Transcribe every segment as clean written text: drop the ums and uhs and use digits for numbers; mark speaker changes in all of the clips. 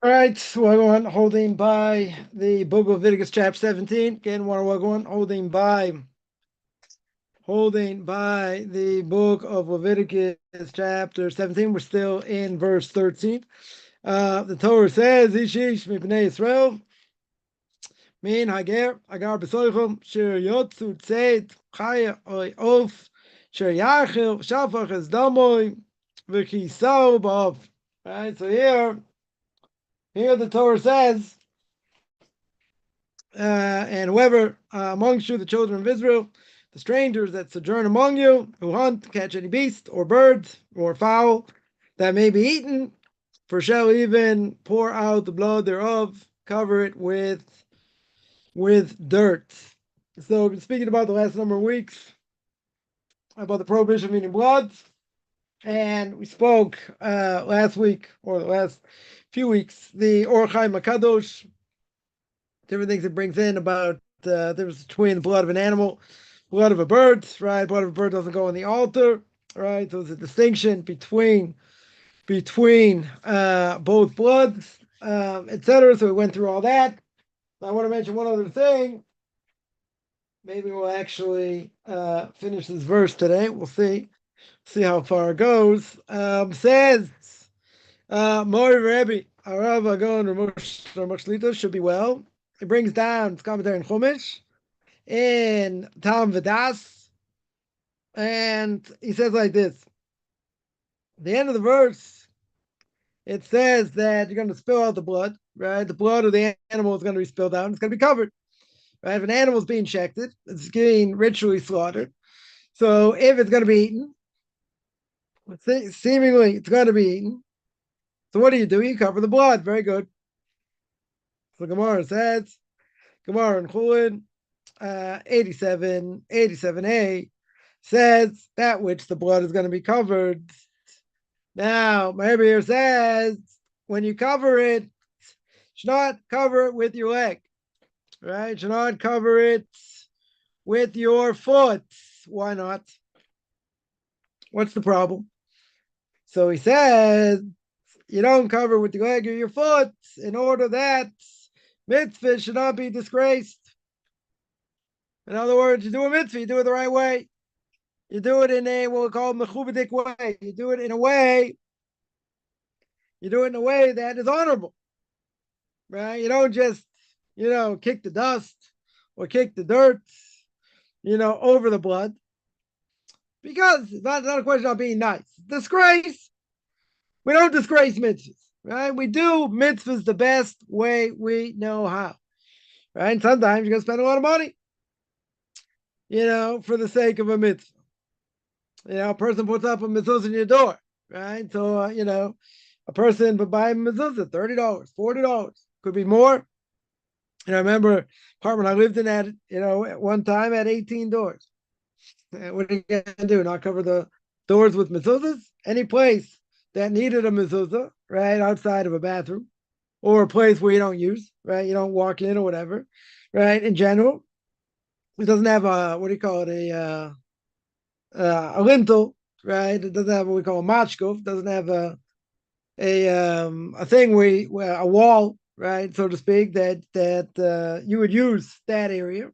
Speaker 1: All right, Wagwan, holding by the Book of Leviticus Chapter 17. Again, Wagwan, holding by the Book of Leviticus Chapter 17. We're still in verse 13. The Torah says, Ishish mipnei Israel, min hager, agar besoichom, shir yotzu tzeit, chaya oi of, shir yachil, shafach es damoy, v'chisau ba'ov. All right, so here the Torah says, and whoever amongst you, the children of Israel, the strangers that sojourn among you, who hunt, catch any beast or bird or fowl that may be eaten, for shall even pour out the blood thereof, cover it with dirt. So we've been speaking about the last number of weeks about the prohibition of eating blood, and we spoke last week or the last few weeks the Or Chaim Makadosh, different things it brings in about the difference between the blood of an animal, blood of a bird, right? Blood of a bird doesn't go on the altar, right? So there's a distinction between both bloods, etc. So we went through all that. I want to mention one other thing. Maybe we'll actually finish this verse today. We'll see how far it goes. Says Mori Rebbe, Arav Agon Ramosh should be well. It brings down its commentary in Chumash in Tam Vadas, and he says like this. At the end of the verse, it says that you're going to spill out the blood, right? The blood of the animal is going to be spilled out, and it's going to be covered, right? If an animal is being shechted, it's being ritually slaughtered. So if it's going to be eaten, seemingly it's going to be eaten. So what do? You cover the blood. Very good. So Gemara says, Gemara in Chulin, 87a says that which the blood is going to be covered. Now, my Rebbe here says when you cover it, you should not cover it with your leg, right? You should not cover it with your foot. Why not? What's the problem? So he says you don't cover with your leg or your foot in order that mitzvah should not be disgraced. In other words, you do a mitzvah, you do it the right way. You do it in a what we call mechubadik way. You do it in a way that is honorable, right? You don't just, kick the dust or kick the dirt, over the blood, because it's not a question of being nice. Disgrace, we don't disgrace mitzvahs, right? We do mitzvahs the best way we know how, right? And sometimes you're going to spend a lot of money, for the sake of a mitzvah. A person puts up a mezuzah in your door, right? So, a person would buy a mezuzah, $30, $40, could be more. And I remember apartment I lived in at, at one time had 18 doors. What are you going to do? Not cover the doors with mezuzahs? Any place that needed a mezuzah, right, outside of a bathroom, or a place where you don't use, right, you don't walk in or whatever, right, in general, it doesn't have a, what do you call it, a lintel, right? It doesn't have what we call a machkov. It doesn't have a thing where a wall, right, so to speak, that you would use that area.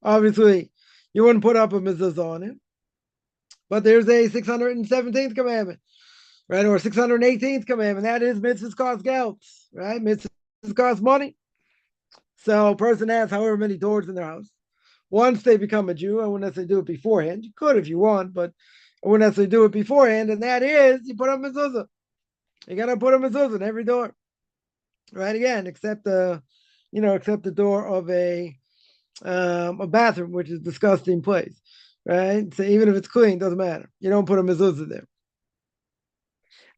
Speaker 1: Obviously, you wouldn't put up a mezuzah on it. But there's a 617th commandment, right, or 618th commandment. That is mitzvahs cost geld, right? Mitzvahs cost money. So a person has however many doors in their house. Once they become a Jew, I wouldn't necessarily do it beforehand. You could if you want, but I wouldn't necessarily do it beforehand. And that is, you put a mezuzah. You got to put a mezuzah in every door, right? Again, except the door of a bathroom, which is a disgusting place, right? So even if it's clean, doesn't matter. You don't put a mezuzah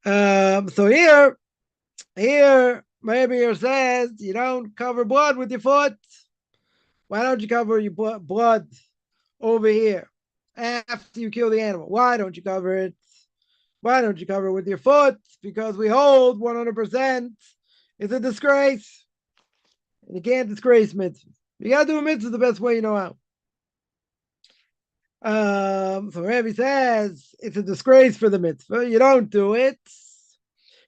Speaker 1: there. So here, maybe it says you don't cover blood with your foot. Why don't you cover your blood over here after you kill the animal? Why don't you cover it? Why don't you cover it with your foot? Because we hold 100% it's a disgrace. And you can't disgrace mitzvahs. You got to do a mitzvah the best way you know how. So Rabbi says it's a disgrace for the mitzvah. You don't do it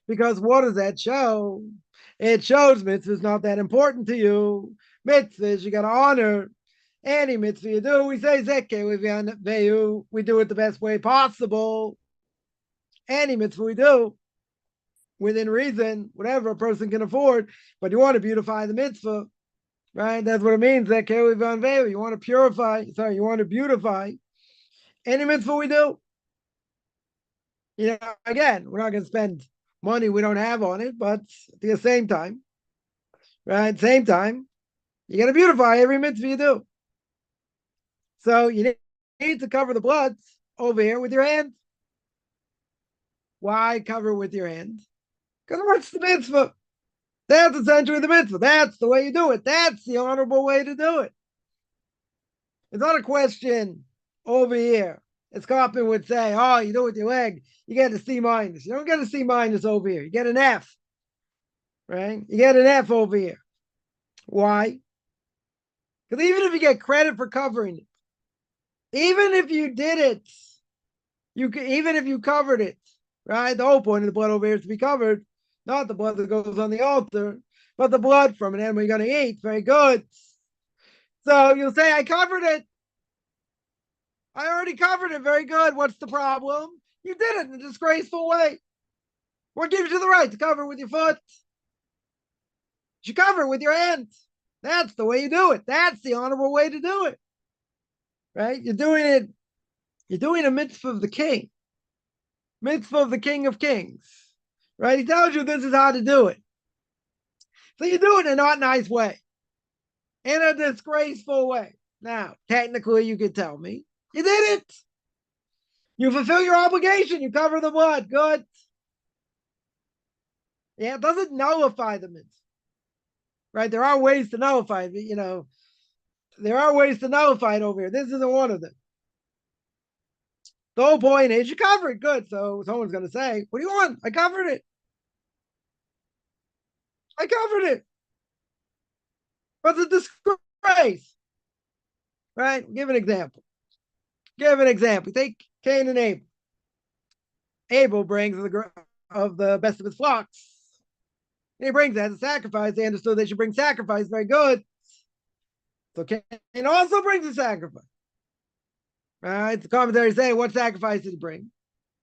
Speaker 1: because what does that show? It shows mitzvah is not that important to you. Mitzvahs, you got to honor. Any mitzvah you do, we say zekeh, we do it the best way possible. Any mitzvah we do, within reason, whatever a person can afford, but you want to beautify the mitzvah, right? That's what it means. You want to purify, you want to beautify any mitzvah we do. Again, we're not going to spend money we don't have on it, but at the same time, right? Same time, you got to beautify every mitzvah you do. So you need to cover the blood over here with your hand. Why cover with your hand? Because what's the mitzvah? That's essentially the mitzvah. That's the way you do it. That's the honorable way to do it. It's not a question over here. As Kaufman would say, oh, you do it with your leg, you get a C minus. You don't get a C minus over here. You get an F, right? You get an F over here. Why? Because even if you get credit for covering it, even if you did it, even if you covered it, right? The whole point of the blood over here is to be covered, not the blood that goes on the altar, but the blood from an animal you're going to eat. Very good. So you'll say, I covered it. I already covered it. Very good. What's the problem? You did it in a disgraceful way. What gives you the right to cover it with your foot? You cover it with your hand. That's the way you do it. That's the honorable way to do it. Right? You're doing a mitzvah of the king. Mitzvah of the King of Kings. Right? He tells you this is how to do it. So you do it in a not nice way. In a disgraceful way. Now, technically, you could tell me, you did it. You fulfill your obligation. You cover the blood. Good. Yeah, it doesn't nullify the mitzvah. Right? There are ways to nullify it. There are ways to nullify it over here. This isn't one of them. The whole point is you cover it. Good. So someone's going to say, what do you want? I covered it. I covered it. But it's a disgrace. Right? Give an example. Take Cain and Abel. Abel brings of the best of his flocks. And he brings that as a sacrifice. They understood they should bring sacrifice. Very good. So Cain also brings a sacrifice. Right? The commentary saying, what sacrifice did he bring?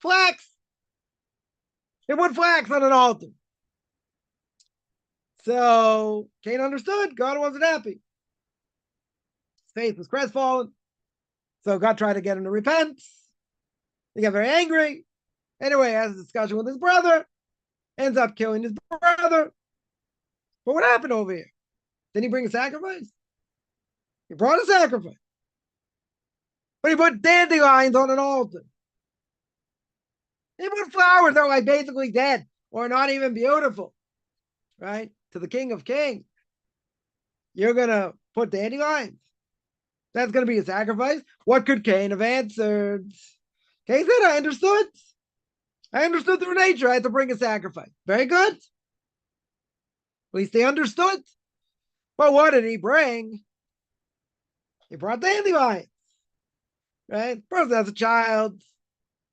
Speaker 1: Flax. He put flax on an altar. So Cain understood. God wasn't happy. His faith was crestfallen. So God tried to get him to repent. He got very angry. Anyway, has a discussion with his brother. Ends up killing his brother. But what happened over here? Didn't he bring a sacrifice? He brought a sacrifice. But he put dandelions on an altar. He put flowers that were like basically dead or not even beautiful. Right? To the King of Kings. You're going to put dandelions. That's going to be a sacrifice. What could Cain have answered? Cain said, I understood. I understood through nature I had to bring a sacrifice. Very good. At least they understood. But what did he bring? He brought dandelions. Right? Person has a child.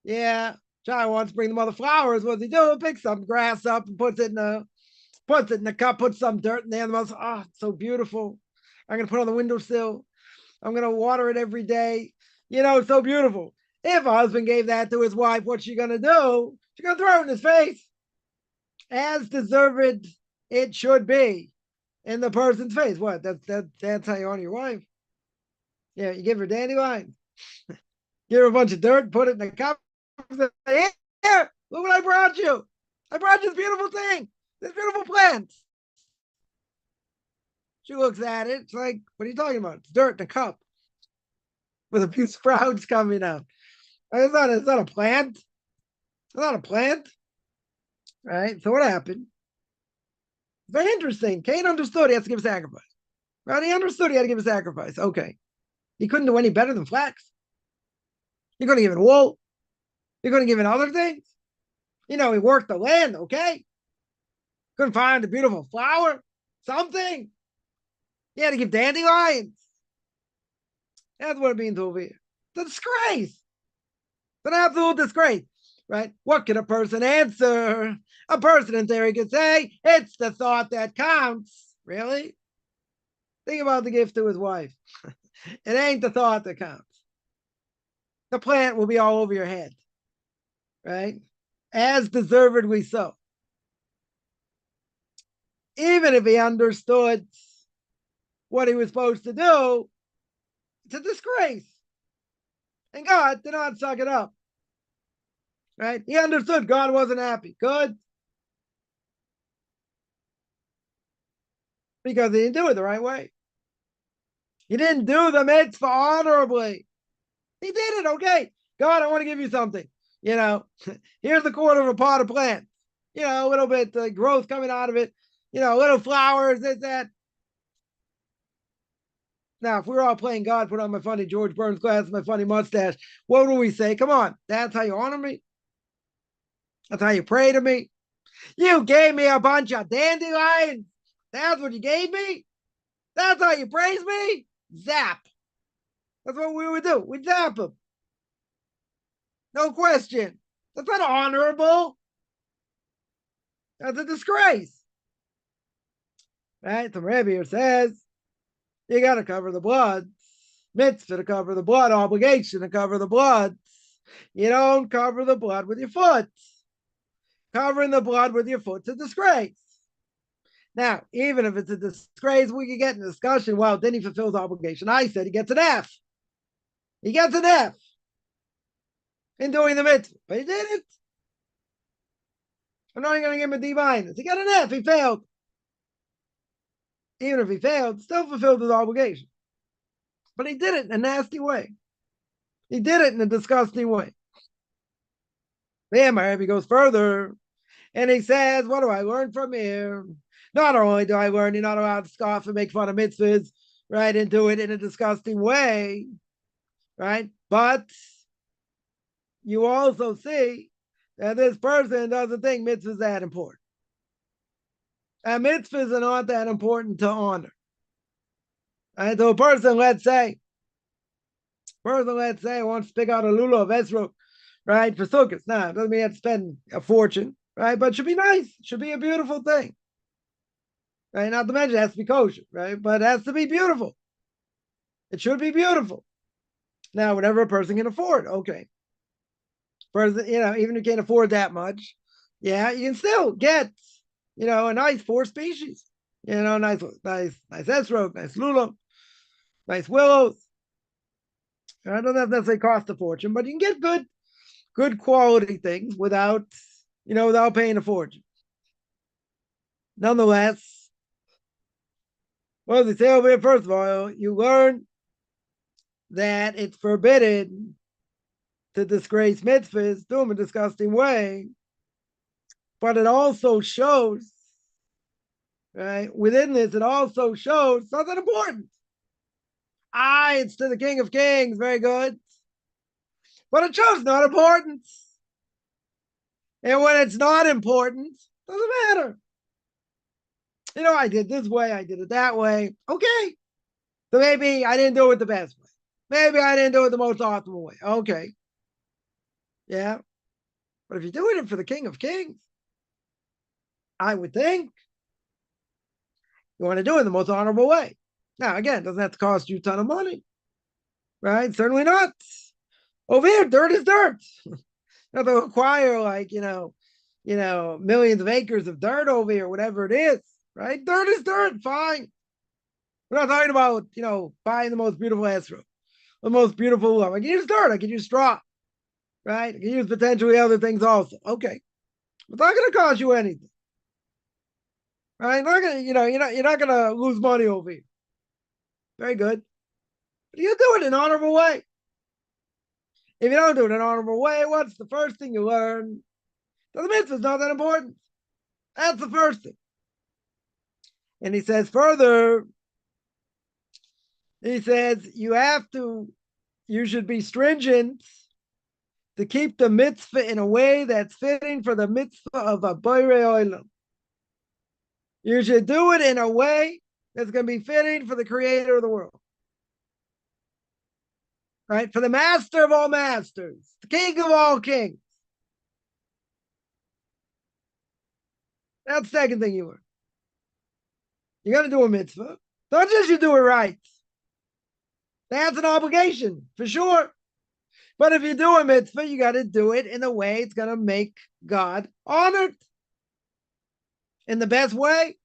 Speaker 1: Yeah. Child wants to bring the mother flowers. What does he do? Picks some grass up and puts it in a cup, puts some dirt in there. The mother says, oh, it's so beautiful. I'm going to put it on the windowsill. I'm going to water it every day. It's so beautiful. If a husband gave that to his wife, what's she going to do? She's going to throw it in his face. As deserved it should be in the person's face. What? That's how you honor your wife. Yeah, you give her dandelions. Give her a bunch of dirt, put it in a cup. Say, here, look what I brought you. I brought you this beautiful thing. This beautiful plant. She looks at it. It's like, what are you talking about? It's dirt in a cup with a few sprouts coming out. It's not a plant. It's not a plant. Right? So what happened? Very interesting. Cain understood he has to give a sacrifice. Right? He understood he had to give a sacrifice. Okay. He couldn't do any better than flax. He couldn't give it wool. He couldn't give it other things. He worked the land, okay? Couldn't find a beautiful flower. Something. He had to give dandelions. That's what it means over here. It's a disgrace. It's an absolute disgrace. right? What can a person answer? A person in theory could say, it's the thought that counts. Really? Think about the gift to his wife. It ain't the thought that counts. The plant will be all over your head, right? As deservedly so. Even if he understood what he was supposed to do, it's a disgrace. And God did not suck it up, right? He understood God wasn't happy. Good. Because he didn't do it the right way. He didn't do the mitzvah honorably. He did it, okay. God, I want to give you something. Here's the quarter of a pot of plants. A little bit growth coming out of it. Little flowers, this, that. Now, if we were all playing God, put on my funny George Burns glasses, my funny mustache, what would we say? Come on, that's how you honor me? That's how you pray to me? You gave me a bunch of dandelions. That's what you gave me? That's how you praise me? Zap. That's what we would do. We'd zap him. No question. That's not honorable. That's a disgrace. Right? The Rebbe here says, you got to cover the blood. Mitzvah to cover the blood, obligation to cover the blood. You don't cover the blood with your foot. Covering the blood with your foot's a disgrace. Now, even if it's a disgrace, we can get in a discussion. Well, then he fulfills obligation. I said he gets an F. He gets an F in doing the mitzvah, but he did it. I'm not even going to give him a D minus. He got an F. He failed. Even if he failed, still fulfilled his obligation. But he did it in a nasty way. He did it in a disgusting way. Then my Rebbe goes further, and he says, what do I learn from here? Not only do I learn you're not allowed to scoff and make fun of mitzvahs, right, and do it in a disgusting way, right? But you also see that this person doesn't think mitzvahs that important. And mitzvahs are not that important to honor. And so a person, let's say, wants to pick out a lulav of Esrog, right, for sukkahs. Now, it doesn't mean you have to spend a fortune, right? But it should be nice. It should be a beautiful thing. Right? Not to mention it has to be kosher, right? But it has to be beautiful. It should be beautiful. Now, whatever a person can afford, okay. Person, even if you can't afford that much, yeah, you can still get, a nice 4 species. Nice esrog, nice lulav, nice willows. I don't know if that's cost a fortune, but you can get good quality things without paying a fortune. Nonetheless, what does he say over here? First of all, you learn that it's forbidden to disgrace mitzvahs, do them in a disgusting way, but it also shows, right? Within this, it also shows something important. It's to the King of Kings, very good. But it shows not importance. And when it's not important, doesn't matter. I did this way, I did it that way. Okay. So maybe I didn't do it the best way. Maybe I didn't do it the most optimal way. Okay. Yeah. But if you're doing it for the King of Kings, I would think you want to do it in the most honorable way. Now, again, it doesn't have to cost you a ton of money. Right? Certainly not. Over here, dirt is dirt. You have to acquire millions of acres of dirt over here, whatever it is. Right? Dirt is dirt, fine. We're not talking about, buying the most beautiful esrog, the most beautiful love. I can use dirt, I can use straw, right? I can use potentially other things also. Okay. It's not going to cost you anything. Right? You're not gonna lose money over here. Very good. But you do it in an honorable way. If you don't do it in an honorable way, what's the first thing you learn? The mitzvah is not that important. That's the first thing. And he says further, he says you should be stringent to keep the mitzvah in a way that's fitting for the mitzvah of a Borei Olam. You should do it in a way that's going to be fitting for the creator of the world. Right? For the master of all masters, the king of all kings. That's the second thing you learn. You're going to do a mitzvah. Don't just you do it right. That's an obligation, for sure. But if you do a mitzvah, you got to do it in a way it's going to make God honored. In the best way.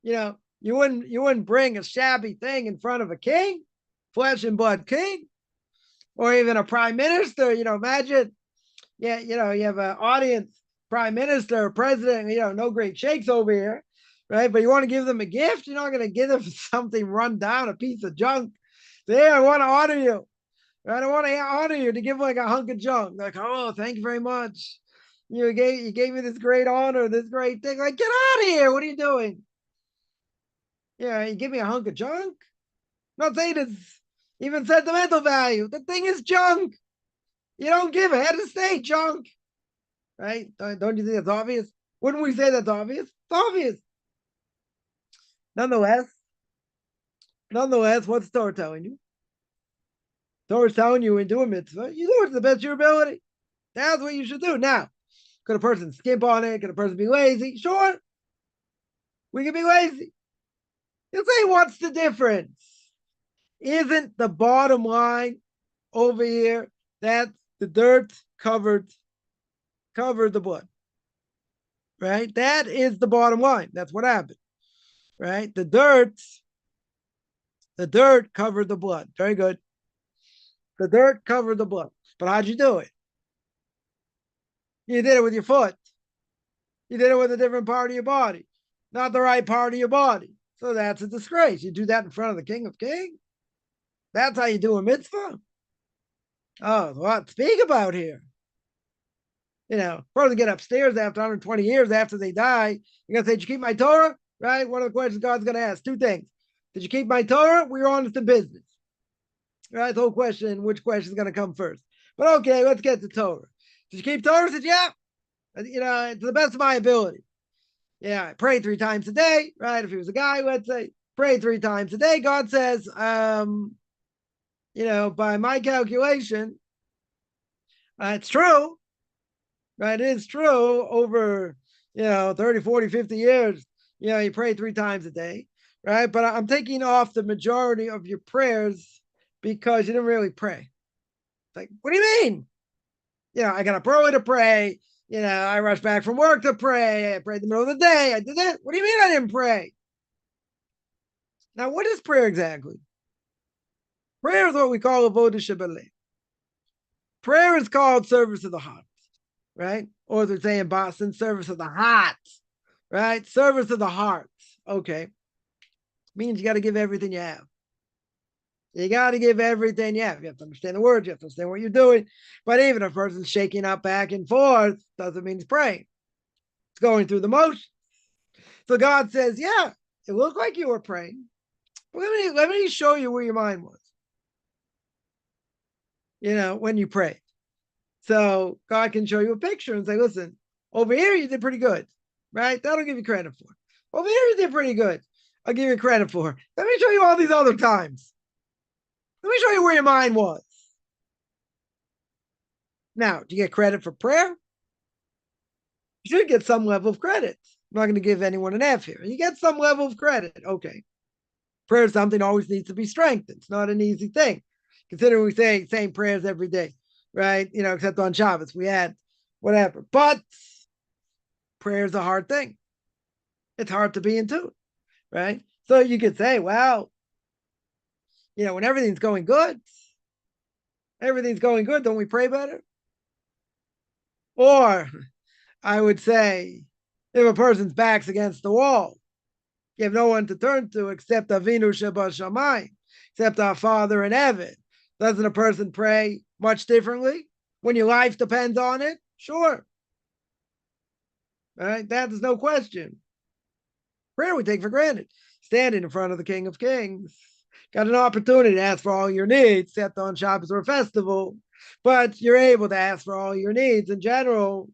Speaker 1: You wouldn't bring a shabby thing in front of a king, flesh and blood king, or even a prime minister. Imagine, you have an audience, prime minister, president, no great shakes over here, right? But you want to give them a gift, you're not going to give them something run down, a piece of junk. Say, I want to honor you. Right? I want to honor you, to give like a hunk of junk. Like, oh, thank you very much. You gave me this great honor, this great thing. Like, get out of here. What are you doing? Yeah, you give me a hunk of junk? I'm not saying it's even sentimental value. The thing is junk. You don't give it. It has to stay junk. Right? Don't you think that's obvious? Wouldn't we say that's obvious? It's obvious. Nonetheless, what's Torah telling you? Torah's telling you when you do a mitzvah, you do it to the best of your ability. That's what you should do. Now, could a person skimp on it? Could a person be lazy? Sure. We can be lazy. You'll say, what's the difference? Isn't the bottom line over here that the dirt covered the blood? Right? That is the bottom line. That's what happened. Right? The dirt covered the blood. Very good. The dirt covered the blood. But how'd you do it? You did it with your foot. You did it with a different part of your body, not the right part of your body. So that's a disgrace. You do that in front of the King of Kings. That's how you do a mitzvah. Oh, what to speak about here? Person get upstairs after 120 years after they die. You're going to say, did you keep my Torah? Right? One of the questions God's going to ask, two things. Did you keep my Torah? We're honest in business. Right? The whole question, which question is going to come first? But okay, let's get to Torah. Did you keep Torah? I said, yeah. To the best of my ability. Yeah, I prayed 3 times a day, right? If he was a guy, let's say, prayed 3 times a day. God says, by my calculation, it's true, right? It is true over, 30, 40, 50 years, you pray 3 times a day, right? But I'm taking off the majority of your prayers because you didn't really pray. It's like, what do you mean? I got up early to pray. I rushed back from work to pray. I prayed in the middle of the day. I did it. What do you mean I didn't pray? Now, what is prayer exactly? Prayer is what we call avodah shebelev. Prayer is called service of the heart, right? Or as they say in Boston, service of the heart, right? Service of the heart. Okay. Means you got to give everything you have. You got to give everything you have. You have to understand the words. You have to understand what you're doing. But even if a person's shaking up back and forth, doesn't mean he's praying. It's going through the motion. So God says, yeah, it looked like you were praying. Let me show you where your mind was, when you prayed. So God can show you a picture and say, listen, over here you did pretty good, right? That'll give you credit for. Over here you did pretty good. I'll give you credit for. Let me show you all these other times. Let me show you where your mind was. Now, do you get credit for prayer? You should get some level of credit. I'm not going to give anyone an F here. You get some level of credit. Okay. Prayer is something that always needs to be strengthened. It's not an easy thing. Considering we say same prayers every day, right? Except on Shabbos, we had whatever. But prayer is a hard thing. It's hard to be in tune, right? So you could say, well, when everything's going good, don't we pray better? Or I would say, if a person's back's against the wall, you have no one to turn to except Avinu Shebashamayim, except our Father in heaven. Doesn't a person pray much differently when your life depends on it? Sure. All right, that is no question. Prayer we take for granted. Standing in front of the King of Kings. Got an opportunity to ask for all your needs, except on Shabbos or a festival. But you're able to ask for all your needs in general.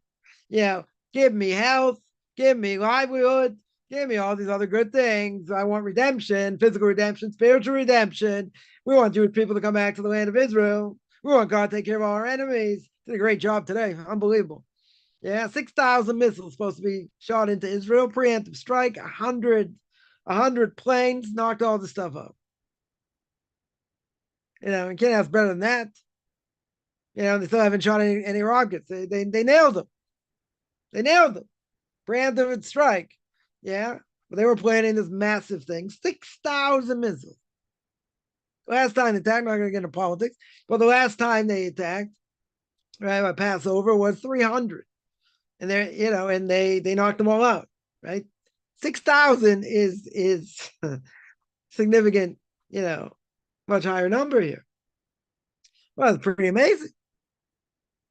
Speaker 1: Give me health, give me livelihood, give me all these other good things. I want redemption, physical redemption, spiritual redemption. We want Jewish people to come back to the land of Israel. We want God to take care of all our enemies. Did a great job today. Unbelievable. Yeah, 6,000 missiles supposed to be shot into Israel, preemptive strike, 100 planes, knocked all the stuff up. You can't ask better than that. They still haven't shot any rockets. They nailed them. They nailed them. Preemptive strike. Yeah. But they were planning this massive thing. 6,000 missiles. Last time they attacked, I'm not going to get into politics, but the last time they attacked, right, by Passover was 300. And they knocked them all out, right? 6,000 is significant, much higher number here. Well, it's pretty amazing.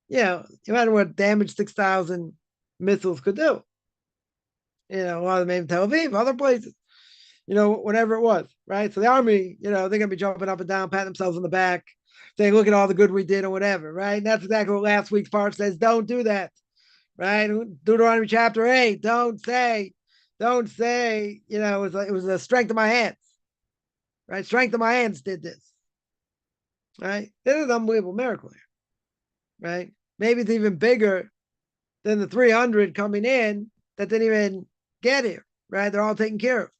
Speaker 1: Imagine what damage 6,000 missiles could do. A lot of them in Tel Aviv, other places, whatever it was, right? So the army, they're going to be jumping up and down, patting themselves on the back, saying, look at all the good we did or whatever, right? And that's exactly what last week's part says. Don't do that, right? Deuteronomy chapter 8, don't say, it was the strength of my hands, right? Strength of my hands did this, right? This is an unbelievable miracle here, right? Maybe it's even bigger than the 300 coming in that didn't even get here, right? They're all taken care of,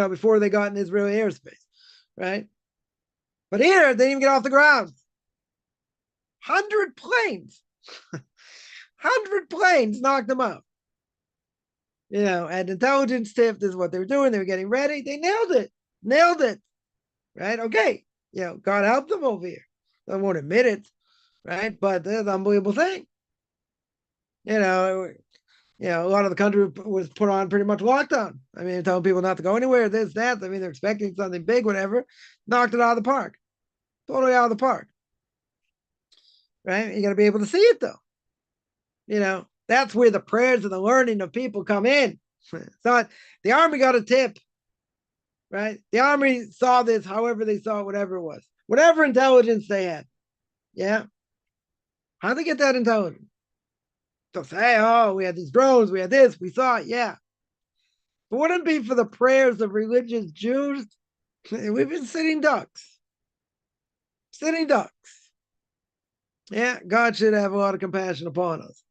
Speaker 1: before they got in Israeli airspace, right? But here, they didn't even get off the ground. 100 planes, 100 planes knocked them out. And intelligence tip, this is what they were doing. They were getting ready. They nailed it, right? Okay, God helped them over here. They won't admit it, right? But that's an unbelievable thing. A lot of the country was put on pretty much lockdown. I mean, telling people not to go anywhere, this, that. I mean, they're expecting something big, whatever. Knocked it out of the park. Totally out of the park. Right? You got to be able to see it, though. That's where the prayers and the learning of people come in. It's not, the army got a tip, right? The army saw this, however they saw it, whatever it was. Whatever intelligence they had. Yeah. How'd they get that intelligence? They'll say, oh, we had these drones, we had this, we saw it, yeah. But wouldn't it be for the prayers of religious Jews? We've been sitting ducks. Sitting ducks. Yeah, God should have a lot of compassion upon us.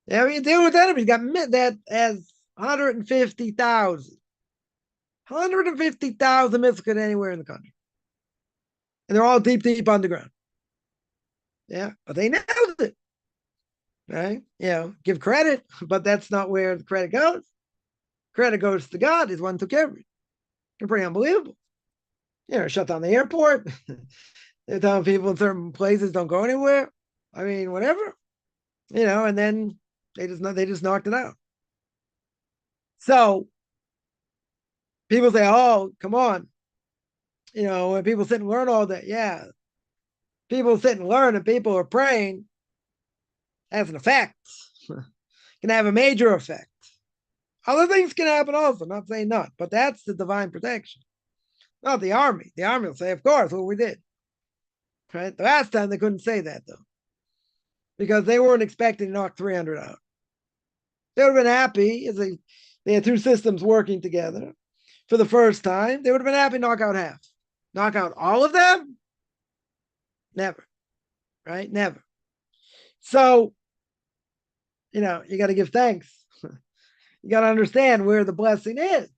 Speaker 1: Yeah, we deal with enemies. Got that as 150,000. 150,000 missiles anywhere in the country. And they're all deep, deep underground. Yeah, but they nailed it. Right? Give credit, but that's not where the credit goes. Credit goes to God. He's one who took care of it. It's pretty unbelievable. Shut down the airport. They're telling people in certain places don't go anywhere. I mean, whatever. And then they just knocked it out. So people say, oh, come on. When people sit and learn all that, yeah. People sit and learn and people are praying, has an effect. Can have a major effect. Other things can happen also, not saying not, but that's the divine protection. Not the army. The army will say, of course, what we did. Right? The last time they couldn't say that, though, because they weren't expecting to knock 300 out. They would have been happy as they had two systems working together for the first time. They would have been happy to knock out half. Knock out all of them? Never. Right? Never. So, you got to give thanks. You got to understand where the blessing is.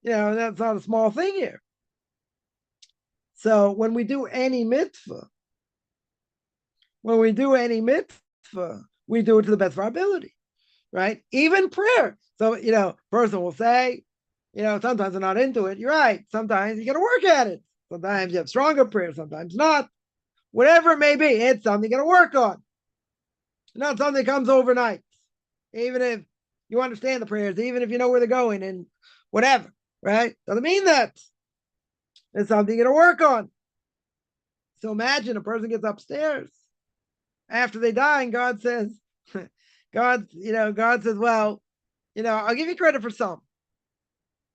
Speaker 1: That's not a small thing here. So when we do any mitzvah, we do it to the best of our ability, right? Even prayer. So, person will say, sometimes they're not into it. You're right. Sometimes you got to work at it. Sometimes you have stronger prayer, sometimes not. Whatever it may be, it's something you got to work on. Not something that comes overnight. Even if you understand the prayers, even if you know where they're going and whatever, right? Doesn't mean that. It's something you got to work on. So imagine a person gets upstairs after they die and God says, God says, well, I'll give you credit for some.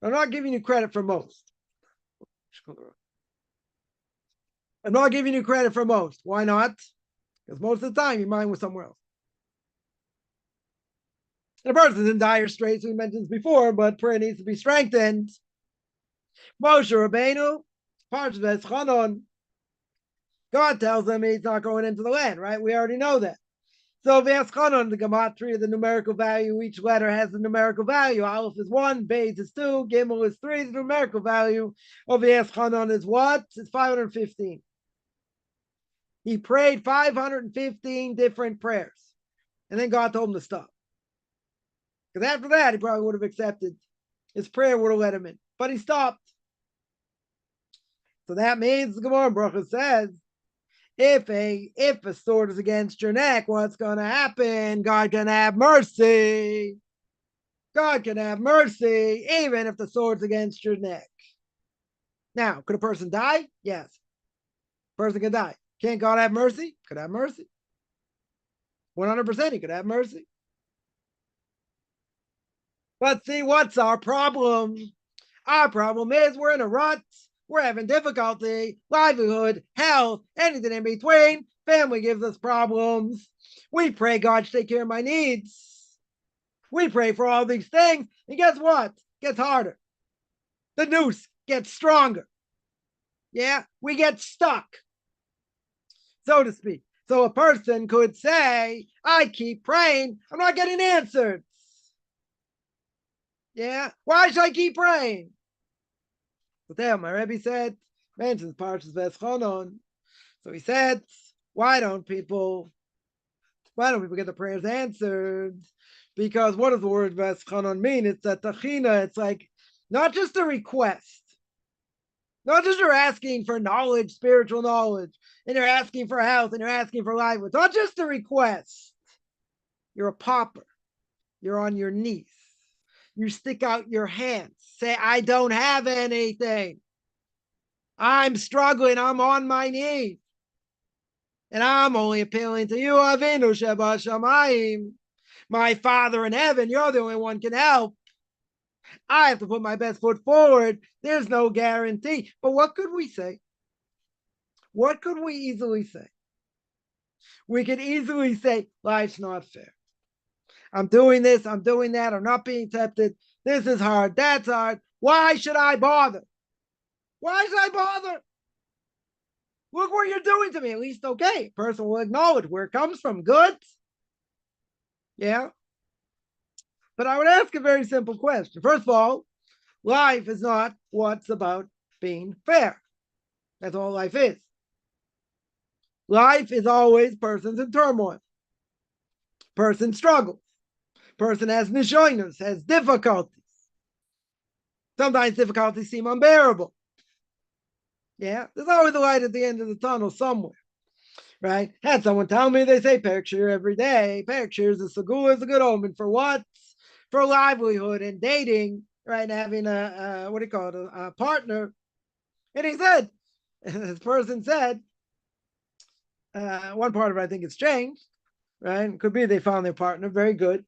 Speaker 1: I'm not giving you credit for most. I'm not giving you credit for most. Why not? Because most of the time your mind was somewhere else. And a person's in dire straits, we mentioned this before, but prayer needs to be strengthened. Moshe Rabbeinu, Parshas Chanon, God tells him he's not going into the land, right? We already know that. So V'Eschanon, the gematria, the numerical value, each letter has the numerical value. Aleph is 1, Beis is 2, Gimel is 3. The numerical value of V'Eschanon is what? It's 515. He prayed 515 different prayers. And then God told him to stop. Because after that, he probably would have accepted. His prayer would have let him in. But he stopped. So that means the Gemara Bracha says, if a sword is against your neck, what's going to happen? God can have mercy. God can have mercy, even if the sword's against your neck. Now, could a person die? Yes. A person can die. Can't God have mercy? Could have mercy. 100% he could have mercy. But see, what's our problem? Our problem is we're in a rut. We're having difficulty, livelihood, health, anything in between. Family gives us problems. We pray God should take care of my needs. We pray for all these things. And guess what? It gets harder. The noose gets stronger. Yeah, we get stuck, so to speak. So a person could say, I keep praying. I'm not getting answered. Yeah, why should I keep praying? But there, my Rebbe said, mentions Parshas V'Eschanon. So he said, why don't people get the prayers answered? Because what does the word V'Eschanon mean? It's a tachina. It's like not just a request. Not just you're asking for knowledge, spiritual knowledge, and you're asking for health, and you're asking for livelihood. It's not just a request. You're a pauper. You're on your knees. You stick out your hands. Say, I don't have anything. I'm struggling. I'm on my knees. And I'm only appealing to you, Avinu Sheba Shamayim. My Father in heaven, you're the only one can help. I have to put my best foot forward. There's no guarantee. But what could we say? What could we easily say? We could easily say, life's not fair. I'm doing this, I'm doing that, I'm not being accepted. This is hard, that's hard. Why should I bother? Why should I bother? Look what you're doing to me. At least, okay, a person will acknowledge where it comes from. Good? Yeah. But I would ask a very simple question. First of all, life is not what's about being fair. That's all life is. Life is always persons in turmoil. Person struggles. Person has nishonos, has difficulties. Sometimes difficulties seem unbearable. Yeah, there's always a light at the end of the tunnel somewhere, right? Had someone tell me, they say Perikshir every day. Perikshir is a segula, is a good omen for what? For livelihood and dating, right? And having a partner. And he said, this person said, one part of it I think it's changed, right? It could be they found their partner, very good,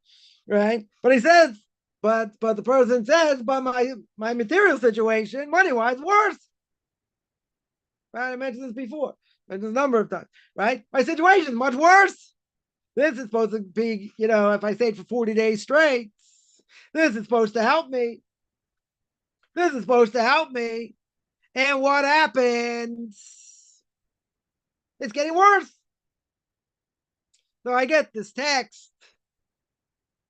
Speaker 1: right? But he says, but the person says, but my material situation, money-wise, worse. Right? I mentioned this before. I mentioned this a number of times, right? My situation is much worse. This is supposed to be, if I stayed for 40 days straight, this is supposed to help me. This is supposed to help me. And what happens? It's getting worse. So I get this text,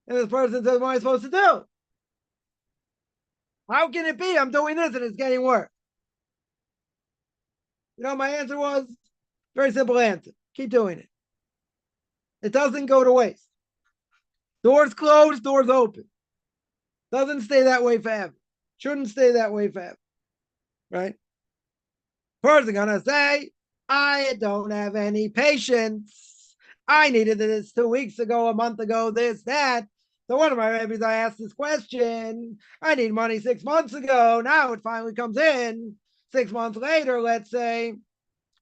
Speaker 1: and this person says, what am I supposed to do? How can it be? I'm doing this and it's getting worse. My answer was very simple answer. Keep doing it. It doesn't go to waste. Doors closed, doors open. Doesn't stay that way forever. Shouldn't stay that way forever. Right? Person gonna say, I don't have any patience. I needed this 2 weeks ago, a month ago, this, that. So one of my rabbis, I asked this question. I need money 6 months ago. Now it finally comes in 6 months later, let's say.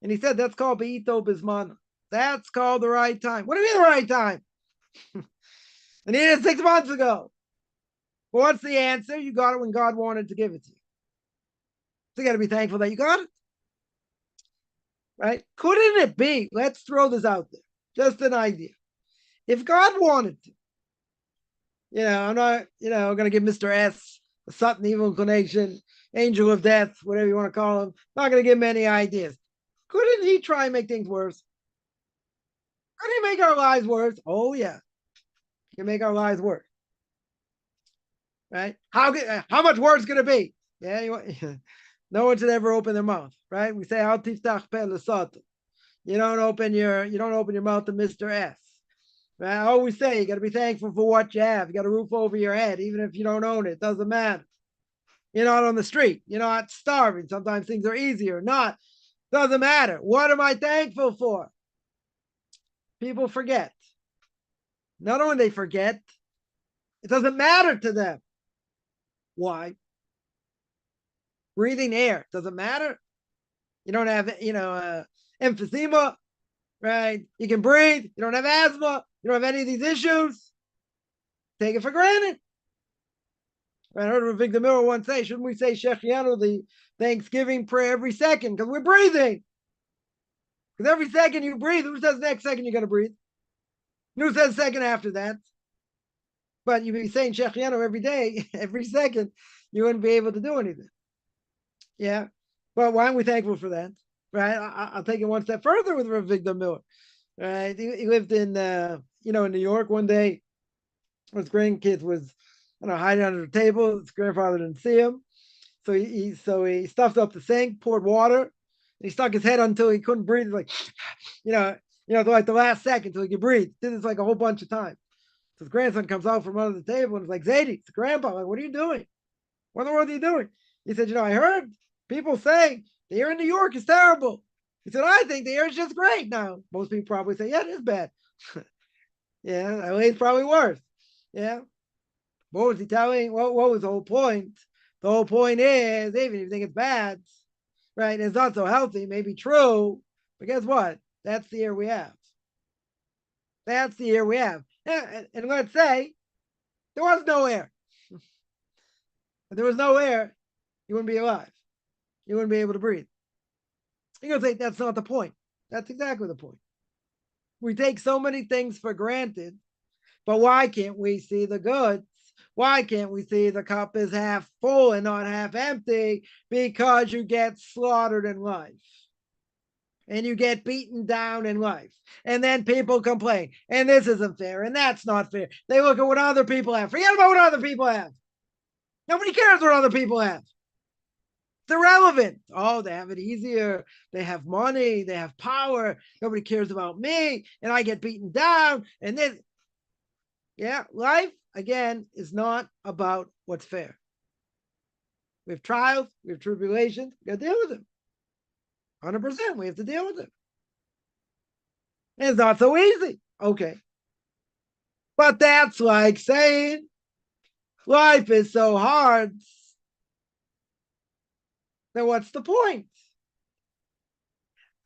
Speaker 1: And he said, that's called Be'ito Bismana. That's called the right time. What do you mean the right time? I needed it 6 months ago. Well, what's the answer? You got it when God wanted to give it to you. So you got to be thankful that you got it. Right? Couldn't it be? Let's throw this out there. Just an idea. If God wanted to, I'm not, going to give Mr. S a Satan evil inclination, angel of death, whatever you want to call him. Not going to give him any ideas. Couldn't he try and make things worse? Could he make our lives worse? Oh, yeah. He can make our lives worse. Right? How much worse could it be? Yeah, no one should ever open their mouth, right? We say, "Al tiftach pe l'satan." You don't open your mouth to Mr. S. Right? I always say you got to be thankful for what you have. You got a roof over your head, even if you don't own it. It doesn't matter. You're not on the street. You're not starving. Sometimes things are easier. Not. Doesn't matter. What am I thankful for? People forget. Not only they forget, it doesn't matter to them. Why? Breathing air doesn't matter. You don't have, emphysema, right? You can breathe. You don't have asthma. You don't have any of these issues. Take it for granted. I heard of Victor Miller once say, shouldn't we say Shechianu, the Thanksgiving prayer, every second? Because we're breathing. Because every second you breathe, who says next second you're going to breathe? Who says second after that? But you'd be saying Shechianu every day, every second, you wouldn't be able to do anything. Yeah. But why aren't we thankful for that? Right? I'll take it one step further with Rav Victor Miller. Right? He lived in in New York one day. His grandkids was, hiding under the table. His grandfather didn't see him. So he stuffed up the sink, poured water, and he stuck his head until he couldn't breathe. Like, like the last second till he could breathe. Did this like a whole bunch of times. So his grandson comes out from under the table and is like, Zadie, it's grandpa. Like, what are you doing? What in the world are you doing? He said, I heard people saying the air in New York is terrible. He said, I think the air is just great now. Most people probably say, yeah, it is bad. Yeah, LA is probably worse. Yeah. What was he telling? What was the whole point? The whole point is, even if you think it's bad, right, it's not so healthy, maybe true, but guess what? That's the air we have. That's the air we have. And let's say there was no air. If there was no air, you wouldn't be alive. You wouldn't be able to breathe. You're going to say that's not the point. That's exactly the point. We take so many things for granted, but why can't we see the goods? Why can't we see the cup is half full and not half empty? Because you get slaughtered in life. And you get beaten down in life. And then people complain. And this isn't fair. And that's not fair. They look at what other people have. Forget about what other people have. Nobody cares what other people have. It's irrelevant. Oh, they have it easier. They have money. They have power. Nobody cares about me. And I get beaten down. And then, life, again, is not about what's fair. We have trials. We have tribulations. We got to deal with them. 100%. We have to deal with them. And it's not so easy. Okay. But that's like saying life is so hard. Then what's the point?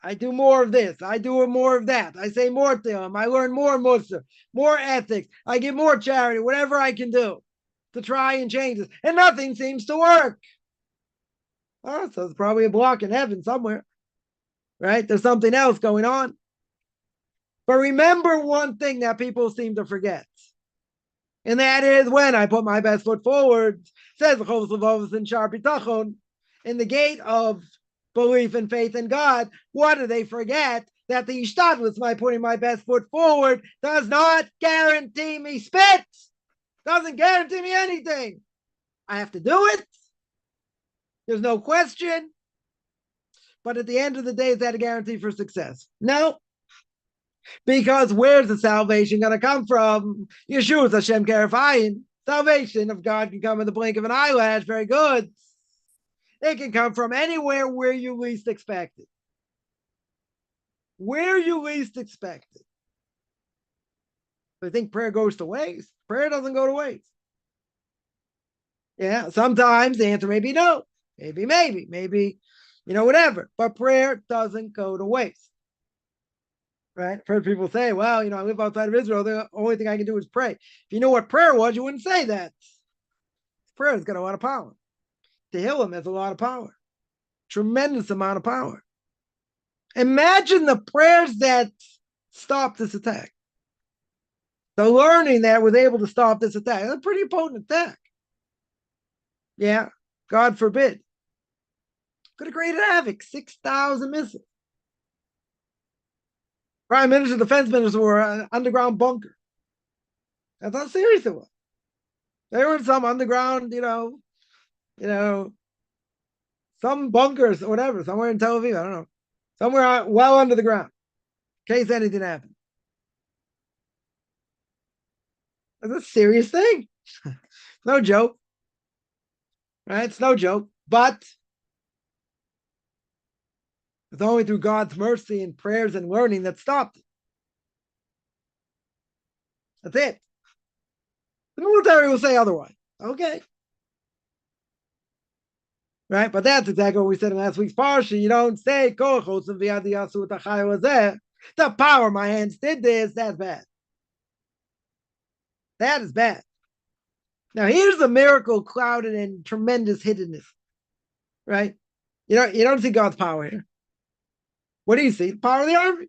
Speaker 1: I do more of this. I do more of that. I say more to him. I learn more Mussar, more ethics. I give more charity, whatever I can do to try and change this. And nothing seems to work. Oh, so there's probably a block in heaven somewhere, right? There's something else going on. But remember one thing that people seem to forget. And that is when I put my best foot forward, says the Chovos Levovos in Shar Bitachon, in the gate of belief and faith in God. What do they forget? That the Ishtadlus, by putting my best foot forward, does not guarantee me spit. Doesn't guarantee me anything. I have to do it. There's no question. But at the end of the day, is that a guarantee for success? No. Because where's the salvation going to come from? Yeshua's Hashem Karafayin. Salvation of God can come in the blink of an eyelash. Very good. It can come from anywhere where you least expect it. Where you least expect it. I think prayer goes to waste. Prayer doesn't go to waste. Yeah, sometimes the answer may be no. Maybe, whatever. But prayer doesn't go to waste. Right? I've heard people say, well, I live outside of Israel. The only thing I can do is pray. If you know what prayer was, you wouldn't say that. Prayer has got a lot of power. Tehillim has a lot of power. Tremendous amount of power. Imagine the prayers that stopped this attack. The learning that was able to stop this attack. It's a pretty potent attack. Yeah, God forbid. Could have created havoc. 6,000 missiles. prime minister, defense minister were an underground bunker. That's how serious it was. They were in some underground, some bunkers or whatever, somewhere in Tel Aviv. I don't know, somewhere well under the ground, in case anything happened. That's a serious thing. No joke, right? It's no joke. But it's only through God's mercy and prayers and learning that stopped it. That's it. The military will say otherwise. Okay. Right? But that's exactly what we said in last week's parsha. You don't say, the power my hands did this, that's bad. That is bad. Now, here's the miracle clouded in tremendous hiddenness. Right? You don't see God's power here. What do you see? The power of the army.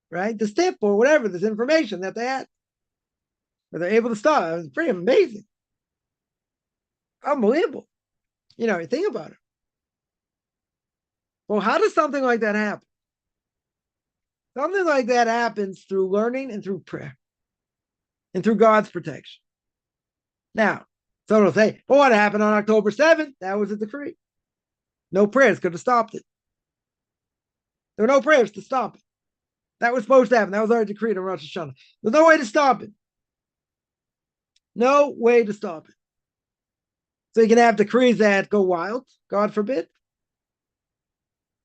Speaker 1: Right? The stip or whatever, this information that they had. But they're able to stop. It was pretty amazing. Unbelievable. You think about it. Well, how does something like that happen? Something like that happens through learning and through prayer and through God's protection. Now, someone will say, well, what happened on October 7th? That was a decree. No prayers could have stopped it. There were no prayers to stop it. That was supposed to happen. That was already decreed on Rosh Hashanah. There's no way to stop it. No way to stop it. So you can have decrees that go wild, God forbid.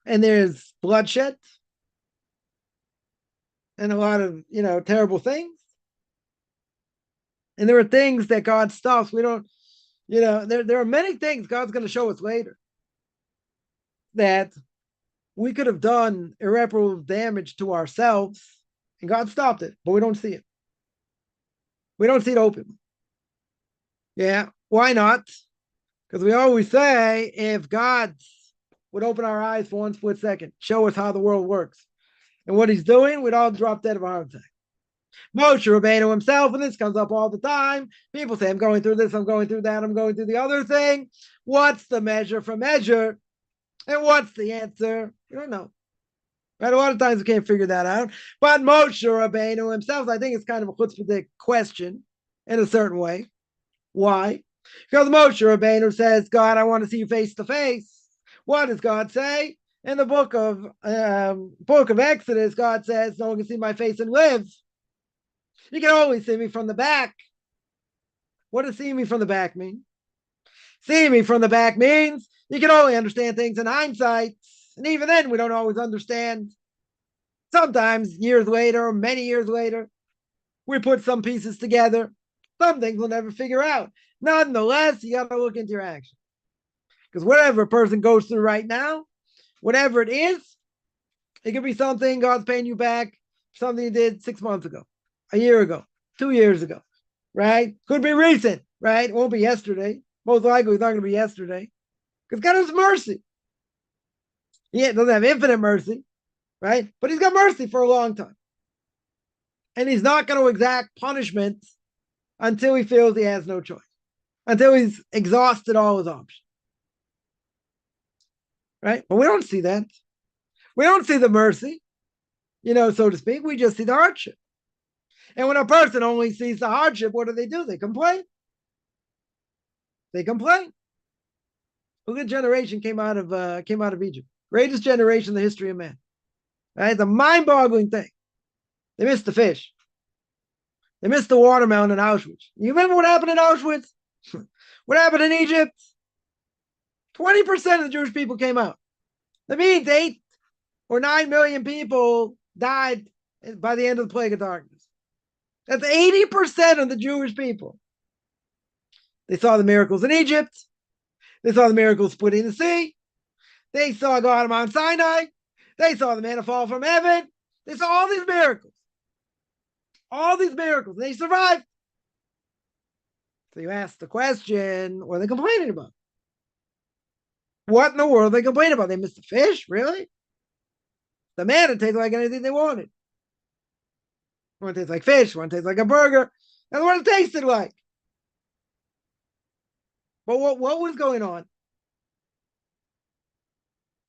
Speaker 1: And there's bloodshed. And a lot of, terrible things. And there are things that God stops. We don't, there are many things God's going to show us later that we could have done irreparable damage to ourselves, and God stopped it, but we don't see it. We don't see it openly. Yeah, why not? Because we always say, if God would open our eyes for 1 split second, show us how the world works, and what he's doing, we'd all drop dead of a heart attack. Moshe Rabbeinu himself, and this comes up all the time. People say, I'm going through this, I'm going through that, I'm going through the other thing. What's the measure for measure? And what's the answer? You don't know. Right? A lot of times we can't figure that out. But Moshe Rabbeinu himself, I think it's kind of a chutzpah question in a certain way. Why? Because Moshe Rabbeinu says, God, I want to see you face to face. What does God say? In the book of Exodus, God says, no one can see my face and live. You can only see me from the back. What does see me from the back mean? See me from the back means you can only understand things in hindsight. And even then, we don't always understand. Sometimes years later, or many years later, we put some pieces together. Some things we'll never figure out. Nonetheless, you got to look into your action. Because whatever a person goes through right now, whatever it is, it could be something God's paying you back, something you did 6 months ago, a year ago, 2 years ago, right? Could be recent, right? It won't be yesterday. Most likely it's not going to be yesterday. Because God has mercy. He doesn't have infinite mercy, right? But he's got mercy for a long time. And he's not going to exact punishment until he feels he has no choice. Until he's exhausted all his options. Right? But we don't see that. We don't see the mercy, so to speak. We just see the hardship. And when a person only sees the hardship, what do? They complain. They complain. Look at generation came out of Egypt. Greatest generation in the history of man. Right? It's a mind-boggling thing. They missed the fish. They missed the watermelon in Auschwitz. You remember what happened in Auschwitz? What happened in Egypt? 20% of the Jewish people came out. That means 8 or 9 million people died by the end of the plague of darkness. That's 80% of the Jewish people. They saw the miracles in Egypt. They saw the miracles splitting the sea. They saw God on Mount Sinai. They saw the manna fall from heaven. They saw all these miracles. All these miracles. And they survived. So you ask the question, what are they complaining about? What in the world are they complaining about? They missed the fish? Really? The manna tastes like anything they wanted. One tastes like fish. One tastes like a burger. That's what it tasted like. But what was going on?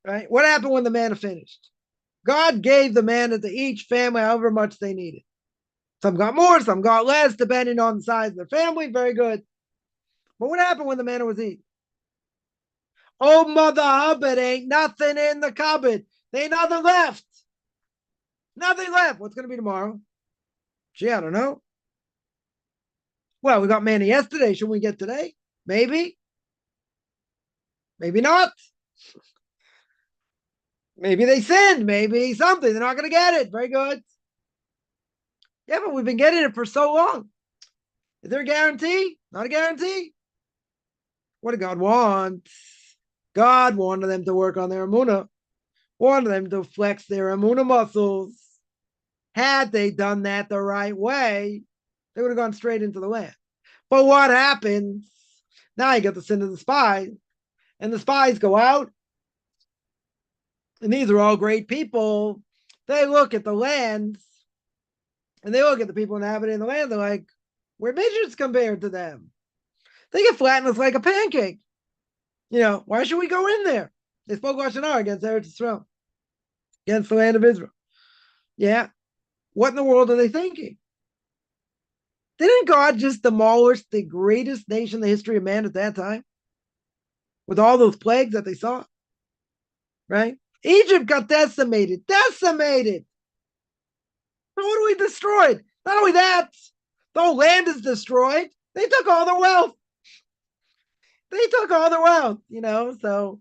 Speaker 1: Right? What happened when the manna finished? God gave the manna to each family however much they needed. Some got more, some got less, depending on the size of their family. Very good. But what happened when the manna was eaten? Oh, mother hubbard, ain't nothing in the cupboard. There ain't nothing left. Nothing left. What's going to be tomorrow? Gee, I don't know. Well, we got manna yesterday. Should we get today? Maybe. Maybe not. Maybe they sinned. Maybe something. They're not going to get it. Very good. Yeah, but we've been getting it for so long. Is there a guarantee? Not a guarantee. What did God want? God wanted them to work on their emunah, wanted them to flex their emunah muscles. Had they done that the right way, they would have gone straight into the land. But what happens? Now you get the sin of the spies, and the spies go out, and these are all great people. They look at the lands, and they look at the people inhabiting the land. They're like, we're midgets compared to them. They get flattened us like a pancake. Why should we go in there? They spoke Lashon Hara against Eretz Yisrael, against the land of Israel. Yeah. What in the world are they thinking? Didn't God just demolish the greatest nation in the history of man at that time? With all those plagues that they saw? Right? Egypt got decimated. Decimated! Totally destroyed. Not only that, the whole land is destroyed. They took all their wealth. So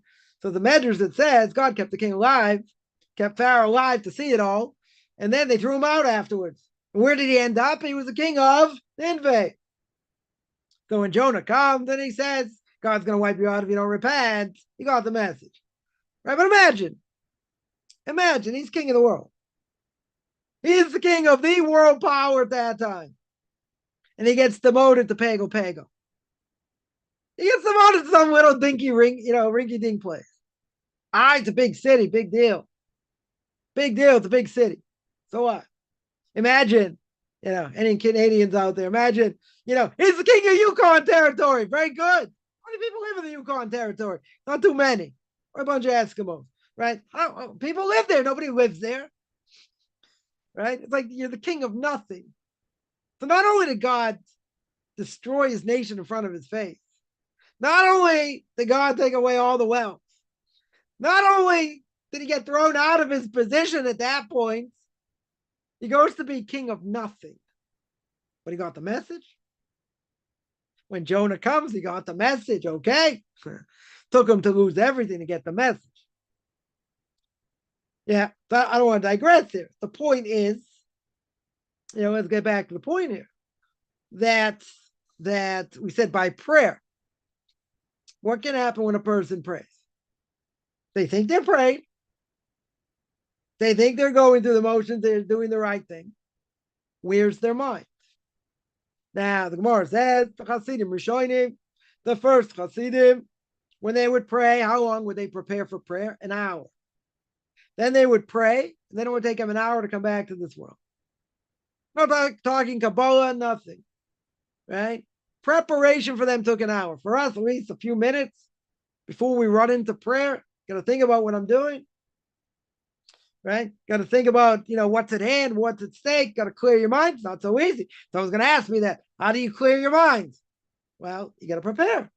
Speaker 1: the measures that says God kept the king alive, kept Pharaoh alive to see it all, and then they threw him out afterwards. And where did he end up? He was the king of Nineveh. So when Jonah comes and he says, God's going to wipe you out if you don't repent, he got the message. Right? But imagine, he's king of the world. He is the king of the world power at that time. And he gets demoted to Pago. He gets demoted to some little rinky-dink place. It's a big city, big deal. Big deal, it's a big city. So what? Imagine, any Canadians out there, imagine, he's the king of Yukon territory. Very good. How many people live in the Yukon territory? Not too many. Or a bunch of Eskimos, right? People live there. Nobody lives there. Right? It's like you're the king of nothing. So not only did God destroy his nation in front of his face, not only did God take away all the wealth, not only did he get thrown out of his position at that point, he goes to be king of nothing. But he got the message. When Jonah comes, he got the message, okay? Took him to lose everything to get the message. Yeah, but I don't want to digress here. The point is, let's get back to the point here. That we said by prayer. What can happen when a person prays? They think they're praying. They think they're going through the motions, they're doing the right thing. Where's their mind? Now, the Gemara says, the Hasidim Rishonim, the first Hasidim, when they would pray, how long would they prepare for prayer? An hour. Then they would pray, and then it would take them an hour to come back to this world. Not talking Kabbalah, nothing. Right? Preparation for them took an hour. For us, at least a few minutes before we run into prayer. Got to think about what I'm doing. Right? Got to think about, what's at hand, what's at stake. Got to clear your mind. It's not so easy. Someone's going to ask me that. How do you clear your mind? Well, you got to prepare.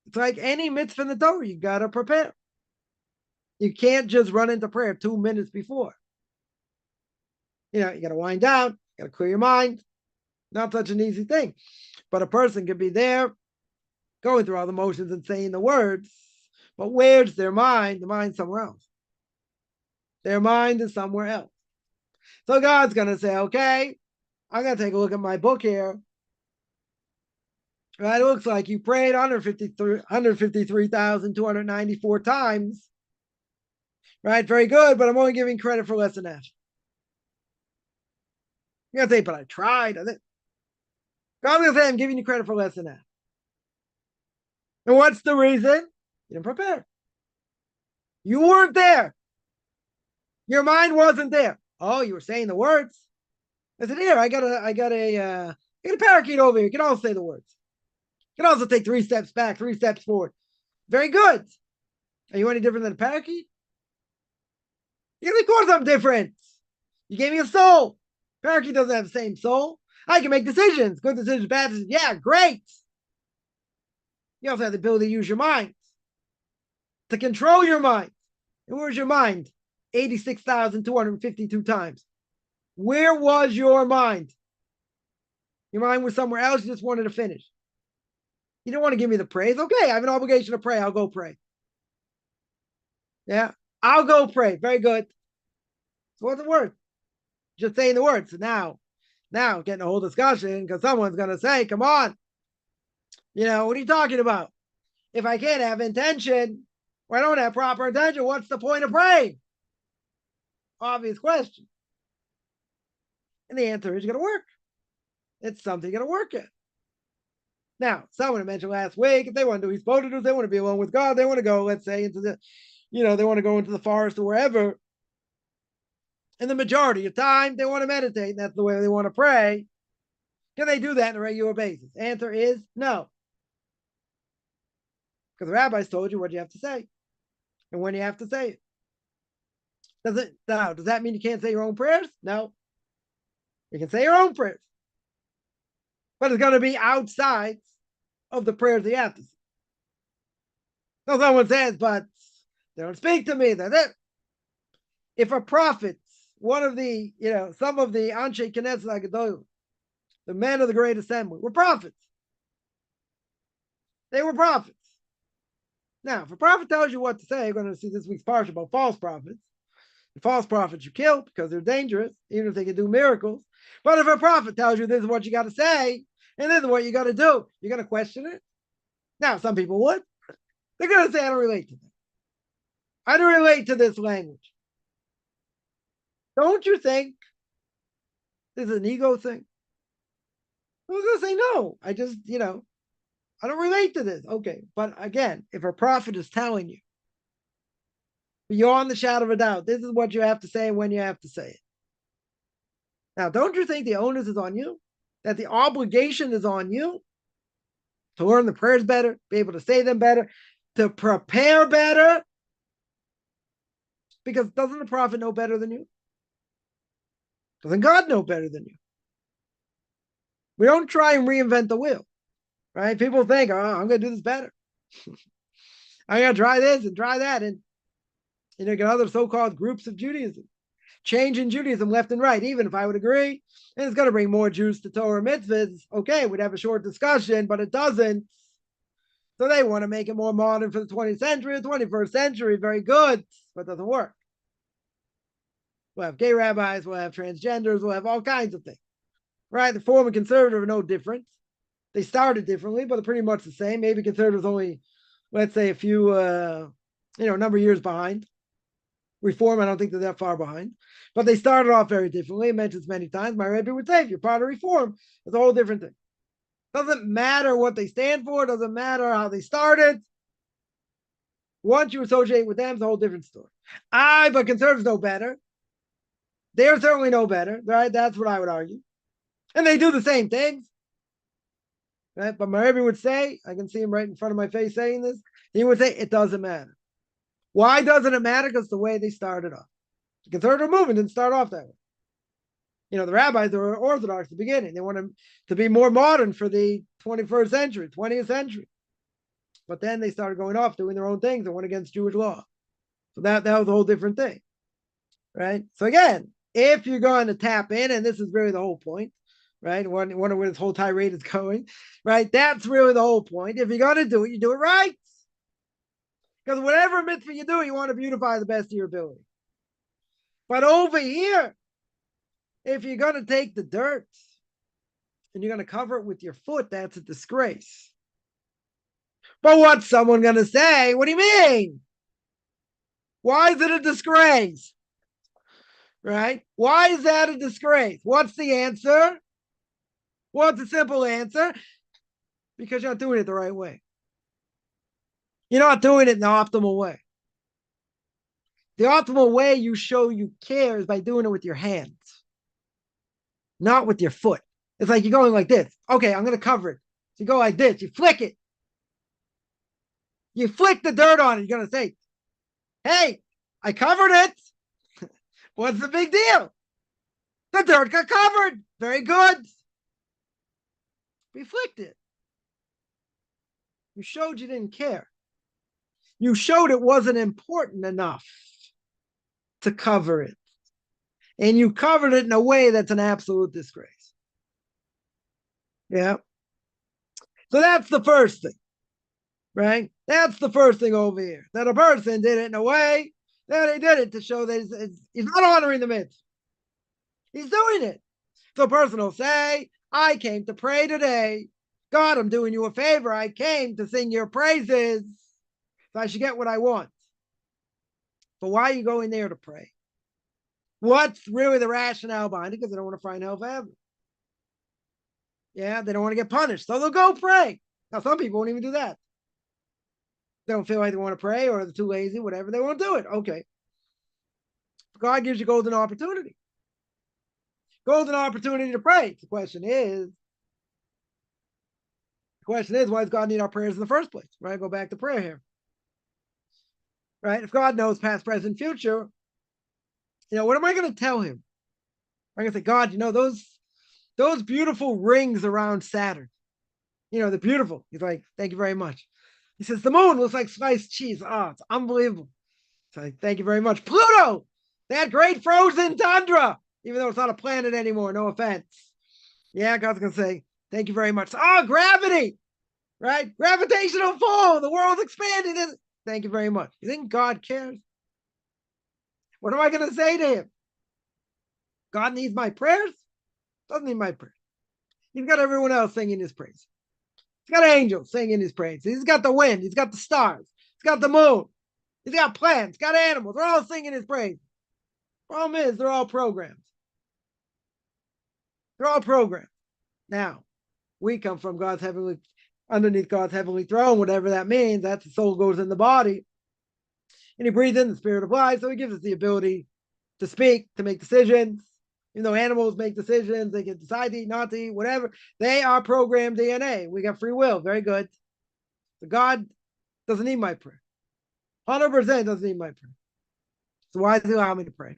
Speaker 1: It's like any mitzvah in the Torah. You got to prepare. You can't just run into prayer 2 minutes before. You got to wind down. You got to clear your mind. Not such an easy thing. But a person could be there going through all the motions and saying the words. But where's their mind? The mind's somewhere else. Their mind is somewhere else. So God's going to say, okay, I'm going to take a look at my book here. Right, it looks like you prayed 153,294 times. Right, very good, but I'm only giving credit for less than half. You're going to say, but I tried. God's going to say, I'm giving you credit for less than half. And what's the reason? You didn't prepare. You weren't there. Your mind wasn't there. Oh, you were saying the words. I said, here, I got a parakeet over here. You can also say the words. You can also take 3 steps back, 3 steps forward. Very good. Are you any different than a parakeet? Because of course I'm different. You gave me a soul. Parakeet doesn't have the same soul. I can make decisions. Good decisions, bad decisions. Yeah, great. You also have the ability to use your mind, to control your mind. And where's your mind? 86,252 times. Where was your mind? Your mind was somewhere else. You just wanted to finish. You don't want to give me the praise. Okay, I have an obligation to pray. I'll go pray. Yeah, I'll go pray. Very good. So what's the word? Just saying the words. So now getting a whole discussion because someone's going to say, come on. What are you talking about? If I can't have intention, or I don't have proper intention, what's the point of praying? Obvious question. And the answer is going to work. It's something you're going to work at. Now, someone mentioned last week, if they want to do supposed to do, they want to be alone with God, they want to go, let's say, into the, they want to go into the forest or wherever. And the majority of time, they want to meditate, and that's the way they want to pray. Can they do that on a regular basis? Answer is no. Because the rabbis told you what you have to say and when you have to say it. Does that mean you can't say your own prayers? No. You can say your own prayers. But it's going to be outside of the prayers that you have to say. So someone says, but they don't speak to me. That's it. If a prophet, one of the, some of the Anshe Knesset Agadolim, the men of the Great Assembly, were prophets. They were prophets. Now, if a prophet tells you what to say, you're going to see this week's parsha about false prophets. The false prophets you kill because they're dangerous, even if they can do miracles. But if a prophet tells you this is what you got to say, and this is what you got to do, you're going to question it? Now, some people would. They're going to say, I don't relate to this. I don't relate to this language. Don't you think this is an ego thing? I was going to say, no. I just, I don't relate to this. Okay. But again, if a prophet is telling you, beyond the shadow of a doubt, this is what you have to say and when you have to say it. Now, don't you think the onus is on you? That the obligation is on you to learn the prayers better, be able to say them better, to prepare better? Because doesn't the prophet know better than you? Doesn't God know better than you? We don't try and reinvent the wheel, right? People think, oh, I'm going to do this better. I'm going to try this and try that. And, get other so-called groups of Judaism. Change in Judaism left and right, even if I would agree. And it's going to bring more Jews to Torah mitzvahs. Okay, we'd have a short discussion, but it doesn't. So they want to make it more modern for the 20th century, the 21st century. Very good, but it doesn't work. We'll have gay rabbis, we'll have transgenders, we'll have all kinds of things. Right? The Reform and Conservative are no different. They started differently, but they're pretty much the same. Maybe Conservatives only, let's say, a few, number of years behind. Reform, I don't think they're that far behind. But they started off very differently. I mentioned this many times. My Rebbe would say, if you're part of Reform, it's a whole different thing. Doesn't matter what they stand for. Doesn't matter how they started. Once you associate with them, it's a whole different story. But conservatives know better. They're certainly know better, right? That's what I would argue. And they do the same things. Right? But my Rebbe would say, I can see him right in front of my face saying this, he would say, it doesn't matter. Why doesn't it matter? Because the way they started off. The conservative movement didn't start off that way. The rabbis were Orthodox at the beginning. They wanted to be more modern for the 21st century, 20th century. But then they started going off, doing their own things and went against Jewish law. So that was a whole different thing. Right? So again, if you're going to tap in, and this is really the whole point, right? Wonder where this whole tirade is going, right? That's really the whole point. If you're going to do it, you do it right. Because whatever mitzvah you do, you want to beautify the best of your ability. But over here, if you're going to take the dirt and you're going to cover it with your foot, that's a disgrace. But what's someone going to say? What do you mean? Why is it a disgrace? Right? Why is that a disgrace? What's the answer? What's the simple answer? Because you're not doing it the right way. You're not doing it in the optimal way. The optimal way you show you care is by doing it with your hands, not with your foot. It's like you're going like this. Okay, I'm going to cover it. So you go like this. You flick it. You flick the dirt on it. You're going to say, hey, I covered it. What's the big deal? The dirt got covered. Very good. Reflect it. You showed you didn't care. You showed it wasn't important enough to cover it. And you covered it in a way that's an absolute disgrace. Yeah. So that's the first thing, right? That's the first thing over here. That a person did it in a way that he did it to show that he's not honoring the mitzvah. He's doing it. So a person will say, I came to pray today. God, I'm doing you a favor. I came to sing your praises. So I should get what I want. But why are you going there to pray? What's really the rationale behind it? Because they don't want to find hell forever. Yeah, they don't want to get punished. So they'll go pray. Now, some people won't even do that. They don't feel like they want to pray, or they're too lazy, whatever. They won't do it. Okay. God gives you golden opportunity. Golden opportunity to pray. The question is, why does God need our prayers in the first place? Right? Go back to prayer here. Right? If God knows past, present, future, what am I going to tell him? I'm going to say, God, those beautiful rings around Saturn, they're beautiful. He's like, thank you very much. He says, the moon looks like sliced cheese. Oh, it's unbelievable. So like, thank you very much. Pluto, that great frozen tundra, even though it's not a planet anymore, no offense. Yeah, God's going to say, thank you very much. Oh, gravity, right? Gravitational pull, the world's expanding. Thank you very much. You think God cares? What am I going to say to him? God needs my prayers? Doesn't need my prayers. He's got everyone else singing his praise. He's got angels singing his praise. He's got the wind. He's got the stars. He's got the moon. He's got plants. He's got animals. They're all singing his praise. Problem is, they're all programmed. They're all programmed. Now, we come from underneath God's heavenly throne, whatever that means. That's the soul goes in the body. And he breathes in the spirit of life. So he gives us the ability to speak, to make decisions. Even though animals make decisions, they can decide to eat, not to eat, whatever. They are programmed DNA. We got free will. Very good. So God doesn't need my prayer. 100% doesn't need my prayer. So why does he allow me to pray?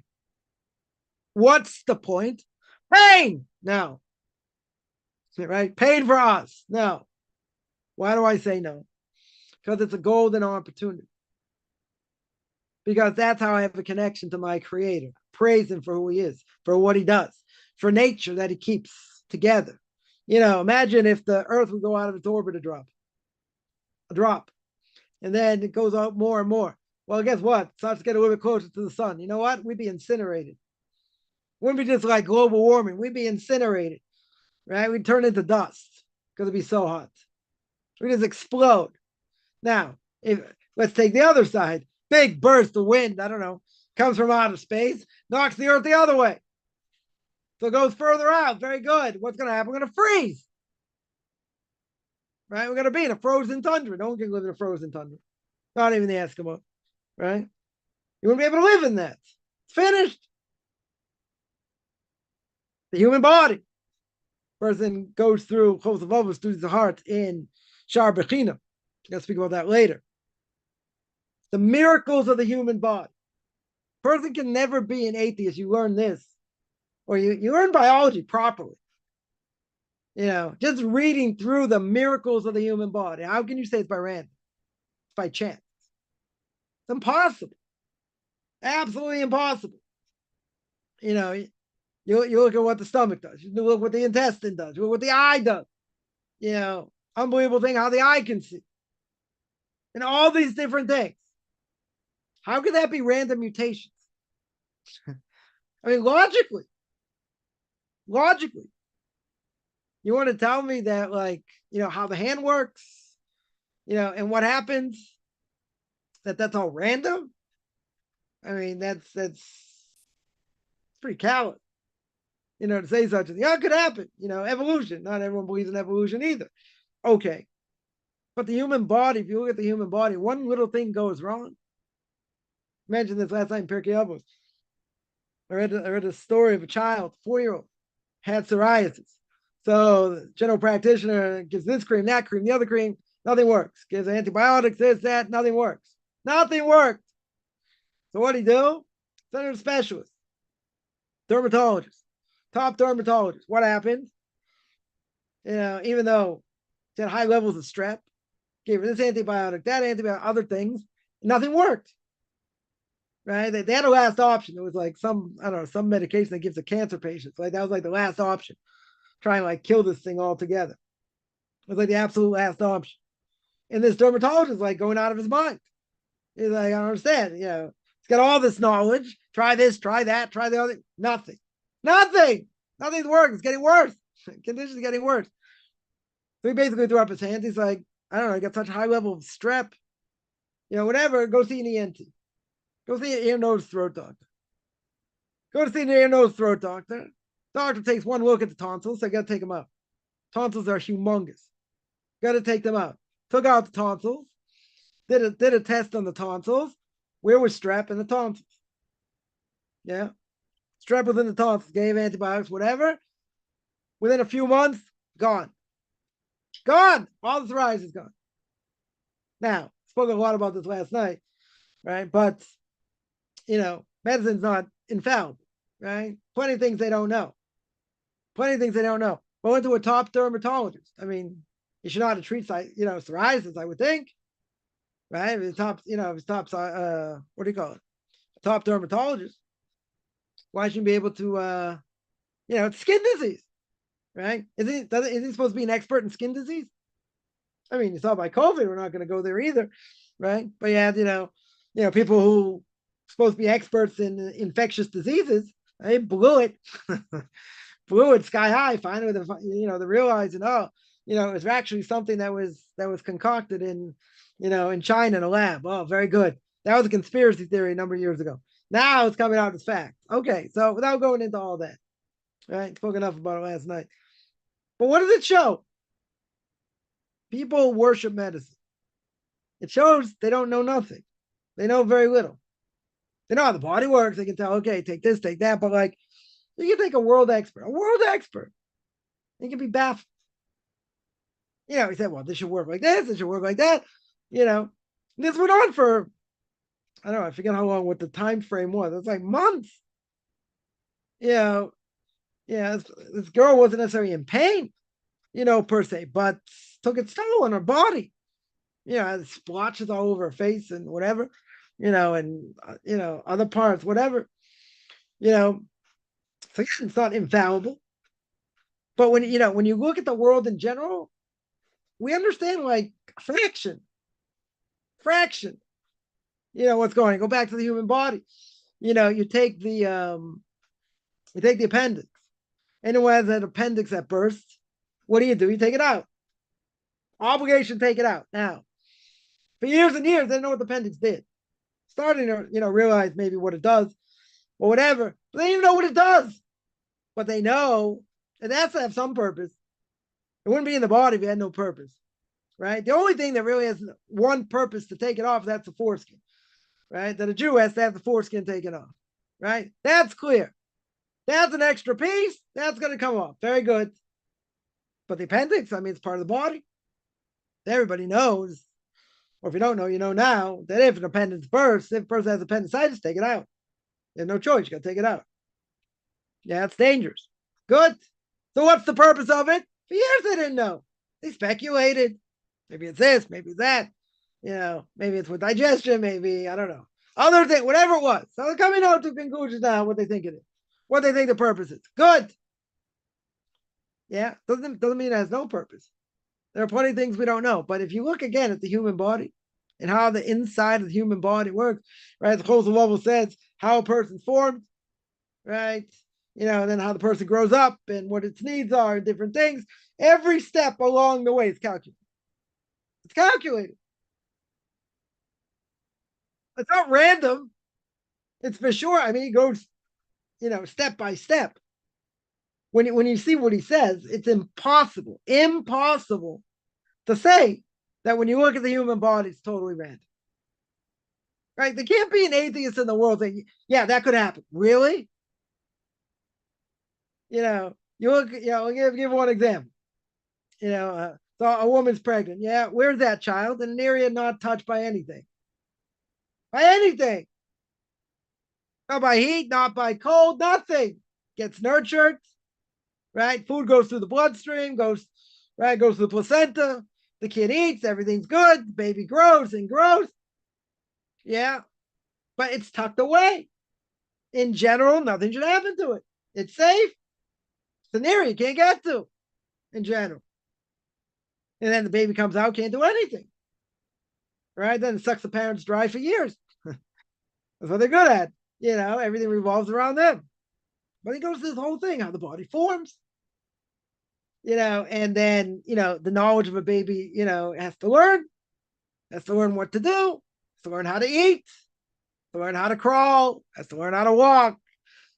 Speaker 1: What's the point? Pain. No. Right? Pain for us. No. Why do I say no? Because it's a golden opportunity. Because that's how I have a connection to my creator. Praise him for who he is, for what he does, for nature that he keeps together. Imagine if the earth would go out of its orbit a drop. And then it goes out more and more. Well, guess what? It starts to get a little bit closer to the sun. You know what? We'd be incinerated. Wouldn't be just like global warming. We'd be incinerated, right? We'd turn into dust because it'd be so hot. We'd just explode. Now, let's take the other side. Big burst of wind, I don't know, comes from outer space, knocks the earth the other way. So it goes further out. Very good. What's going to happen? We're going to freeze. Right? We're going to be in a frozen tundra. No one can live in a frozen tundra. Not even the Eskimo. Right? You wouldn't be able to live in that. It's finished. The human body. Person goes through Chosavova, studies the heart in Shar Bechina. I'm going to speak about that later. The miracles of the human body. Person can never be an atheist. You learn this. Or you learn biology properly. Just reading through the miracles of the human body. How can you say it's by random? It's by chance. It's impossible. Absolutely impossible. You look at what the stomach does. You look what the intestine does. You look what the eye does. Unbelievable thing how the eye can see. And all these different things. How could that be random mutations? I mean, logically, you want to tell me that, how the hand works, and what happens, that's all random? I mean, that's pretty callous, to say such a thing. Yeah, it could happen, evolution. Not everyone believes in evolution either. Okay. But the human body, if you look at the human body, one little thing goes wrong. Mentioned this last night in Pirkei Avos. I read a story of a child, 4-year-old, had psoriasis. So the general practitioner gives this cream, that cream, the other cream, nothing works. Gives antibiotics, this, that, nothing works. Nothing worked. So what did he do? Send her to a specialist. dermatologist, top dermatologist. What happened? Even though she had high levels of strep, gave her this antibiotic, that antibiotic, other things, nothing worked. Right? They had a last option. It was like some, I don't know, some medication that gives to cancer patients. Like that was like the last option. Try and like kill this thing altogether. It was like the absolute last option. And this dermatologist is like going out of his mind. He's like, I don't understand. He's got all this knowledge. Try this, try that, try the other. Nothing. Nothing's working. It's getting worse. Conditions getting worse. So he basically threw up his hands. He's like, I don't know, I got such a high level of strep. Whatever, go see an ENT. Go see an ear, nose, throat doctor. Go to see an ear, nose, throat doctor. Doctor takes one look at the tonsils. So I got to take them out. Tonsils are humongous. Got to take them out. Took out the tonsils. Did a test on the tonsils. Where was strep in the tonsils? Yeah. Strep within the tonsils. Gave antibiotics, whatever. Within a few months, gone. Gone. All the psoriasis is gone. Now, spoke a lot about this last night, right? But, medicine's not infallible, right? Plenty of things they don't know. Plenty of things they don't know. But went to a top dermatologist. I mean, you should know how to treat, psoriasis, I would think, right? If it's top, if it's top, what do you call it? A top dermatologist. Why shouldn't be able to, it's skin disease, right? Is he supposed to be an expert in skin disease? I mean, you saw by COVID, we're not going to go there either, right? But you had, people who are supposed to be experts in infectious diseases, they blew it, blew it sky high. Finally, they realized, it was actually something that was concocted in China in a lab. Oh, very good. That was a conspiracy theory a number of years ago. Now it's coming out as fact. Okay, so without going into all that, right? Spoke enough about it last night. But what does it show? People worship medicine. It shows they don't know nothing. They know very little. They know how the body works. They can tell, okay, take this, take that. But like, you can take a world expert, he can be baffled. He said, well, this should work like this. This should work like that. This went on for, I don't know, I forget how long, what the time frame was. It's like months. This girl wasn't necessarily in pain, per se, but took its toll on her body. Had splotches all over her face and whatever, and other parts, whatever. So it's not infallible. But when you look at the world in general, we understand like fraction. What's going on. Go back to the human body. You take the appendix. Anyone has an appendix that bursts, what do? You take it out. Obligation, take it out. Now, for years and years, they didn't know what the appendix did. Starting to, realize maybe what it does or whatever. But they don't even know what it does. But they know it has to have some purpose. It wouldn't be in the body if it had no purpose, right? The only thing that really has one purpose to take it off, that's the foreskin, right? That a Jew has to have the foreskin taken off, right? That's clear. That's an extra piece. That's going to come off. Very good. But the appendix, it's part of the body. Everybody knows, or if you don't know, you know now, that if an appendix bursts, if a person has appendicitis, take it out. You have no choice. You got to take it out. Yeah, it's dangerous. Good. So what's the purpose of it? For years they didn't know. They speculated. Maybe it's this, maybe it's that. Maybe it's with digestion, maybe, I don't know. Other thing, whatever it was. So they're coming out to conclusions now what they think it is. What they think the purpose is. Good. Yeah, doesn't mean it has no purpose. There are plenty of things we don't know. But if you look again at the human body and how the inside of the human body works, right? The Chosel level says how a person's formed, right? And then how the person grows up and what its needs are, different things. Every step along the way is calculated. It's calculated. It's not random. It's for sure. It goes, step by step. When you see what he says, it's impossible to say that when you look at the human body, it's totally random. Right? There can't be an atheist in the world saying, yeah, that could happen. Really? You look, I'll give one example. So a woman's pregnant. Yeah, where's that child? In an area not touched by anything. By anything. Not by heat, not by cold, nothing. gets nurtured, right? Food goes through the bloodstream, goes through the placenta. The kid eats, everything's good. The baby grows and grows. Yeah, but it's tucked away. In general, nothing should happen to it. It's safe. It's an area you can't get to in general. And then the baby comes out, can't do anything. Right? Then it sucks the parents dry for years. That's what they're good at. Everything revolves around them. But he goes through this whole thing, how the body forms. And then, the knowledge of a baby, has to learn what to do, has to learn how to eat, to learn how to crawl, has to learn how to walk,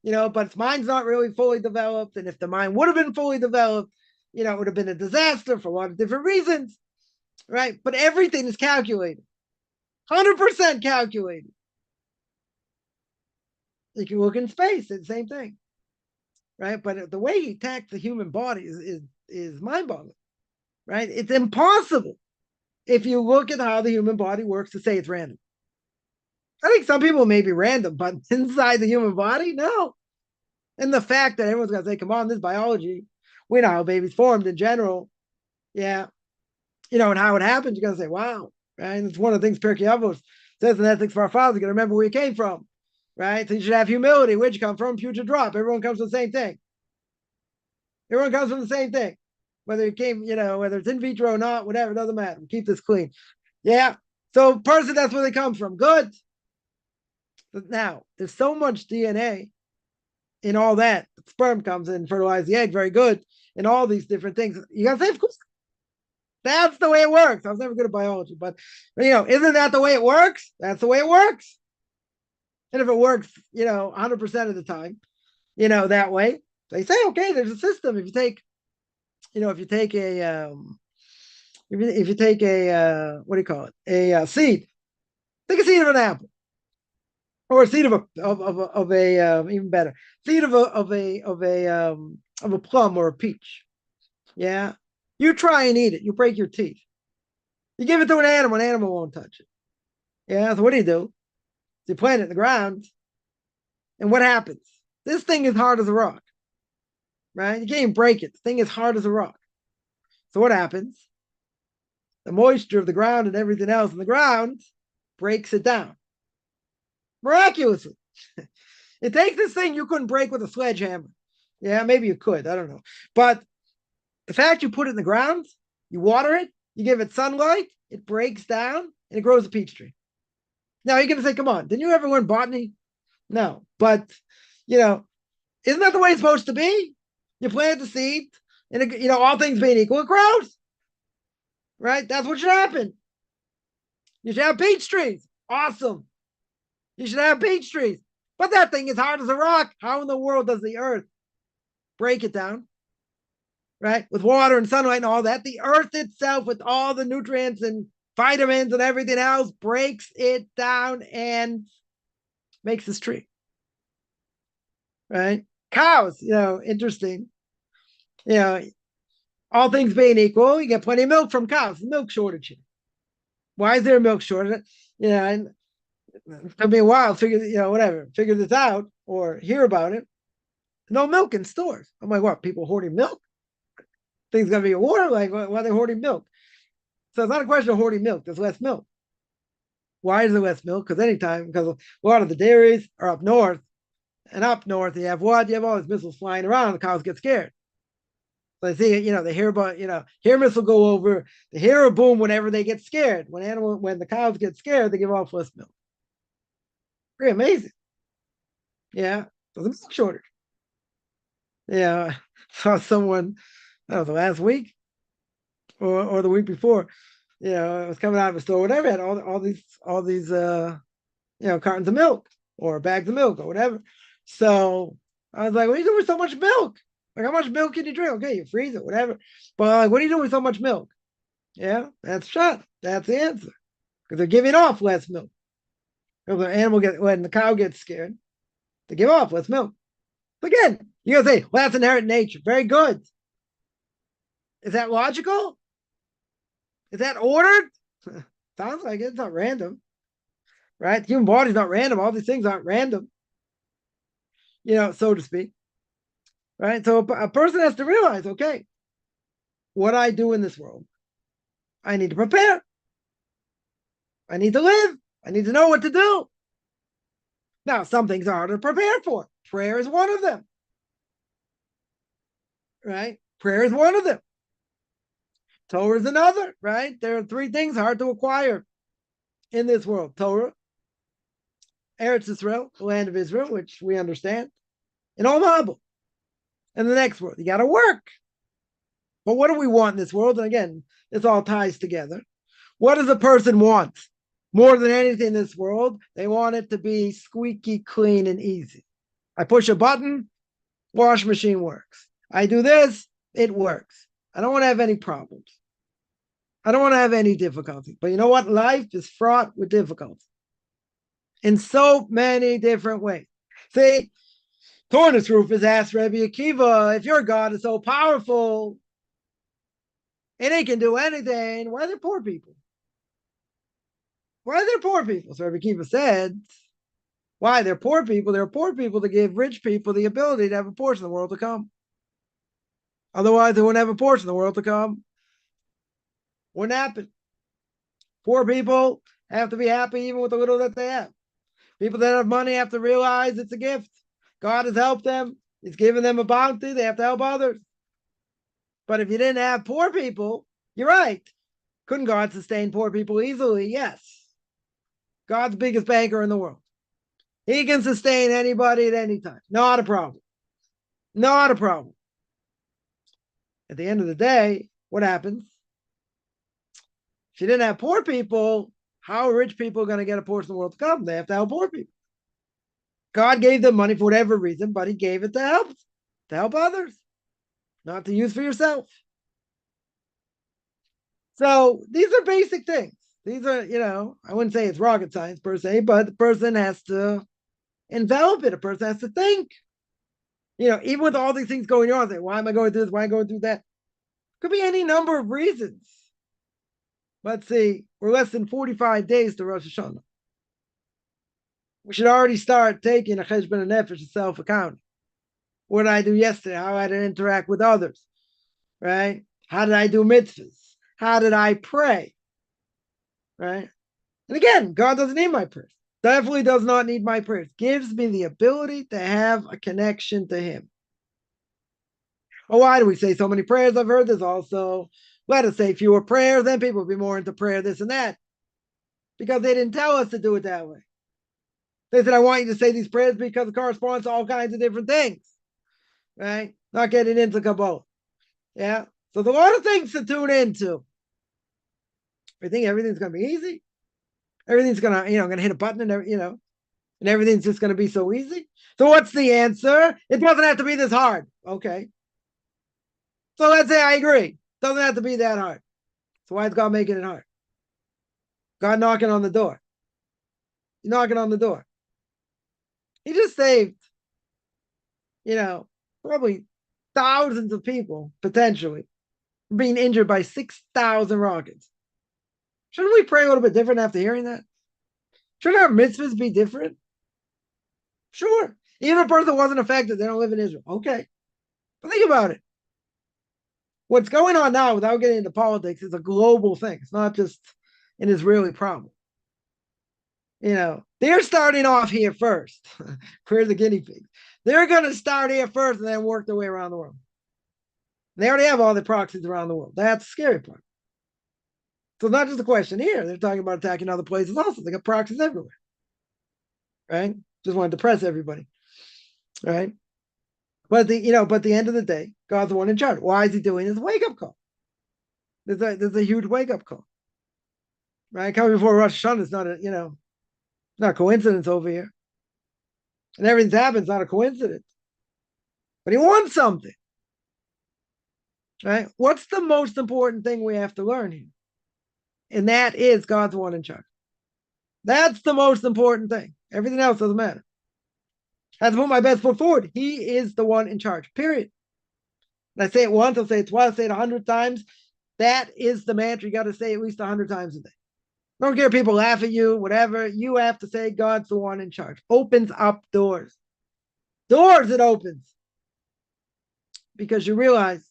Speaker 1: but its mind's not really fully developed. And if the mind would have been fully developed, it would have been a disaster for a lot of different reasons, right? But everything is calculated, 100% calculated. You can look in space, it's the same thing, right? But the way he attacks the human body is mind-boggling, right? It's impossible if you look at how the human body works to say it's random. I think some people may be random, but inside the human body, no. And the fact that everyone's going to say, come on, this biology, we know how babies formed in general. Yeah. And how it happens, you're going to say, wow. Right. And it's one of the things Pirkei Avos says in Ethics for Our Fathers. You got to remember where you came from. Right. So you should have humility. Where'd you come from? Putrid drop. Everyone comes from the same thing. Everyone comes from the same thing. Whether it came, whether it's in vitro or not, whatever, it doesn't matter. Keep this clean. Yeah. So person, that's where they come from. Good. But now, there's so much DNA in all that. The sperm comes in, fertilize the egg, very good. And all these different things. You got to say, of course, that's the way it works. I was never good at biology, but isn't that the way it works? That's the way it works. And if it works, 100% of the time, that way, they say, okay, there's a system. If you take, if you take a, what do you call it? A seed. Take a seed of an apple, or a seed of a even better, seed of a plum or a peach. Yeah, you try and eat it, you break your teeth. You give it to an animal won't touch it. Yeah, so what do? You plant it in the ground, and what happens? This thing is hard as a rock, right? You can't even break it. The thing is hard as a rock. So what happens? The moisture of the ground and everything else in the ground breaks it down. Miraculously. It takes this thing you couldn't break with a sledgehammer. Yeah, maybe you could. I don't know. But the fact you put it in the ground, you water it, you give it sunlight, it breaks down, and it grows a peach tree. Now you're going to say, come on, didn't you ever learn botany? No. But, isn't that the way it's supposed to be? You plant the seed, and, all things being equal, it grows. Right? That's what should happen. You should have peach trees. Awesome. You should have peach trees. But that thing is hard as a rock. How in the world does the earth break it down? Right? With water and sunlight and all that. The earth itself, with all the nutrients and vitamins and everything else, breaks it down and makes this tree. Right? Cows, interesting. All things being equal, you get plenty of milk from cows. Milk shortage. Why is there a milk shortage? And it took me a while to figure this out or hear about it. No milk in stores. I'm like, what? People hoarding milk? Things gonna be a war? Like, why are they hoarding milk? So it's not a question of hoarding milk. There's less milk. Why is there less milk? Because a lot of the dairies are up north, and up north you have what? You have all these missiles flying around. The cows get scared. So they see, they hear about, hear missile go over. They hear a boom whenever they get scared. When the cows get scared, they give off less milk. Pretty amazing. Yeah. So the milk shortage. Yeah. I saw someone, I don't know, the last week or the week before, it was coming out of a store, whatever, had all these cartons of milk or bags of milk or whatever. So I was like, what are you doing with so much milk? Like, how much milk can you drink? Okay, you freeze it, whatever. But like, what are you doing with so much milk? Yeah, that's shot. That's the answer. Because they're giving off less milk. When the cow gets scared, they give off less milk. Again, you're gonna say, well, that's inherent nature. Very good. Is that logical? Is that ordered? Sounds like it's not random. Right? The human body's not random. All these things aren't random. So to speak. right? So a person has to realize, okay, what I do in this world, I need to prepare. I need to live. I need to know what to do. Now, some things are harder to prepare for. Prayer is one of them, right? Prayer is one of them. Torah is another, right? There are three things hard to acquire in this world: Torah, Eretz Israel, the land of Israel, which we understand, and Olam Haba. And the next world, you got to work. But what do we want in this world? And again, this all ties together. What does a person want more than anything in this world? They want it to be squeaky clean and easy. I push a button, wash machine works. I do this, it works. I don't want to have any problems. I don't want to have any difficulty. But you know what? Life is fraught with difficulty in so many different ways. See, Tornus Rufus asked Rabbi Akiva, if your God is so powerful and he can do anything, why are there poor people? Why are there poor people? So Rabbi Akiva said, why? They're poor people. They're poor people to give rich people the ability to have a portion of the world to come. Otherwise, they wouldn't have a portion of the world to come. Wouldn't happen. Poor people have to be happy even with the little that they have. People that have money have to realize it's a gift. God has helped them. He's given them a bounty. They have to help others. But if you didn't have poor people, you're right. Couldn't God sustain poor people easily? Yes. God's biggest banker in the world. He can sustain anybody at any time. Not a problem. Not a problem. At the end of the day, what happens? If you didn't have poor people, how are rich people going to get a portion of the world to come? They have to help poor people. God gave them money for whatever reason, but he gave it to help others, not to use for yourself. So these are basic things. These are, I wouldn't say it's rocket science per se, but the person has to envelop it. A person has to think. Even with all these things going on, say, why am I going through this? Why am I going through that? Could be any number of reasons. Let's see, we're less than 45 days to Rosh Hashanah. We should already start taking a cheshbon and nefesh, a self-account. What did I do yesterday? How did I interact with others? Right? How did I do mitzvahs? How did I pray? Right? And again, God doesn't need my prayers. Definitely does not need my prayers. Gives me the ability to have a connection to him. Oh, why do we say so many prayers? I've heard this also. Let us say fewer prayers, then people will be more into prayer, this and that. Because they didn't tell us to do it that way. They said, I want you to say these prayers because it corresponds to all kinds of different things. Right? Not getting into Kabbalah. Yeah? So there's a lot of things to tune into. I think everything's going to be easy. Everything's going to, going to hit a button and, and everything's just going to be so easy. So what's the answer? It doesn't have to be this hard. Okay. So let's say I agree. It doesn't have to be that hard. So why is God making it hard? God knocking on the door. He's knocking on the door. He just saved, probably thousands of people, potentially, being injured by 6,000 rockets. Shouldn't we pray a little bit different after hearing that? Shouldn't our mitzvahs be different? Sure. Even if a person wasn't affected, they don't live in Israel. Okay. But think about it. What's going on now, without getting into politics, is a global thing. It's not just an Israeli problem. They're starting off here first. We're the guinea pigs. They're going to start here first and then work their way around the world. They already have all the proxies around the world. That's the scary part. So it's not just a question here. They're talking about attacking other places also. They got proxies everywhere. Right? Just want to depress everybody. Right? But at the end of the day, God's the one in charge. Why is he doing this wake-up call? There's a huge wake-up call. Right? Coming before Rosh Hashanah is not not a coincidence over here. And everything's happened, it's not a coincidence. But he wants something. Right? What's the most important thing we have to learn here? And that is God's the one in charge. That's the most important thing. Everything else doesn't matter. I have to put my best foot forward. He is the one in charge, period. And I say it once, I'll say it twice, I'll say it 100 times. That is the mantra you got to say at least 100 times a day. Don't care if people laugh at you, whatever. You have to say God's the one in charge. Opens up doors. Doors it opens. because you realize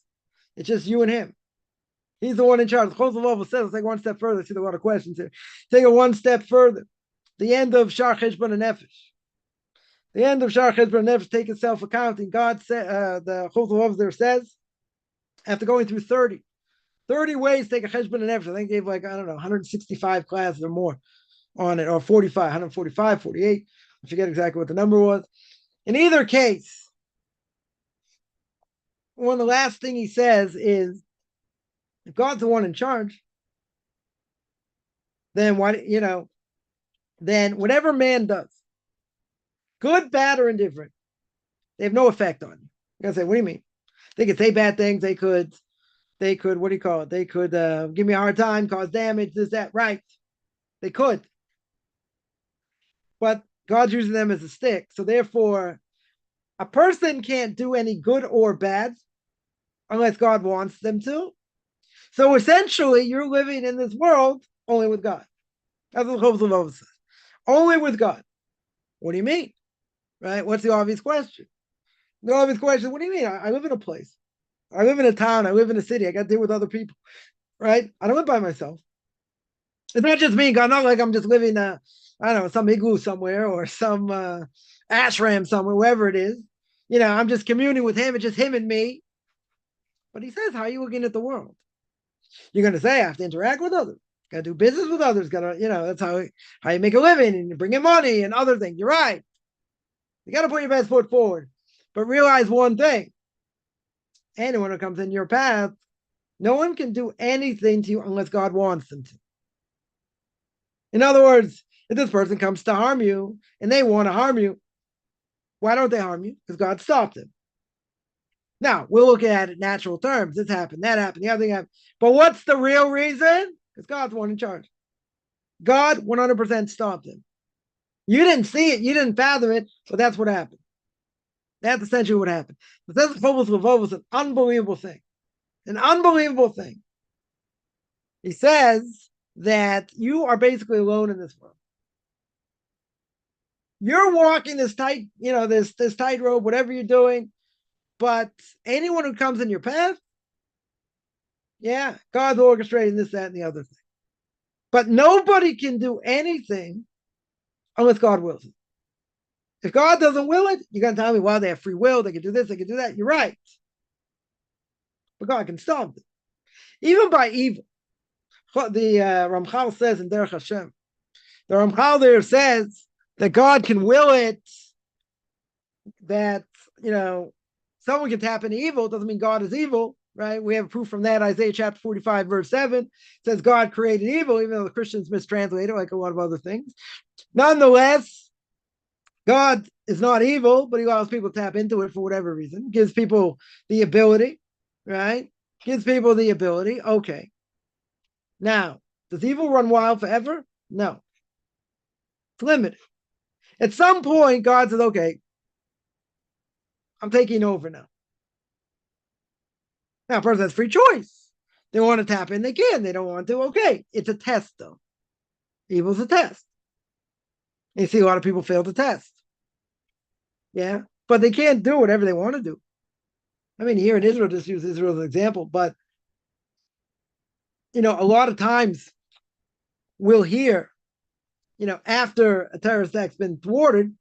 Speaker 1: it's just you and him. He's the one in charge. The Chosel Vova says, let's take one step further. See, there are a lot of questions here. Take it one step further. The end of Shar Cheshbon and Nefesh. The end of Shar Cheshbon and Nefesh, taking self-accounting. God said, the Chosel Vova there says, after going through 30 ways to take a Cheshbon and Nefesh. I think they gave 165 classes or more on it, or 45, 145, 48. I forget exactly what the number was. In either case, one of the last thing he says is, if God's the one in charge, then then whatever man does, good, bad, or indifferent, they have no effect on you. You're gonna say, what do you mean? They could say bad things. They could, what do you call it? They could give me a hard time, cause damage, this, that, right? They could. But God's using them as a stick. So therefore, a person can't do any good or bad unless God wants them to. So essentially, you're living in this world only with God. That's what Chosel Vova says. Only with God. What do you mean? Right? What's the obvious question? The obvious question, what do you mean? I live in a place. I live in a town. I live in a city. I got to deal with other people. Right? I don't live by myself. It's not just me, God. Not like I'm just living, I don't know, some igloo somewhere or some ashram somewhere, wherever it is. I'm just communing with him. It's just him and me. But he says, how are you looking at the world? You're going to say, I have to interact with others. Got to do business with others. Got to, that's how you make a living and you bring in money and other things. You're right. You got to put your best foot forward. But realize one thing. Anyone who comes in your path, no one can do anything to you unless God wants them to. In other words, if this person comes to harm you and they want to harm you, why don't they harm you? Because God stopped them. Now, we'll look at it in natural terms. This happened, that happened, the other thing happened. But what's the real reason? Because God's the one in charge. God 100% stopped him. You didn't see it, you didn't fathom it, but that's what happened. That's essentially what happened. But this is an unbelievable thing. An unbelievable thing. He says that you are basically alone in this world. You're walking this tight, this tightrope, whatever you're doing, but anyone who comes in your path, yeah, God's orchestrating this, that, and the other thing. But nobody can do anything unless God wills it. If God doesn't will it, you're going to tell me, well, they have free will, they can do this, they can do that. You're right. But God can stop it. Even by evil. The Ramchal says in Derech Hashem, the Ramchal there says that God can will it, that, someone can tap into evil. It doesn't mean God is evil, right? We have proof from that. Isaiah chapter 45, verse 7 says God created evil, even though the Christians mistranslate it like a lot of other things. Nonetheless, God is not evil, but he allows people to tap into it for whatever reason. Gives people the ability, right? Gives people the ability. Okay. Now, does evil run wild forever? No. It's limited. At some point, God says, okay, I'm taking over now. Now, a person has free choice. They want to tap in, they can. They don't want to. Okay. It's a test, though. Evil's a test. And you see a lot of people fail the test. Yeah. But they can't do whatever they want to do. I mean, here in Israel, just use Israel as an example, but, a lot of times we'll hear, after a terrorist act's been thwarted,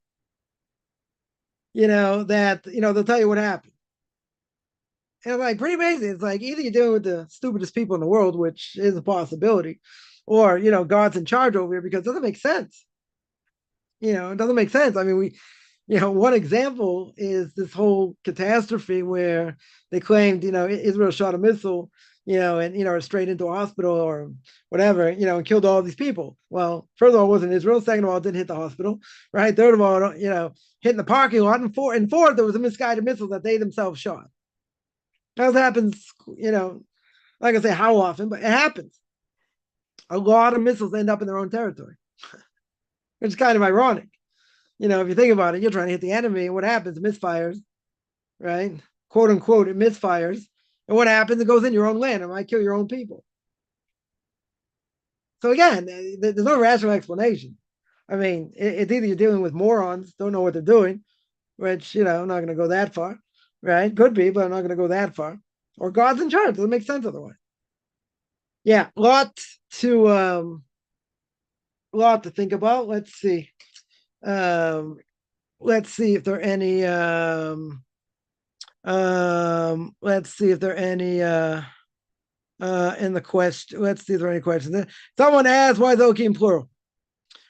Speaker 1: that, they'll tell you what happened. And like pretty amazing. It's like either you're dealing with the stupidest people in the world, which is a possibility, or God's in charge over here, because it doesn't make sense. It doesn't make sense. I mean, one example is this whole catastrophe where they claimed, Israel shot a missile, and straight into a hospital or whatever, and killed all these people. Well, first of all, it wasn't Israel. Second of all, it didn't hit the hospital, right? Third of all, hit in the parking lot. And fourth, there was a misguided missile that they themselves shot. That happens, like I say, how often, but it happens. A lot of missiles end up in their own territory, which is kind of ironic. If you think about it, you're trying to hit the enemy, and what happens? It misfires, right? Quote unquote, it misfires. And what happens? It goes in your own land. It might kill your own people. So again, there's no rational explanation. I mean, it's either you're dealing with morons, don't know what they're doing, which, I'm not going to go that far, right? Could be, but I'm not going to go that far. Or God's in charge. Doesn't make sense otherwise. Yeah, to lot to think about. Let's see if there are any let's see if there are any in the question. Let's see if there are any questions. Someone asked, why is Elohim plural?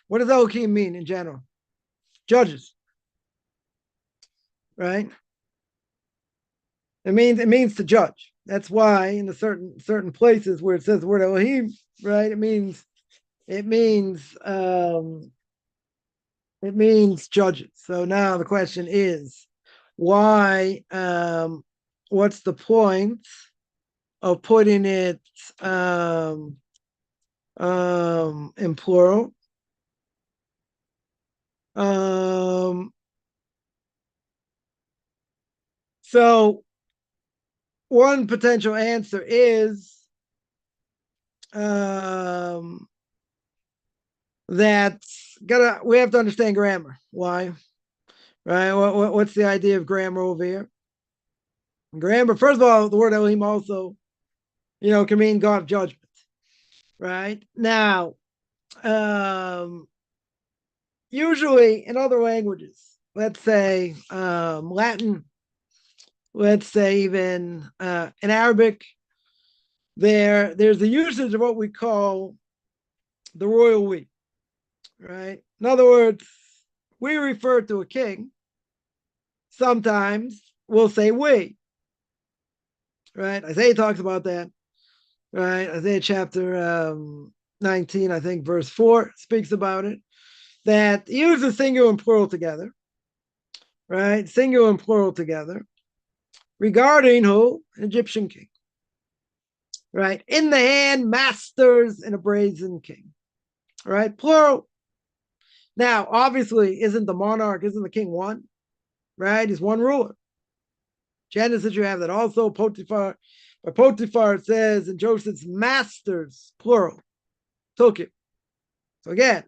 Speaker 1: What does Elohim mean in general? Judges, right? It means to judge. That's why in the certain places where it says the word Elohim, right? It means judges. So now the question is, why? What's the point of putting it in plural? So one potential answer is that we have to understand grammar. Why? Right? What's the idea of grammar over here? Grammar, first of all, the word Elohim also, can mean God of judgment. Right? Now, usually in other languages, let's say Latin, let's say even in Arabic, there's the usage of what we call the royal we, right? In other words, we refer to a king. Sometimes we'll say we, right? Isaiah talks about that, right? Isaiah chapter 19, I think, verse 4 speaks about it, that he uses singular and plural together, right? Singular and plural together, regarding who? An Egyptian king, right? In the hand, masters and a brazen king, right? Plural. Now, obviously, isn't the king one, right? He's one ruler. Genesis, you have that also. Potiphar, but Potiphar says, and Joseph's masters, plural, took it. So again,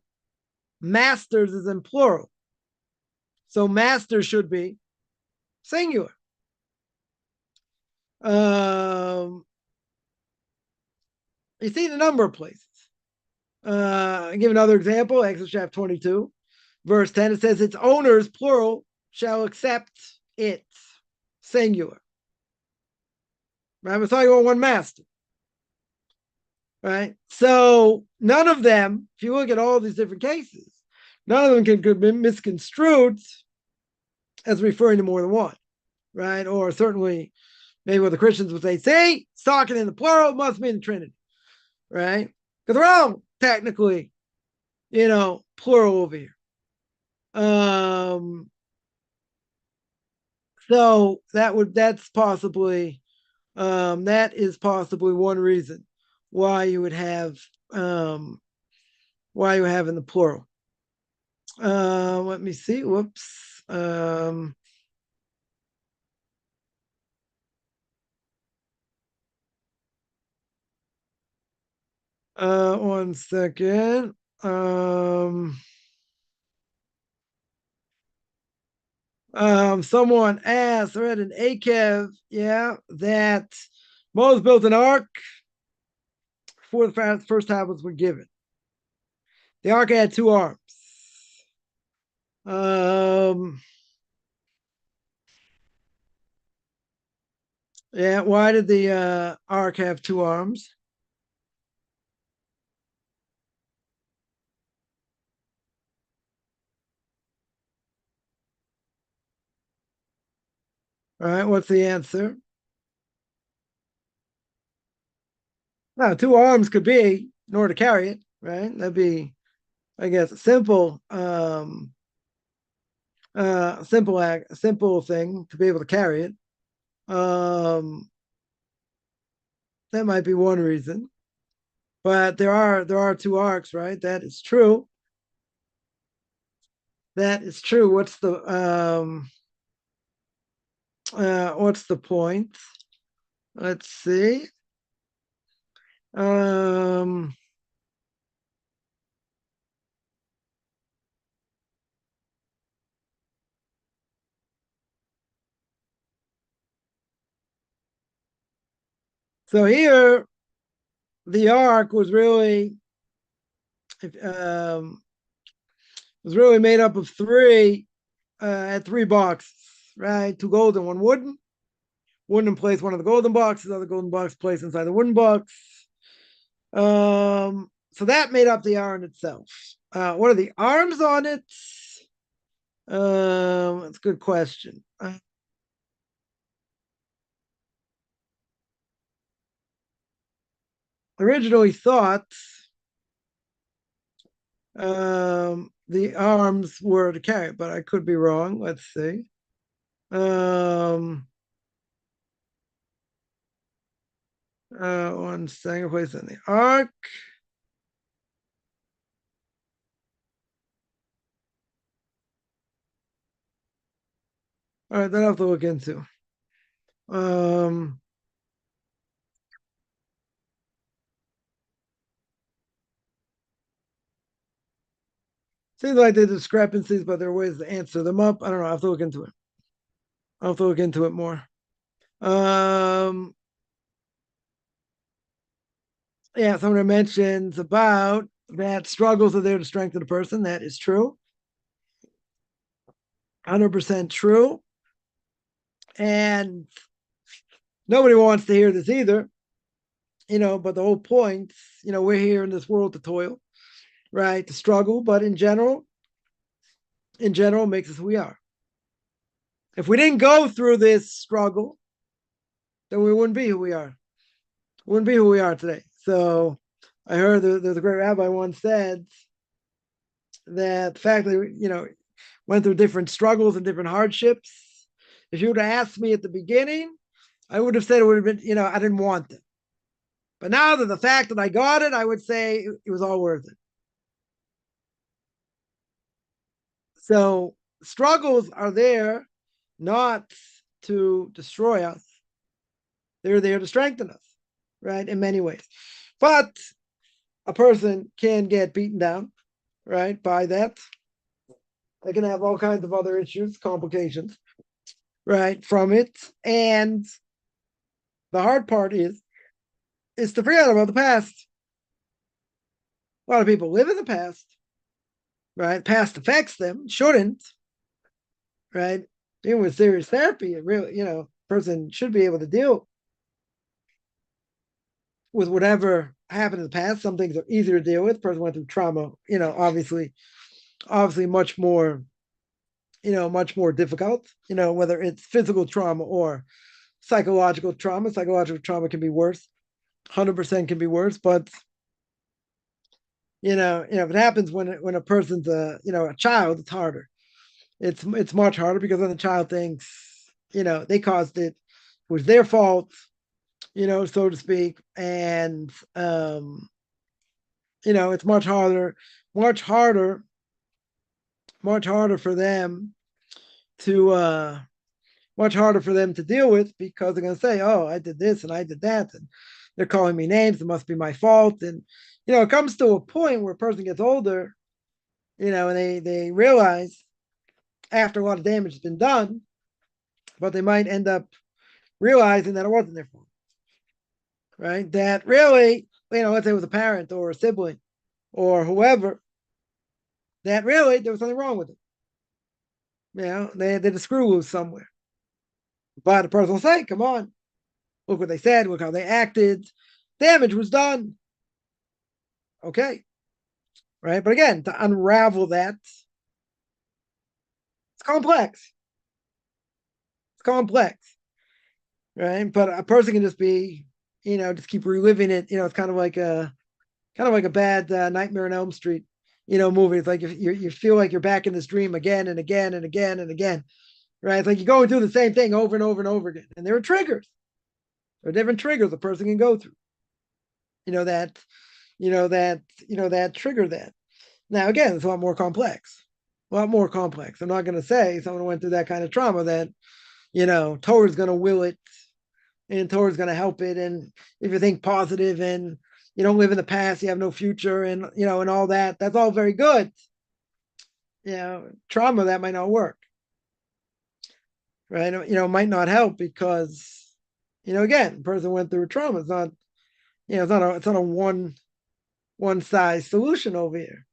Speaker 1: masters is in plural. So masters should be singular. You see it in a number of places. I give another example, Exodus chapter 22, verse 10. It says, its owners, plural, shall accept it, singular. Right? We're talking about one master. Right? So none of them, if you look at all these different cases, none of them could be misconstrued as referring to more than one. Right? Or certainly maybe what the Christians would say, see, it's talking in the plural, it must mean the Trinity. Right? Because they're all technically, plural over here. So that's possibly that is possibly one reason why you would have in the plural. Let me see. Whoops. One second. Someone asked, read an Akev, that Moses built an ark before the first tablets were given. The ark had two arms. Why did the ark have two arms? All right, what's the answer? Now, two arms could be in order to carry it, right? That'd be, I guess, a simple thing to be able to carry it. That might be one reason. But there are two arcs, right? That is true. That is true. What's the point? Let's see. So here, the ark um, was really made up of three boxes, right? Two gold and one wooden. Wooden placed one of the golden boxes, other golden box placed inside the wooden box. So that made up the iron itself. What are the arms on it? That's a good question. Originally thought the arms were to carry, but I could be wrong. Let's see. One second place in the ark. All right, that I have to look into. Seems like there are discrepancies, but there are ways to answer them up. I don't know. I have to look into it. I'll have to look into it more. Yeah, someone mentions about that struggles are there to strengthen a person. That is true. 100% true. And nobody wants to hear this either, but the whole point, we're here in this world to toil, right? To struggle, but in general, makes us who we are. If we didn't go through this struggle, then we wouldn't be who we are. We wouldn't be who we are today. So I heard there's a great rabbi once said that the fact that, went through different struggles and different hardships, if you would have asked me at the beginning, I would have said it would have been, I didn't want it. But now that the fact that I got it, I would say it was all worth it. So struggles are there not to destroy us. They're there to strengthen us, right? In many ways. But a person can get beaten down, right, by that. They can have all kinds of other issues, complications, right, from it. And the hard part is to forget about the past. A lot of people live in the past, right? Past affects them, shouldn't, right? Even with serious therapy, it really, person should be able to deal with whatever happened in the past. Some things are easier to deal with. Person went through trauma, obviously much more, much more difficult, whether it's physical trauma or psychological trauma. Psychological trauma can be worse. 100% can be worse, but if it happens when a person's a child, it's harder. It's much harder because then the child thinks, they caused it. It was their fault, so to speak. And it's much harder, for them to much harder for them to deal with, because they're going to say, oh, I did this and I did that, and they're calling me names, it must be my fault. And it comes to a point where a person gets older, and they realize after a lot of damage has been done, but they might end up realizing that it wasn't their fault, right? That really, let's say it was a parent or a sibling or whoever, that really there was something wrong with it. They did a screw loose somewhere. But the person will say, come on, look what they said, look how they acted. Damage was done. Okay. Right. But again, to unravel that, it's complex. It's complex. Right. But a person can just be, just keep reliving it. It's kind of like a bad Nightmare on Elm Street, movie. It's like you feel like you're back in this dream again and again and again and again. Right. It's like you're going through the same thing over and over and over again. And there are triggers. There are different triggers a person can go through. That trigger that. Now, again, it's a lot more complex. I'm not going to say someone who went through that kind of trauma that, Torah is going to will it and Torah is going to help it. And if you think positive and you don't live in the past, you have no future, and, and all that, that's all very good. Trauma, that might not work. Right. Might not help because, Again, the person went through trauma. It's not, it's not a one size solution over here.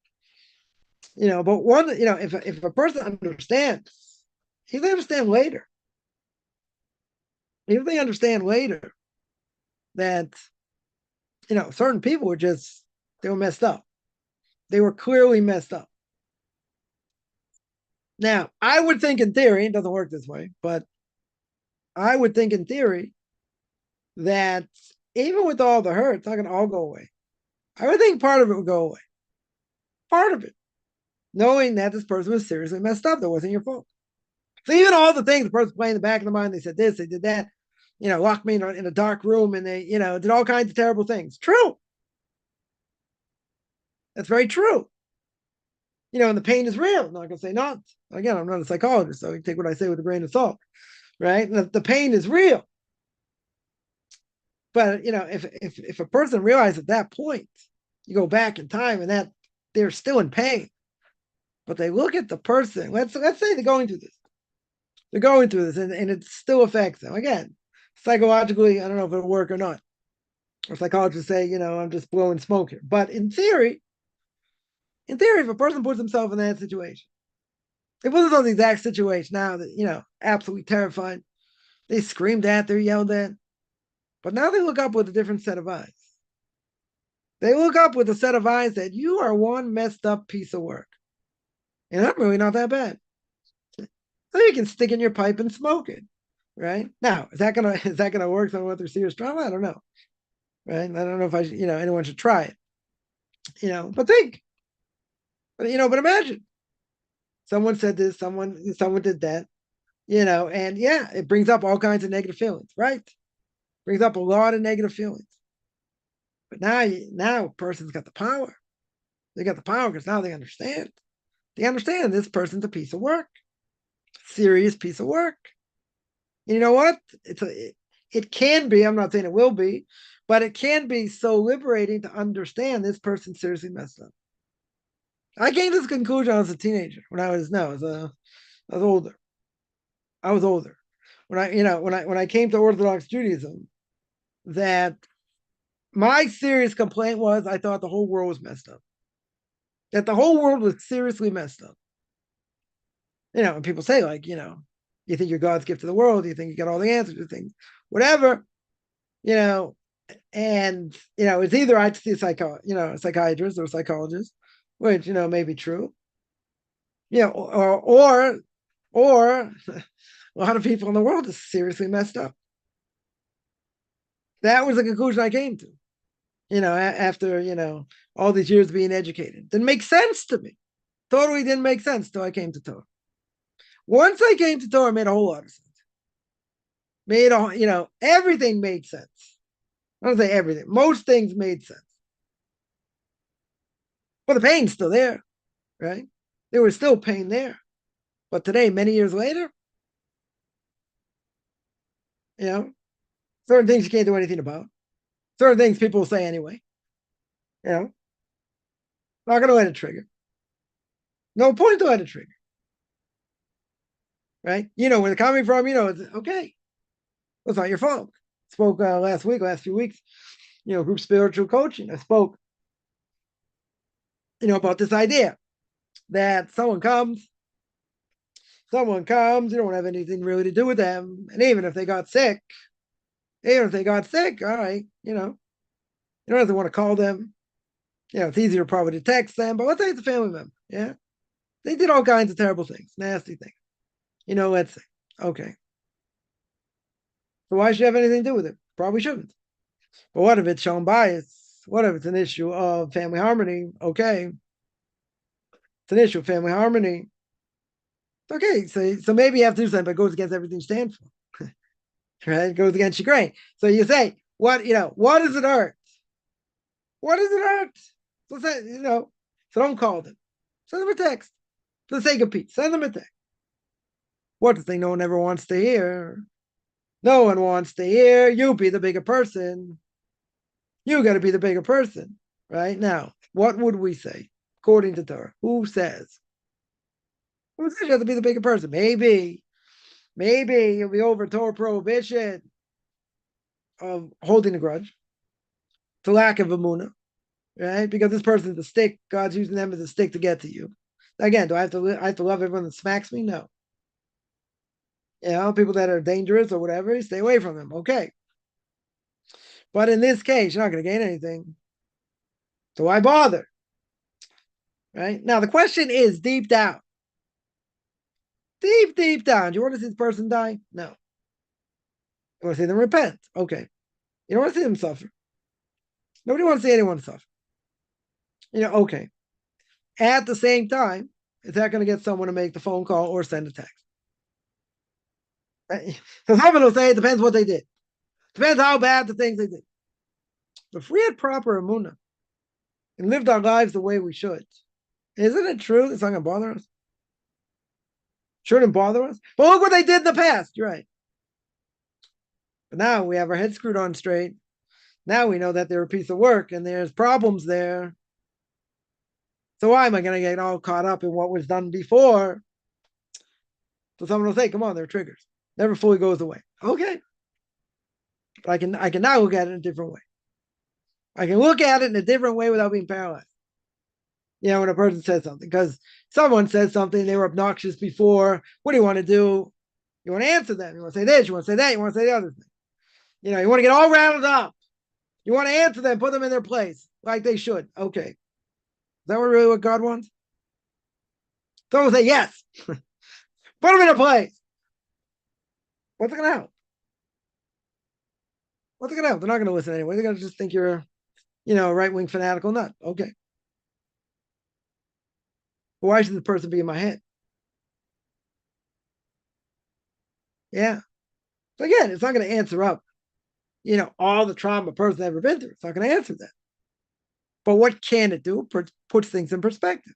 Speaker 1: But if a person understands, if they understand later, if they understand later that, certain people they were messed up. They were clearly messed up. Now, I would think in theory, it doesn't work this way, but I would think in theory that even with all the hurt, it's not going to all go away. I would think part of it would go away. Part of it. Knowing that this person was seriously messed up, that wasn't your fault. So even all the things the person playing in the back of the mind, they said this, they did that, locked me in a dark room and they, did all kinds of terrible things. True. That's very true. And the pain is real. I'm not going to say not. Again, I'm not a psychologist, so you take what I say with a grain of salt, right? The pain is real. But, if a person realizes at that point, you go back in time and that they're still in pain, but they look at the person, let's say they're going through this. They're going through this and it still affects them. Again, psychologically, I don't know if it'll work or not. Or psychologists say, I'm just blowing smoke here. But in theory, if a person puts himself in that situation, they put themselves in the exact situation now that, absolutely terrified. They screamed at, they're yelled at. But now they look up with a different set of eyes. They look up with a set of eyes that you are one messed up piece of work. And I'm really not that bad. So you can stick in your pipe and smoke it. Right? Now, is that gonna work? Someone went through serious trauma? I don't know. Right? I don't know if anyone should try it. But think. But imagine. Someone said this, someone did that, and yeah, it brings up all kinds of negative feelings, right? Brings up a lot of negative feelings. But now a person's got the power. They got the power because now they understand. They understand this person's a piece of work. Serious piece of work. And you know what? It can be, I'm not saying it will be, but it can be so liberating to understand this person's seriously messed up. I came to this conclusion when I was a teenager. I was older. I was older. When I came to Orthodox Judaism, that my serious complaint was I thought the whole world was messed up. That the whole world was seriously messed up. And people say, like, you think you're God's gift to the world, you think you got all the answers to things, whatever, and it's either I see a psychiatrist or a psychologist, which may be true, or a lot of people in the world is seriously messed up. That was the conclusion I came to, after all these years being educated. Didn't make sense to me. Totally didn't make sense till I came to Torah. Once I came to Torah, it made a whole lot of sense. Everything made sense. I don't say everything. Most things made sense. But the pain's still there, right? There was still pain there. But today, many years later, certain things you can't do anything about. Certain things people will say anyway. Not going to let it trigger. No point to let it trigger. Right? Where they're coming from, it's okay. It's not your fault. Spoke last few weeks, group spiritual coaching. I spoke, about this idea that someone comes, you don't have anything really to do with them. And even if they got sick, all right, you don't have to want to call them. It's easier probably to text them, but let's say it's a family member. Yeah. They did all kinds of terrible things, nasty things. Let's say, okay. So why should you have anything to do with it? Probably shouldn't. But what if it's shown bias? What if it's an issue of family harmony? Okay. It's an issue of family harmony. Okay, so maybe you have to do something, but it goes against everything you stand for. Right? It goes against your grain. So you say, what does it hurt? What does it hurt? So say, so don't call them. Send them a text. For the sake of peace, send them a text. What the thing no one ever wants to hear? No one wants to hear. You be the bigger person. You got to be the bigger person. Right? Now, what would we say? According to Torah. Who says? Who says you have to be the bigger person? Maybe you'll be over Torah prohibition. of holding a grudge. It's a lack of emunah, right? Because this person's a stick. God's using them as a stick to get to you. Again, do I have to love everyone that smacks me? No. People that are dangerous or whatever, stay away from them. Okay. But in this case, you're not going to gain anything. So why bother? Right? Now, the question is deep down. Deep down. Do you want to see this person die? No. You want to see them repent? Okay. You don't want to see them suffer. Nobody wants to see anyone suffer. Okay. At the same time, is that going to get someone to make the phone call or send a text? Right? So someone will say it depends what they did. Depends how bad the things they did. But if we had proper emunah and lived our lives the way we should, isn't it true it's not going to bother us? Shouldn't bother us. But look what they did in the past. You're right. But now we have our heads screwed on straight. Now we know that they're a piece of work and there's problems there. So why am I going to get all caught up in what was done before? So someone will say, come on, they're triggers. Never fully goes away. Okay. But I can now look at it in a different way. I can look at it in a different way without being paralyzed. When a person says something, because someone says something, they were obnoxious before. What do you want to do? You want to answer them. You want to say this, you want to say that, you want to say the other thing. You want to get all rattled up. You want to answer them, put them in their place like they should. Okay. Is that really what God wants? Someone will say yes. Put them in their place. What's it going to help? What's it going to help? They're not going to listen anyway. They're going to just think you're, a right-wing fanatical nut. Okay. Why should the person be in my head? Yeah. So again, it's not going to answer up, all the trauma a person's ever been through. It's not going to answer that. But what can it do? Puts things in perspective.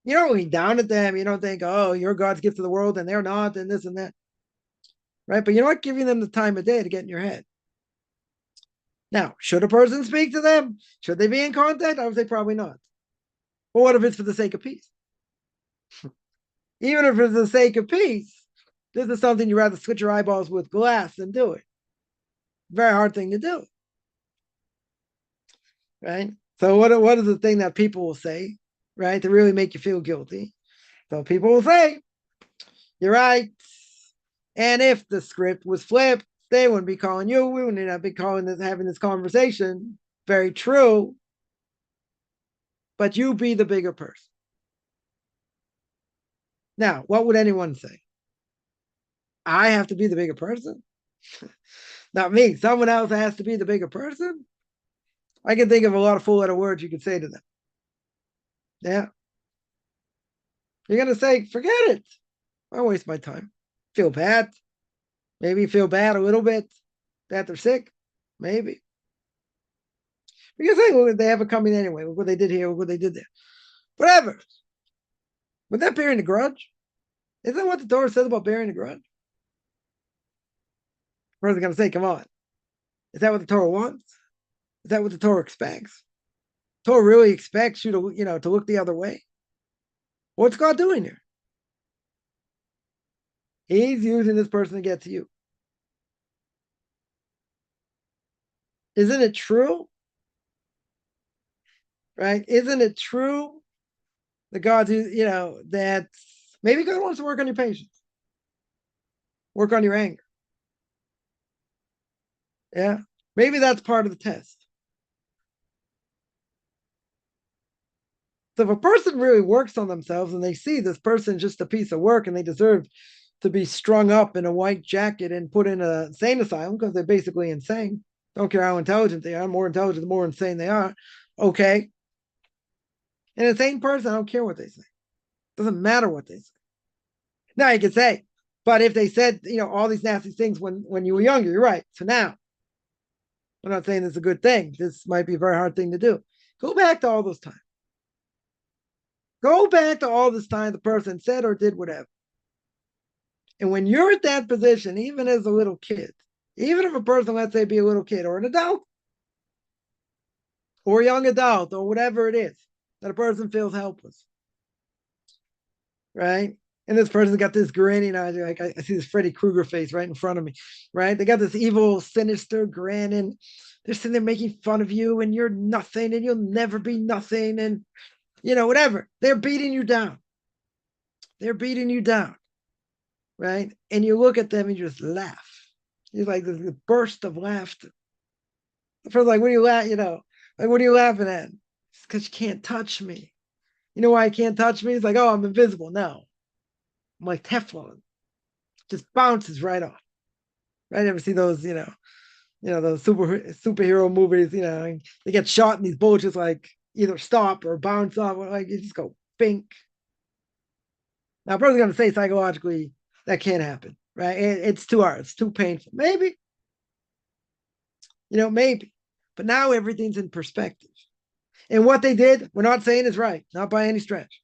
Speaker 1: You don't look down at them. You don't think, oh, you're God's gift to the world and they're not, and this and that. Right? But you know what? Giving them the time of day to get in your head. Now, should a person speak to them? Should they be in contact? I would say probably not. But what if it's for the sake of peace? Even if it's for the sake of peace, this is something you'd rather switch your eyeballs with glass than do it. Very hard thing to do. Right? So what is the thing that people will say, right, to really make you feel guilty? So people will say, you're right. And if the script was flipped, they wouldn't be calling you. We wouldn't have been having this conversation. Very true. But you be the bigger person. Now, what would anyone say? I have to be the bigger person? Not me. Someone else has to be the bigger person? I can think of a lot of four-letter words you could say to them. Yeah. You're going to say, forget it. I don't waste my time. Feel bad. Maybe feel bad a little bit that they're sick. Maybe. Because they have it coming anyway. Look what they did here, look what they did there. Whatever. Would that bearing a grudge? Isn't that what the Torah says about bearing a grudge? Or is it going to say, come on? Is that what the Torah wants? Is that what the Torah expects? The Torah really expects you to, to look the other way? What's God doing here? He's using this person to get to you. Isn't it true? Right? Isn't it true that God, that maybe God wants to work on your patience, work on your anger? Yeah. Maybe that's part of the test. So if a person really works on themselves and they see this person just a piece of work and they deserve to be strung up in a white jacket and put in a insane asylum because they're basically insane. Don't care how intelligent they are. More intelligent, the more insane they are. Okay. An insane person, I don't care what they say. Doesn't matter what they say. Now you can say, but if they said, all these nasty things when you were younger, you're right. So now, I'm not saying it's a good thing. This might be a very hard thing to do. Go back to all those times. Go back to all this time the person said or did whatever. And when you're at that position, even as a little kid, even if a person, let's say, be a little kid or an adult or a young adult or whatever it is, that a person feels helpless, right? And this person's got this grin, like I see this Freddy Krueger face right in front of me, right? They got this evil, sinister grin, and they're sitting there making fun of you, and you're nothing, and you'll never be nothing, and whatever. They're beating you down. They're beating you down, right? And you look at them and you just laugh. You're like this burst of laughter. The person's like, what are you laughing? Like, what are you laughing at? It's because you can't touch me. You know why I can't touch me? It's like, oh, I'm invisible. No, I'm like Teflon. Just bounces right off. Right? Ever see those, those superhero movies, they get shot and these bullets just like either stop or bounce off, or like you just go bink. Now, I'm probably going to say psychologically that can't happen, right? It's too hard. It's too painful. Maybe, maybe. But now everything's in perspective. And what they did, we're not saying is right, not by any stretch,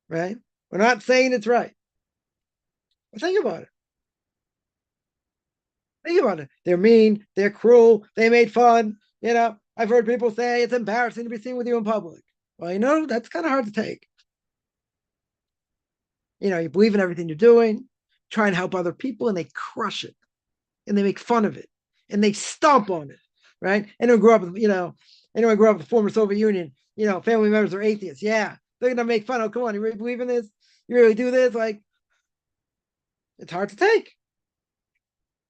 Speaker 1: right? We're not saying it's right. But think about it. Think about it. They're mean. They're cruel. They made fun. I've heard people say it's embarrassing to be seen with you in public. Well, that's kind of hard to take. You believe in everything you're doing, try and help other people, and they crush it, and they make fun of it, and they stomp on it, right? Anyone grew up with, the former Soviet Union, family members are atheists. Yeah, they're gonna make fun. Oh, come on, you really believe in this? You really do this? Like, it's hard to take.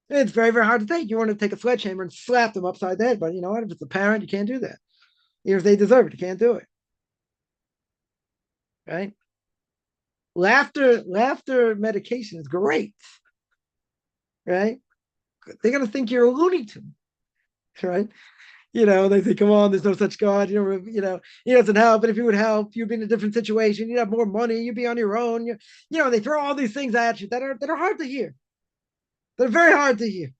Speaker 1: It's very, very hard to take. You want to take a sledgehammer and slap them upside the head, but you know what? If it's a parent, you can't do that. Even if they deserve it, you can't do it. Right? Laughter medication is great. Right? They're gonna think you're a Looney Tune. Right? They say, come on, there's no such God. He doesn't help. But if he would help, you'd be in a different situation. You'd have more money. You'd be on your own. They throw all these things at you that are hard to hear. They're very hard to hear.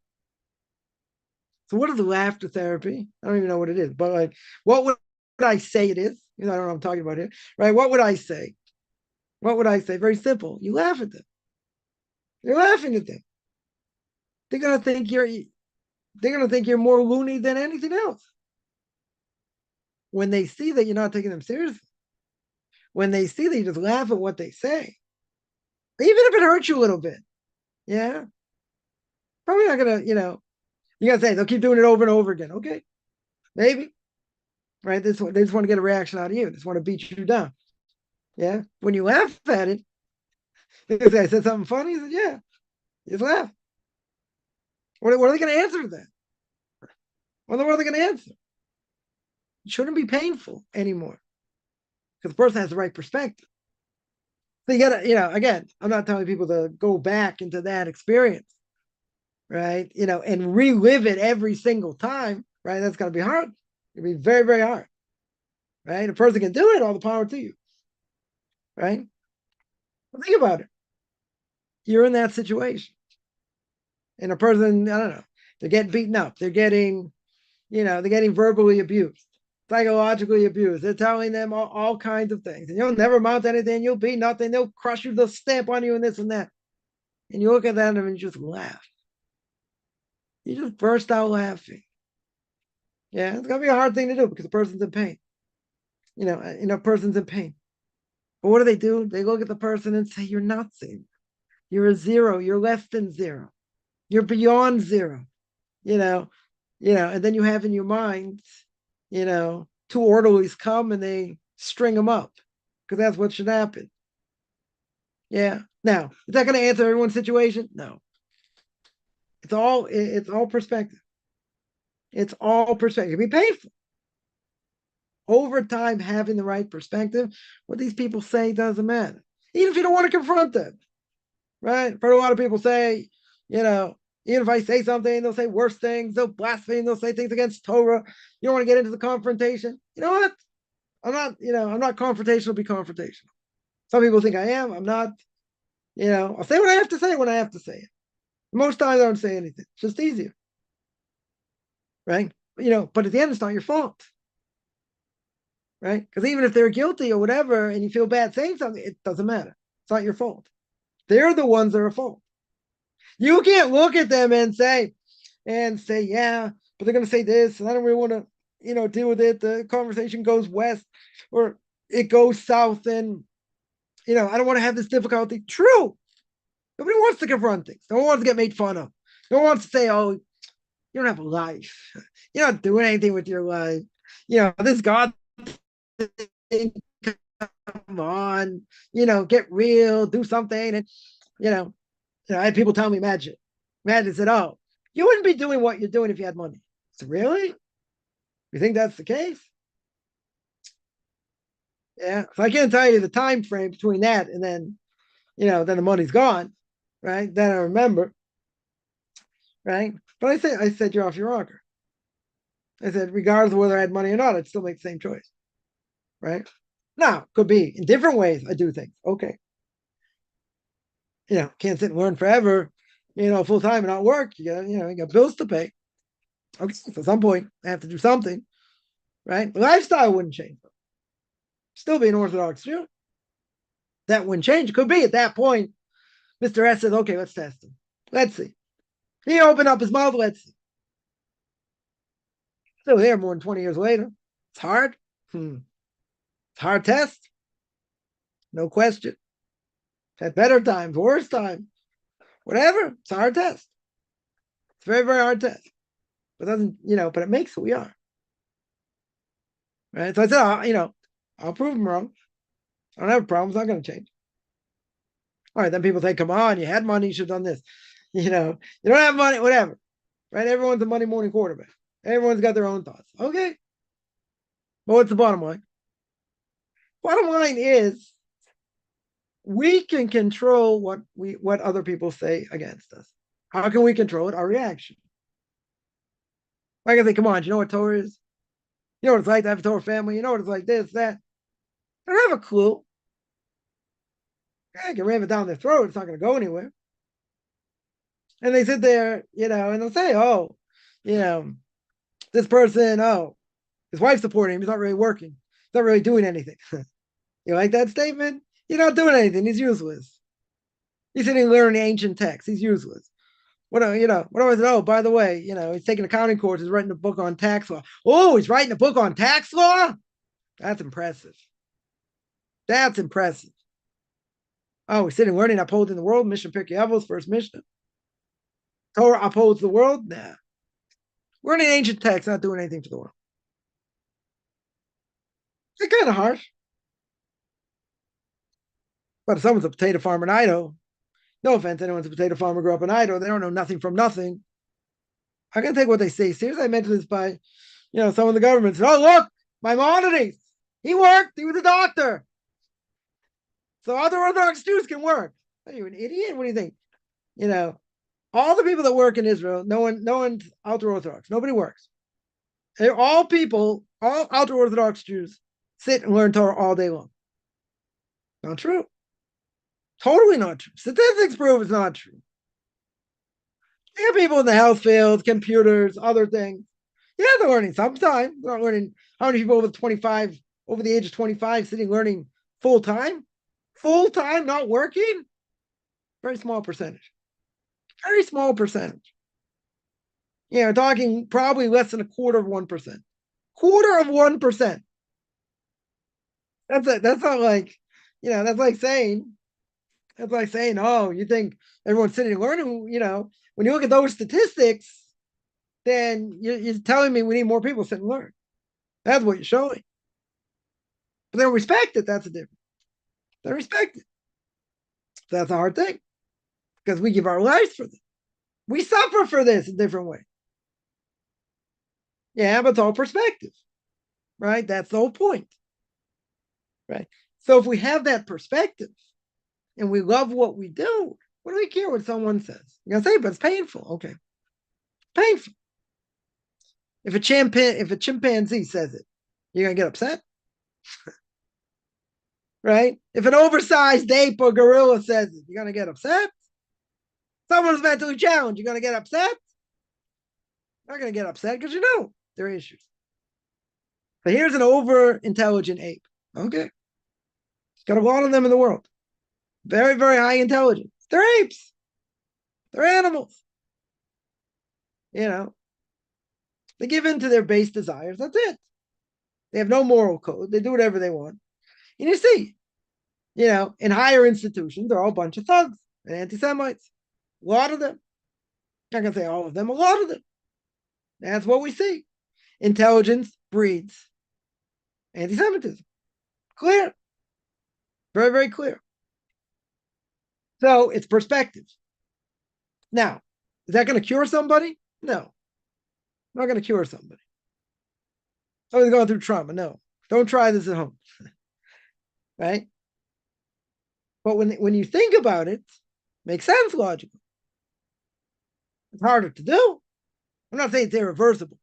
Speaker 1: So what is laughter therapy? I don't even know what it is, but like, what would I say it is? I don't know what I'm talking about here, right? What would I say? What would I say? Very simple. You laugh at them. You're laughing at them. They're gonna think you're more loony than anything else. When they see that you're not taking them seriously, when they see that you just laugh at what they say, even if it hurts you a little bit, yeah, probably not gonna, you gotta say they'll keep doing it over and over again. Okay, maybe, right? They just want to get a reaction out of you. They just want to beat you down. Yeah, when you laugh at it, if I said something funny, he said, yeah, you just laugh. What are they going to answer to that? What are they going to answer? It shouldn't be painful anymore because the person has the right perspective. So you got to, again, I'm not telling people to go back into that experience, right? And relive it every single time, right? That's going to be hard. It'll be very, very hard, right? A person can do it, all the power to you, right? But think about it. You're in that situation. And a person, I don't know, they're getting beaten up. They're getting verbally abused, psychologically abused. They're telling them all kinds of things. And you'll never amount to anything. You'll be nothing. They'll crush you. They'll stamp on you and this and that. And you look at them and you just laugh. You just burst out laughing. Yeah, it's going to be a hard thing to do because the person's in pain. Person's in pain. But what do? They look at the person and say, you're nothing. You're a zero. You're less than zero. You're beyond zero. And then you have in your mind, two orderlies come and they string them up because that's what should happen. Yeah. Now, is that going to answer everyone's situation? No. It's all perspective. It's all perspective. It'd be painful. Over time, having the right perspective, what these people say doesn't matter. Even if you don't want to confront them, right? I've heard a lot of people say, even if I say something, they'll say worse things, they'll blaspheme, they'll say things against Torah. You don't want to get into the confrontation. You know what? I'm not confrontational to be confrontational. Some people think I am. I'm not. I'll say what I have to say when I have to say it. Most times I don't say anything. It's just easier. Right? But at the end, it's not your fault. Right? Because even if they're guilty or whatever, and you feel bad saying something, it doesn't matter. It's not your fault. They're the ones that are at fault. You can't look at them and say, yeah, but they're going to say this, and I don't really want to, deal with it. The conversation goes west or it goes south, and, I don't want to have this difficulty. True. Nobody wants to confront things. No one wants to get made fun of. No one wants to say, oh, you don't have a life. You're not doing anything with your life. This God thing, come on, get real, do something. And, I had people tell me, Magic said, oh, you wouldn't be doing what you're doing if you had money. So really? You think that's the case? Yeah. So I can't tell you the time frame between that and then, then the money's gone, right? Then I remember, right? But I said you're off your rocker. I said, regardless of whether I had money or not, I'd still make the same choice, right? Now, could be in different ways I do things. Okay. Can't sit and learn forever, full time and not work. You got bills to pay. Okay, so at some point I have to do something, right? The lifestyle wouldn't change. Still be an Orthodox Jew. That wouldn't change. It could be at that point, Mr. S says, okay, let's test him. Let's see. He opened up his mouth, let's see. Still there more than 20 years later. It's hard. It's a hard test. No question. Had better times, worse times, whatever. It's a hard test. It's a very, very hard test. But but it makes who we are. Right? So I said, I'll prove him wrong. I don't have a problem. It's not going to change. All right, then people say, come on, you had money, you should have done this. You don't have money, whatever. Right? Everyone's a Monday morning quarterback. Everyone's got their own thoughts. Okay. But what's the bottom line? Bottom line is we can control what other people say against us. How can we control it? Our reaction. Like I say, come on, do you know what Torah is? You know what it's like to have a Torah family? You know what it's like this, that? I don't have a clue. I can ram it down their throat. It's not going to go anywhere. And they sit there, and they'll say, oh, this person, oh, his wife's supporting him. He's not really working. He's not really doing anything. You like that statement? He's not doing anything. He's useless. He's sitting learning ancient texts. He's useless. What was it? Oh, by the way, he's taking accounting courses, he's writing a book on tax law. Oh, he's writing a book on tax law? That's impressive. That's impressive. Oh, he's sitting learning upholding the world, Mishnah Pirkei Avos, first Mishnah. Torah upholds the world? Nah. Learning ancient texts, not doing anything for the world. It's kind of harsh. But if someone's a potato farmer in Idaho, no offense, anyone's a potato farmer, grew up in Idaho, they don't know nothing from nothing. I can take what they say seriously. I mentioned this by, some of the government said, oh, look, Maimonides, he worked, he was a doctor. So other Orthodox Jews can work. Are you an idiot? What do you think? All the people that work in Israel, no one's ultra-Orthodox. Nobody works. All ultra-Orthodox Jews sit and learn Torah all day long. Not true. Totally not true. Statistics prove it's not true. You have people in the health field, computers, other things. Yeah, they're learning sometimes. They're not learning. How many people over the age of 25, sitting learning full time? Full time, not working? Very small percentage. Very small percentage. Talking probably less than 1/4%. 1/4%. That's not like, that's like saying, oh, you think everyone's sitting and learning, when you look at those statistics, then you're telling me we need more people to sit and learn. That's what you're showing. But they don't respect it. That's a difference. They respect it. That's a hard thing because we give our lives for this. We suffer for this in different ways. Yeah, but it's all perspective, right? That's the whole point, right? So if we have that perspective and we love what we do, what do we care what someone says? You're gonna say, but it's painful. Okay, painful. If a chimpanzee says it, you're gonna get upset, right? If an oversized ape or gorilla says it, you're gonna get upset. Someone who's mentally challenged, you're gonna get upset. You're not gonna get upset because there are issues. But here's an over-intelligent ape. Okay, got a lot of them in the world. Very, very high intelligence. They're apes. They're animals. They give in to their base desires. That's it. They have no moral code. They do whatever they want. And you see, In higher institutions, they're all a bunch of thugs and anti-Semites. A lot of them. I'm not going to say all of them, a lot of them. That's what we see. Intelligence breeds anti-Semitism. Clear. Very, very clear. So it's perspective. Now, is that going to cure somebody? No. Not going to cure somebody. Somebody's going through trauma. No. Don't try this at home. Right? But when you think about it, makes sense logically. It's harder to do. I'm not saying it's irreversible.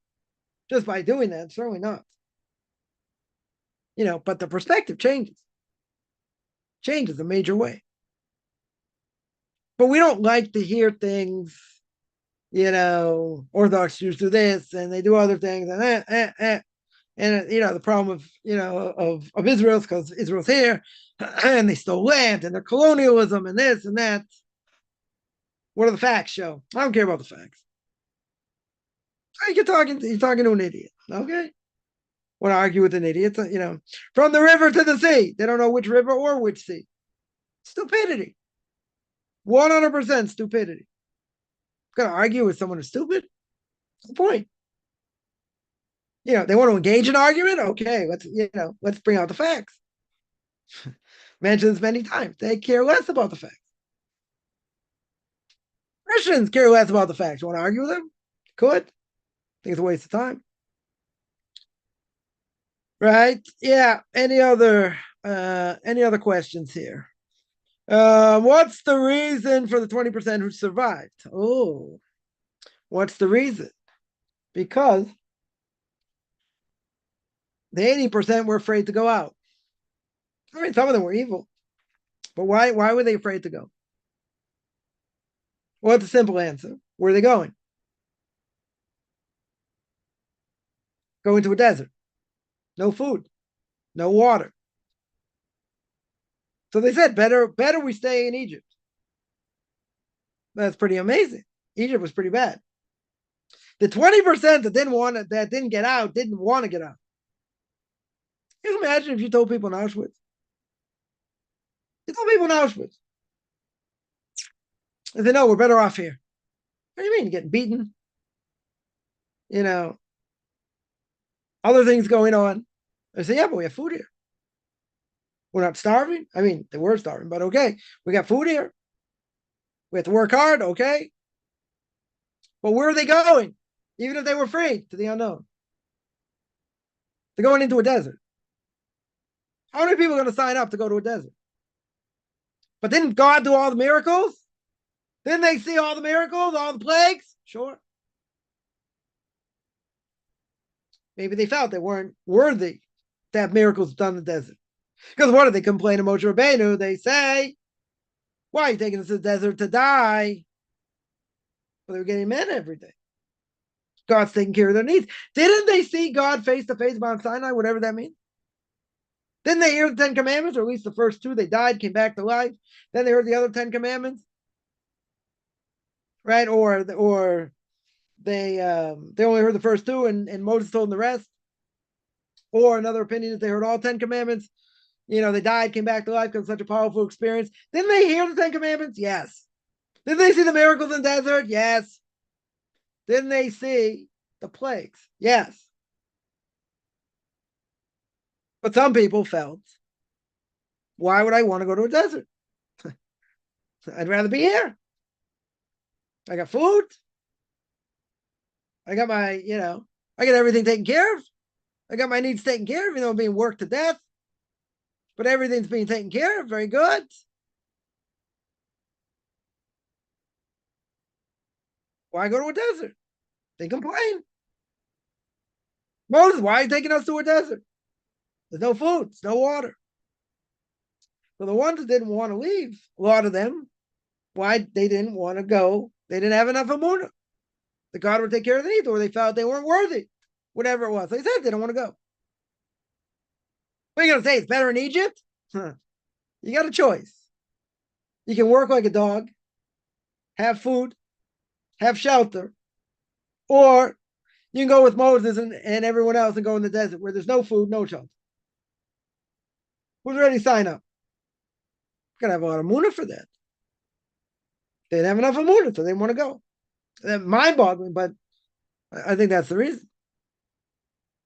Speaker 1: Just by doing that, certainly not. But the perspective changes. Changes a major way. But we don't like to hear things, Orthodox Jews do this and they do other things and And the problem of Israel is because Israel's here and they stole land and their colonialism and this and that. What do the facts show? I don't care about the facts. You're talking to an idiot, okay? Want to argue with an idiot? From the river to the sea. They don't know which river or which sea. Stupidity. 100% stupidity. Going to argue with someone who's stupid? What's the point? They want to engage in argument. Okay, let's bring out the facts. Mentioned this many times. They care less about the facts. Christians care less about the facts. You want to argue with them? Could. I think it's a waste of time. Right? Yeah. Any other questions here? What's the reason for the 20% who survived? Oh, what's the reason? Because the 80% were afraid to go out. I mean, some of them were evil, but why were they afraid to go? Well, it's a simple answer. Where are they going? Going to a desert. No food, no water. So they said, better we stay in Egypt. That's pretty amazing. Egypt was pretty bad. The 20% that didn't get out, didn't want to get out. Can you imagine if you told people in Auschwitz? You told people in Auschwitz. They said, no, we're better off here. What do you mean? You're getting beaten? Other things going on. They say, yeah, but we have food here. We're not starving. I mean, they were starving, but okay. We got food here. We have to work hard, okay? But where are they going? Even if they were free, to the unknown. They're going into a desert. How many people are going to sign up to go to a desert? But didn't God do all the miracles? Didn't they see all the miracles, all the plagues? Sure. Maybe they felt they weren't worthy to have miracles done in the desert. Because what do they complain to Moshe Rabbeinu? They say, why are you taking us to the desert to die? Well, they were getting men every day. God's taking care of their needs. Didn't they see God face to face Mount Sinai, whatever that means? Didn't they hear the 10 Commandments, or at least the first 2? They died, came back to life. Then they heard the other 10 Commandments, right? Or they only heard the first 2, and Moses told them the rest. Or another opinion is they heard all 10 Commandments. They died, came back to life because of such a powerful experience. Didn't they hear the 10 Commandments? Yes. Didn't they see the miracles in the desert? Yes. Didn't they see the plagues? Yes. But some people felt, why would I want to go to a desert? I'd rather be here. I got food. I got I got everything taken care of. I got my needs taken care of, I'm being worked to death. But everything's being taken care of. Very good. Why go to a desert? They complain. Moses, why are you taking us to a desert? There's no food, there's no water. So the ones that didn't want to leave, a lot of them, why they didn't want to go, they didn't have enough emunah. The God would take care of the needs, or they felt they weren't worthy. Whatever it was. They said they don't want to go. What are you going to say? It's better in Egypt? You got a choice. You can work like a dog, have food, have shelter, or you can go with Moses and everyone else and go in the desert where there's no food, no shelter. Who's ready to sign up? Gotta have a lot of muna for that. They didn't have enough of muna, so they want to go. Mind-boggling, but I think that's the reason,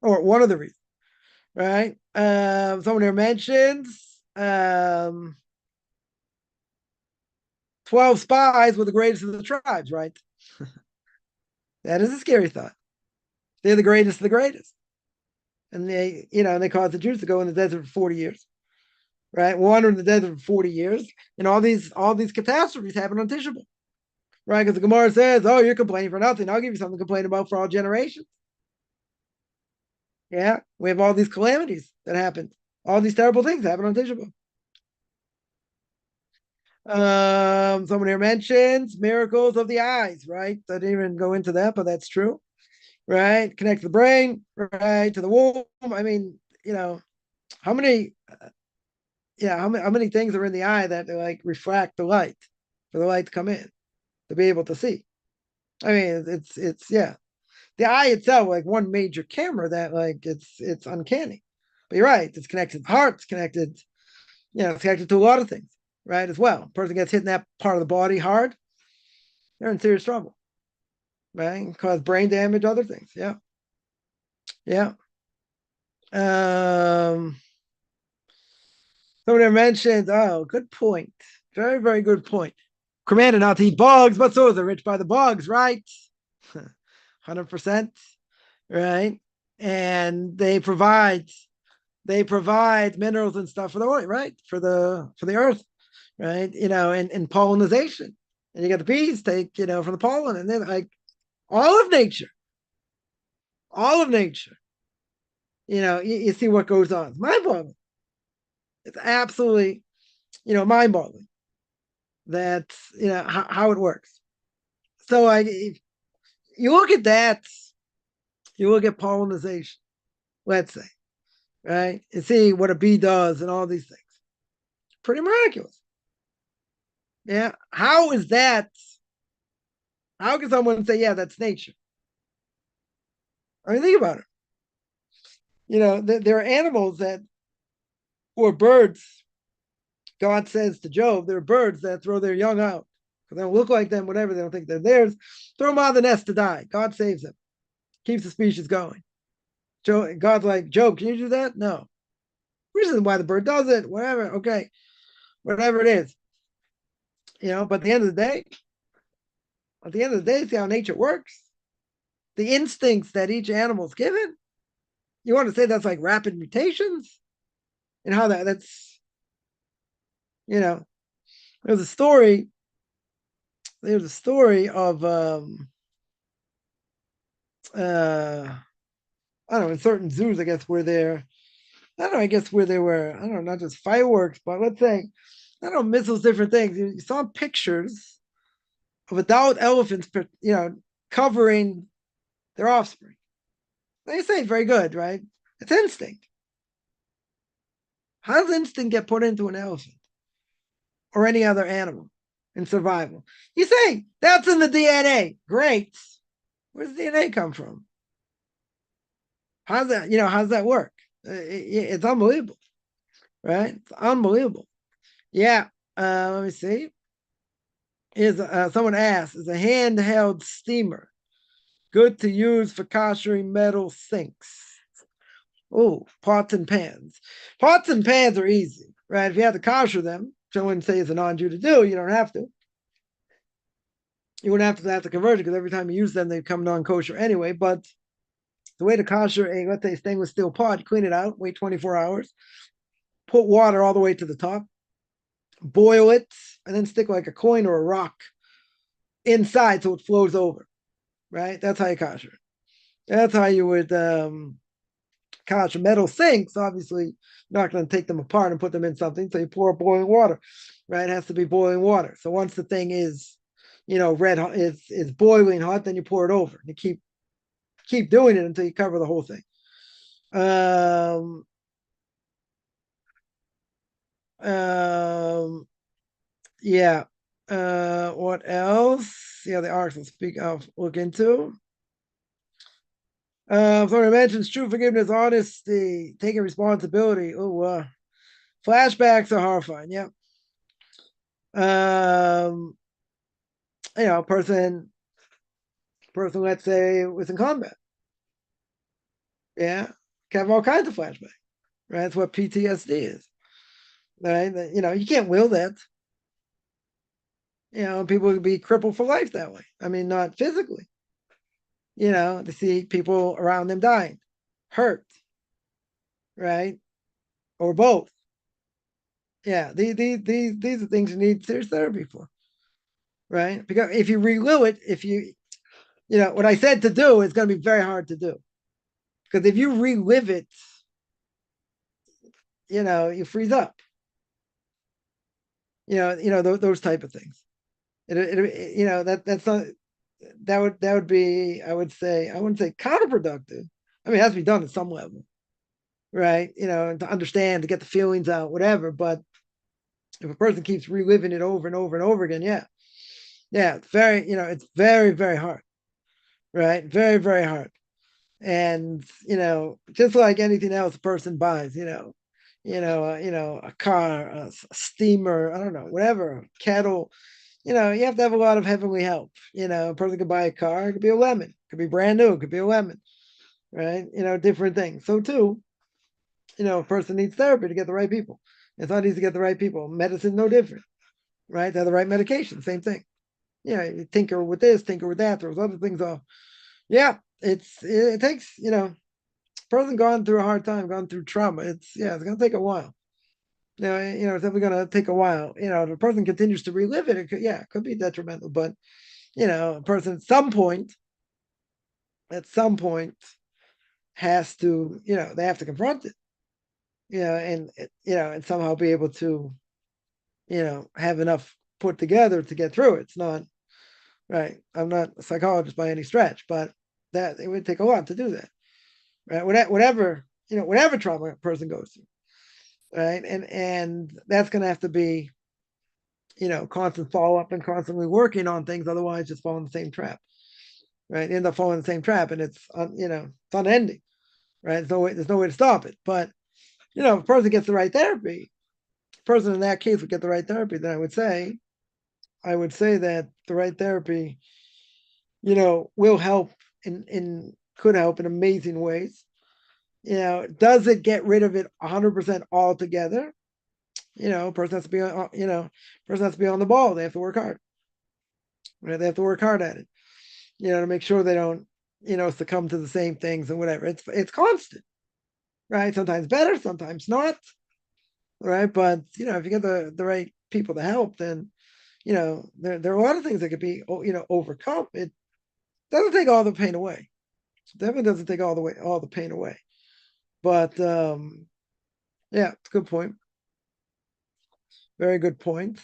Speaker 1: or one of the reasons, right? Someone here mentions 12 spies were the greatest of the tribes, right? That is a scary thought. They're the greatest of the greatest. And they caused the Jews to go in the desert for 40 years, right? Wander in the desert for 40 years, and all these catastrophes happen on Tisha B'Av, right? Because the Gemara says, "Oh, you're complaining for nothing. I'll give you something to complain about for all generations." Yeah, we have all these calamities that happen, all these terrible things happen on Tisha B'Av. Someone here mentions miracles of the eyes, right? I didn't even go into that, but that's true, right? Connect the brain, right, to the womb. I mean, how many how many things are in the eye that like refract the light for the light to come in to be able to see? I mean, it's the eye itself, like one major camera that like it's uncanny. But you're right, it's connected to the heart, it's connected, it's connected to a lot of things, right? As well. Person gets hit in that part of the body hard, they're in serious trouble. Right? Cause brain damage, other things. Yeah. Yeah. Someone mentioned, oh, good point. Very, very good point. Commanded not to eat bugs, but so is the rich by the bugs, right? 100%, right? And they provide minerals and stuff for the oil, right? For the earth, right? And pollination. And you got the bees take, from the pollen, and then like all of nature, all of nature. You see what goes on. It's mind-boggling. It's absolutely, mind-boggling that how it works. So you look at that, you look at pollination, let's say, right? And see what a bee does and all these things. Pretty miraculous. Yeah. How is that? How can someone say, yeah, that's nature? I mean, think about it. There are animals or birds. God says to Job, there are birds that throw their young out because they don't look like them, whatever. They don't think they're theirs. Throw them out of the nest to die. God saves them, keeps the species going. God's like, Job, can you do that? No. Reason why the bird does it, whatever. Okay, whatever it is. But at the end of the day, see how nature works. The instincts that each animal's given. You want to say that's like rapid mutations, and how that's there's a story. There's a story of I don't know, in certain zoos, I guess, where they're, I don't know, I guess where they were, I don't know, not just fireworks, but let's say, I don't know, missiles, different things. You saw pictures of adult elephants, covering their offspring. They say very good, right? It's instinct. How does instinct get put into an elephant or any other animal in survival? You say that's in the DNA. Great. Where does DNA come from? How's that work? It's unbelievable, right? It's unbelievable. Yeah. Let me see. Someone asked, is a handheld steamer good to use for koshering metal sinks? Oh, pots and pans. Pots and pans are easy, right? If you have to kosher them, which I wouldn't say it's a non-Jew to do, you don't have to. You wouldn't have to convert it because every time you use them, they come non-kosher anyway. But the way to kosher let's say, stainless steel pot, clean it out, wait 24 hours, put water all the way to the top, boil it, and then stick like a coin or a rock inside so it flows over, right? That's how you kosher. That's how you would kosher metal sinks. Obviously, you're not going to take them apart and put them in something, so you pour boiling water, right? It has to be boiling water. So once the thing is, red hot, it's boiling hot, then you pour it over. You keep doing it until you cover the whole thing. Yeah. What else? Yeah, the arcs I'll look into. So it mentions true forgiveness, honesty, taking responsibility. Oh, flashbacks are horrifying. Yeah. A person, let's say, was in combat. Yeah, can have all kinds of flashbacks. Right, that's what PTSD is. Right, you can't will that. People could be crippled for life that way. I mean, not physically. To see people around them dying, hurt, right, or both. Yeah, these are things you need serious therapy for, right? Because if you relive it, what I said to do is going to be very hard to do. Because if you relive it, you freeze up. Those type of things. That's not that would be, I would say, I wouldn't say counterproductive. I mean, it has to be done at some level, right? And to understand, to get the feelings out, whatever. But if a person keeps reliving it over and over and over again, yeah, it's very, very hard, right? Very, very hard. And just like anything else a person buys, a car, a steamer, I don't know, whatever, a kettle, you have to have a lot of heavenly help. A person could buy a car, it could be a lemon, it could be brand new, it could be a lemon, right? Different things. So too, a person needs therapy to get the right people. It's not easy to get the right people. Medicine, no different, right? To have the right medication, same thing. You tinker with this, tinker with that, throws other things off. Yeah, it takes, person gone through a hard time, gone through trauma. It's gonna take a while. It's definitely gonna take a while. If a person continues to relive it, it could be detrimental. But a person at some point has to, they have to confront it. And somehow be able to, have enough put together to get through it. It's not right. I'm not a psychologist by any stretch, but that it would take a lot to do that. Right? Whatever trauma a person goes through, right? And that's going to have to be, constant follow up and constantly working on things. Otherwise, just fall in the same trap, right? End up falling in the same trap, and it's it's unending, right? There's no way to stop it. But if a person gets the right therapy, a person in that case would get the right therapy. Then I would say that the right therapy, will help in could help in amazing ways. Does it get rid of it 100% altogether? Person has to be person has to be on the ball. They have to work hard. Right? They have to work hard at it. To make sure they don't succumb to the same things and whatever. It's constant, right? Sometimes better, sometimes not, right? But if you get the right people to help, then there are a lot of things that could be overcome. It doesn't take all the pain away. It definitely doesn't take all the pain away. But yeah, it's a good point. Very good point.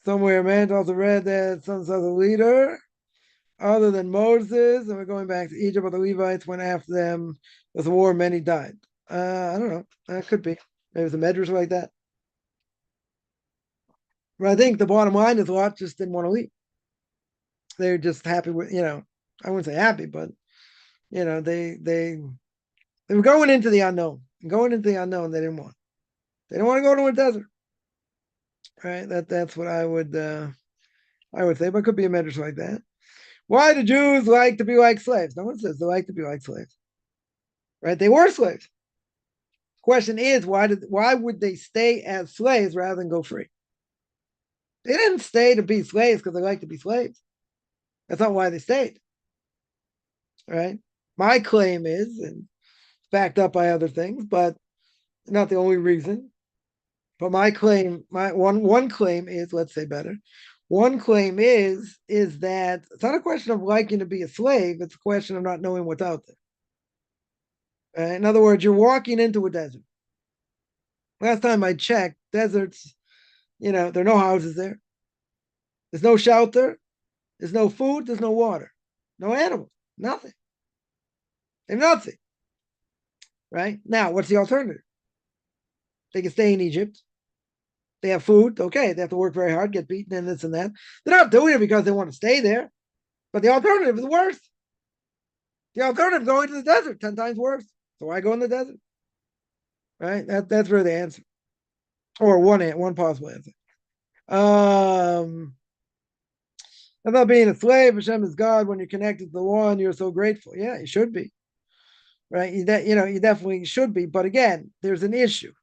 Speaker 1: Somewhere man also read that some sort of leader other than Moses, and we're going back to Egypt, but the Levites went after them. There was a war, many died. I don't know. That could be. Maybe it's a medrash like that. But I think the bottom line is a lot just didn't want to leave. They're just happy with, I wouldn't say happy, but they were going into the unknown. Going into the unknown, they didn't want. They don't want to go to a desert. Right? That's what I would say, but it could be a medrash like that. Why do Jews like to be like slaves? No one says they like to be like slaves. Right? They were slaves. Question is, why would they stay as slaves rather than go free? They didn't stay to be slaves because they like to be slaves. That's not why they stayed. Right? My claim is, and backed up by other things, but not the only reason. But my claim, my one claim is, let's say better. One claim is that it's not a question of liking to be a slave. It's a question of not knowing what's out there. In other words, you're walking into a desert. Last time I checked, deserts, there are no houses there. There's no shelter. There's no food. There's no water. No animals. Nothing. There's nothing. Right? Now, what's the alternative? They can stay in Egypt. They have food. Okay. They have to work very hard, get beaten and this and that. They're not doing it because they want to stay there. But the alternative is worse. The alternative is going to the desert, 10 times worse. So why go in the desert? Right? That's really the answer. or one possible answer. About being a slave, Hashem is God. When you're connected to the one, you're so grateful. Yeah, you should be, right? You definitely should be. But again, there's an issue,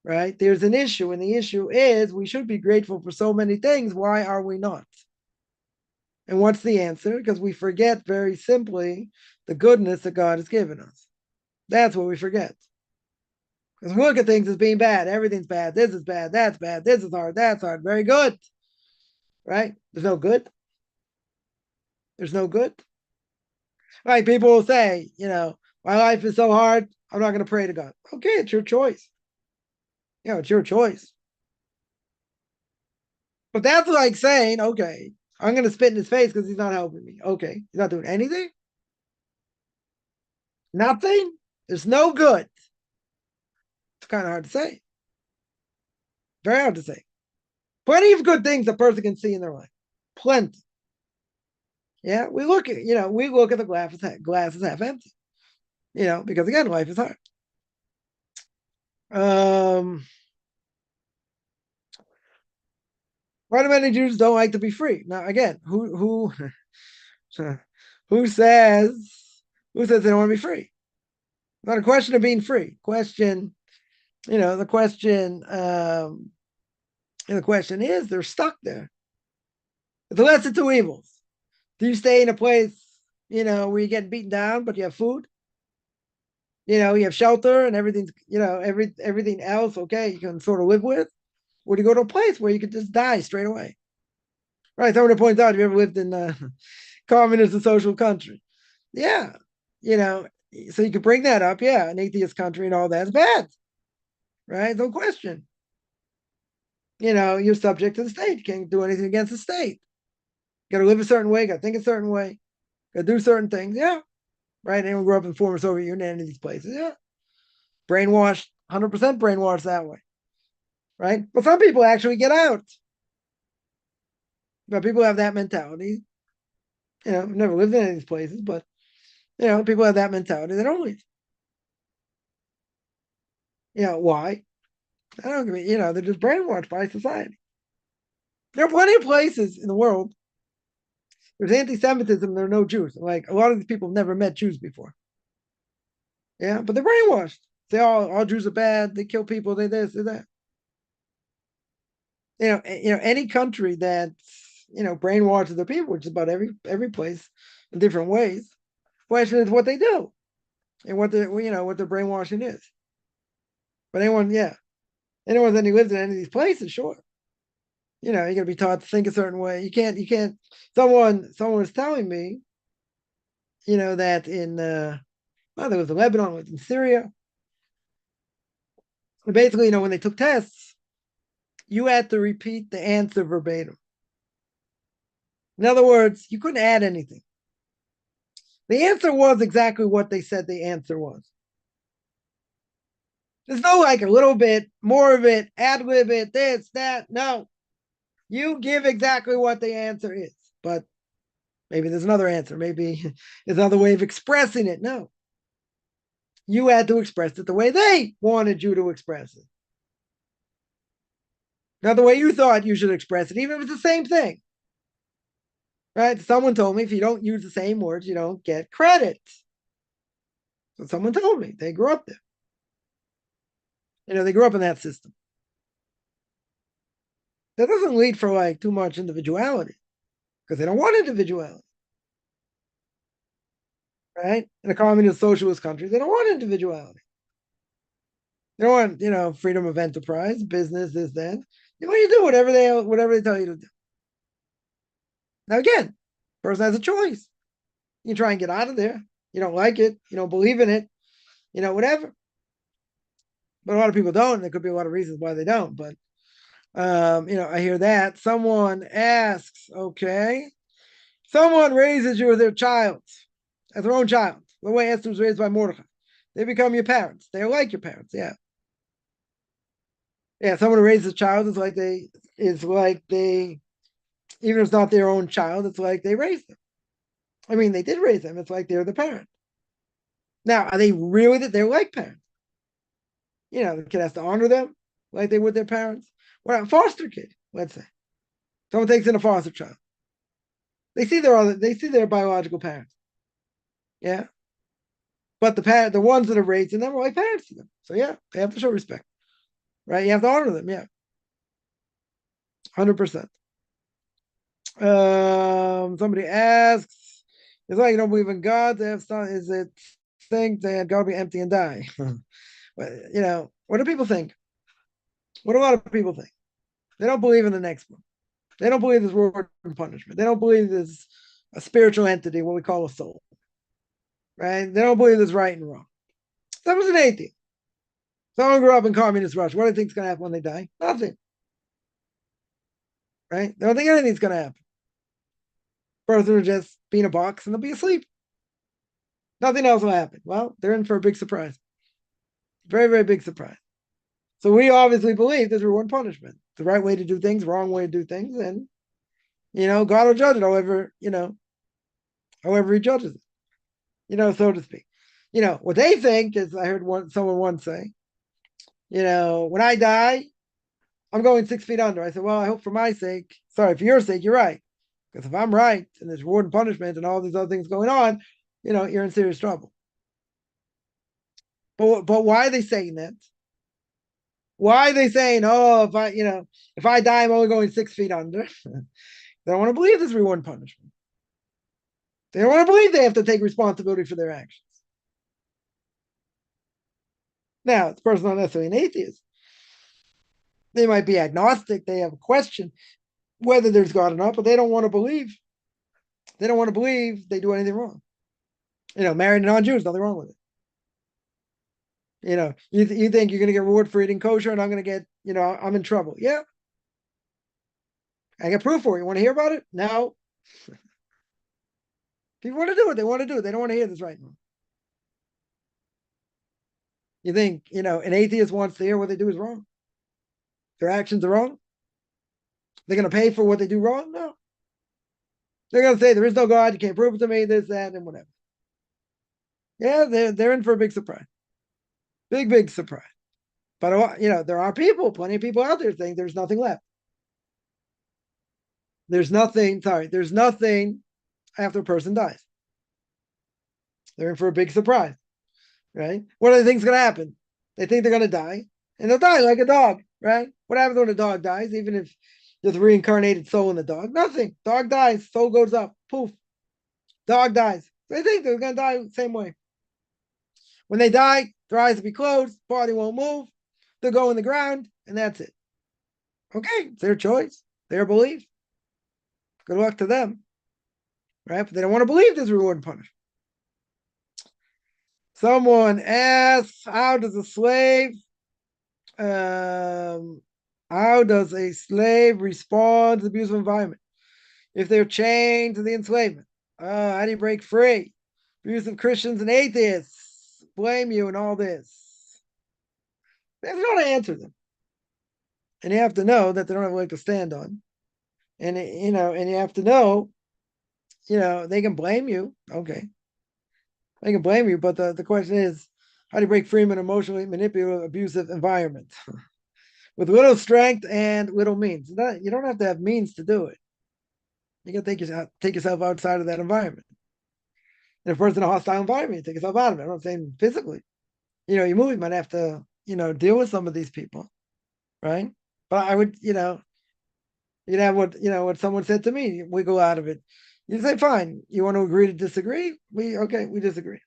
Speaker 1: right? There's an issue, and the issue is we should be grateful for so many things. Why are we not? And what's the answer? Because we forget very simply the goodness that God has given us. That's what we forget. Because we look at things as being bad. Everything's bad. This is bad. That's bad. This is hard. That's hard. Very good. Right? There's no good. There's no good. Like people will say, my life is so hard, I'm not going to pray to God. Okay, it's your choice. It's your choice. But that's like saying, okay, I'm going to spit in his face because he's not helping me. Okay, he's not doing anything. Nothing. There's no good. It's kind of hard to say. Very hard to say. Plenty of good things a person can see in their life. Plenty. Yeah, we look at the glass is half empty. Because again, life is hard. Why do many Jews don't like to be free? Now, again, who who says they don't want to be free? It's not a question of being free. The question is they're stuck there. It's a lesson to evils. Do you stay in a place, where you get beaten down, but you have food? You have shelter and everything's, everything else, okay, you can sort of live with? Or do you go to a place where you could just die straight away? Right. Someone points out, have you ever lived in a communist and social country? Yeah. So you could bring that up. Yeah. An atheist country and all that's bad. Right. No question. You're subject to the state. You can't do anything against the state. You got to live a certain way. Got to think a certain way. Got to do certain things. Yeah. Right. Anyone grew up in the former Soviet Union, any of these places. Yeah. Brainwashed, 100% brainwashed that way. Right. But some people actually get out. But people have that mentality. Never lived in any of these places, but people have that mentality. They don't leave. Why? I don't mean, they're just brainwashed by society. There are plenty of places in the world. There's anti-Semitism. There are no Jews. Like a lot of these people have never met Jews before. Yeah, but they're brainwashed. Say all Jews are bad. They kill people. They this, they that. Any country that's brainwashes their people, which is about every place in different ways. Question is what they do and what their brainwashing is. But anyone that lives in any of these places, sure. You're gonna be taught to think a certain way. You can't. Someone was telling me, that in there was in Lebanon, was in Syria. And basically, when they took tests, you had to repeat the answer verbatim. In other words, you couldn't add anything. The answer was exactly what they said the answer was. There's no like a little bit more of it, ad lib it, this, that. No. You give exactly what the answer is. But maybe there's another answer. Maybe there's another way of expressing it. No. You had to express it the way they wanted you to express it. Not the way you thought you should express it, even if it's the same thing. Right? Someone told me if you don't use the same words, you don't get credit. So someone told me. They grew up there. They grew up in that system. That doesn't lead for like too much individuality because they don't want individuality. Right? In a communist socialist country, they don't want individuality. They don't want, freedom of enterprise, business, this, that. You want to do whatever they tell you to do. Now again, person has a choice. You try and get out of there. You don't like it. You don't believe in it. Whatever. But a lot of people don't. And there could be a lot of reasons why they don't. But I hear that. Someone asks, okay, someone raises you as their child, as their own child. The way Esther was raised by Mordechai. They become your parents. They're like your parents. Yeah. Yeah, someone who raises a child is like they, even if it's not their own child, it's like they raised them. I mean, they did raise them. It's like they're the parent. Now, are they really that they're like parents? The kid has to honor them. like they would their parents. Well, a foster kid, let's say. Someone takes in a foster child. They see their biological parents. Yeah. But the ones that are raising them are like parents to them. So yeah, they have to show respect. Right? You have to honor them, yeah. 100%. Somebody asks, it's like you don't believe in God, they have some, is it think that God will be empty and die? What do people think? What do a lot of people think? They don't believe in the next one. They don't believe there's reward and punishment. They don't believe there's a spiritual entity, what we call a soul. Right? They don't believe there's right and wrong. That was an atheist. Someone grew up in communist Russia. What do you think is going to happen when they die? Nothing. Right? They don't think anything's going to happen. Person will just be in a box and they'll be asleep. Nothing else will happen. Well, they're in for a big surprise. Very, very big surprise. So we obviously believe there's reward and punishment. The right way to do things, wrong way to do things, and God will judge it however he judges it, so to speak. What they think is, I heard someone once say, when I die, I'm going 6 feet under. I said, well, I hope for your sake, you're right. Because if I'm right and there's reward and punishment and all these other things going on, you're in serious trouble. But why are they saying that? Why are they saying, oh, if I die, I'm only going 6 feet under? They don't want to believe there's reward and punishment. They don't want to believe they have to take responsibility for their actions. Now, the person not necessarily an atheist. They might be agnostic. They have a question whether there's God or not, but they don't want to believe. They don't want to believe they do anything wrong. Marrying a non-Jew is nothing wrong with it. You think you're going to get reward for eating kosher and I'm going to get, I'm in trouble. Yeah. I got proof for it. You want to hear about it? No. People want to do it. They want to do it. They don't want to hear this right now. You think, an atheist wants to hear what they do is wrong? Their actions are wrong? They're going to pay for what they do wrong? No. They're going to say, there is no God. You can't prove it to me, this, that, and whatever. Yeah, they're in for a big surprise. Big, big surprise. But, there are plenty of people out there saying there's nothing left. There's nothing after a person dies. They're in for a big surprise, right? What do they think is going to happen? They think they're going to die, and they'll die like a dog, right? What happens when a dog dies, even if there's a reincarnated soul in the dog? Nothing. Dog dies, soul goes up, poof. Dog dies. They think they're going to die the same way. When they die, their eyes will be closed, body won't move, they'll go in the ground, and that's it. Okay, it's their choice, their belief. Good luck to them, right? But they don't want to believe there's reward and punishment. Someone asks, how does a slave respond to the abusive environment if they're chained to the enslavement? How do you break free? Abusive Christians and atheists blame you and all this. There's no to answer them. And you have to know that they don't have a leg to stand on. And and you have to know, they can blame you. Okay. They can blame you, but the question is, how do you break free from an emotionally manipulative, abusive environment? With little strength and little means. You don't have to have means to do it. You can take yourself outside of that environment. And if it's in a hostile environment, you take yourself out of it. I'm not saying physically. You move, you might have to, deal with some of these people, right? But I would, you'd have what someone said to me, we go out of it. You say, fine, you want to agree to disagree? We disagree.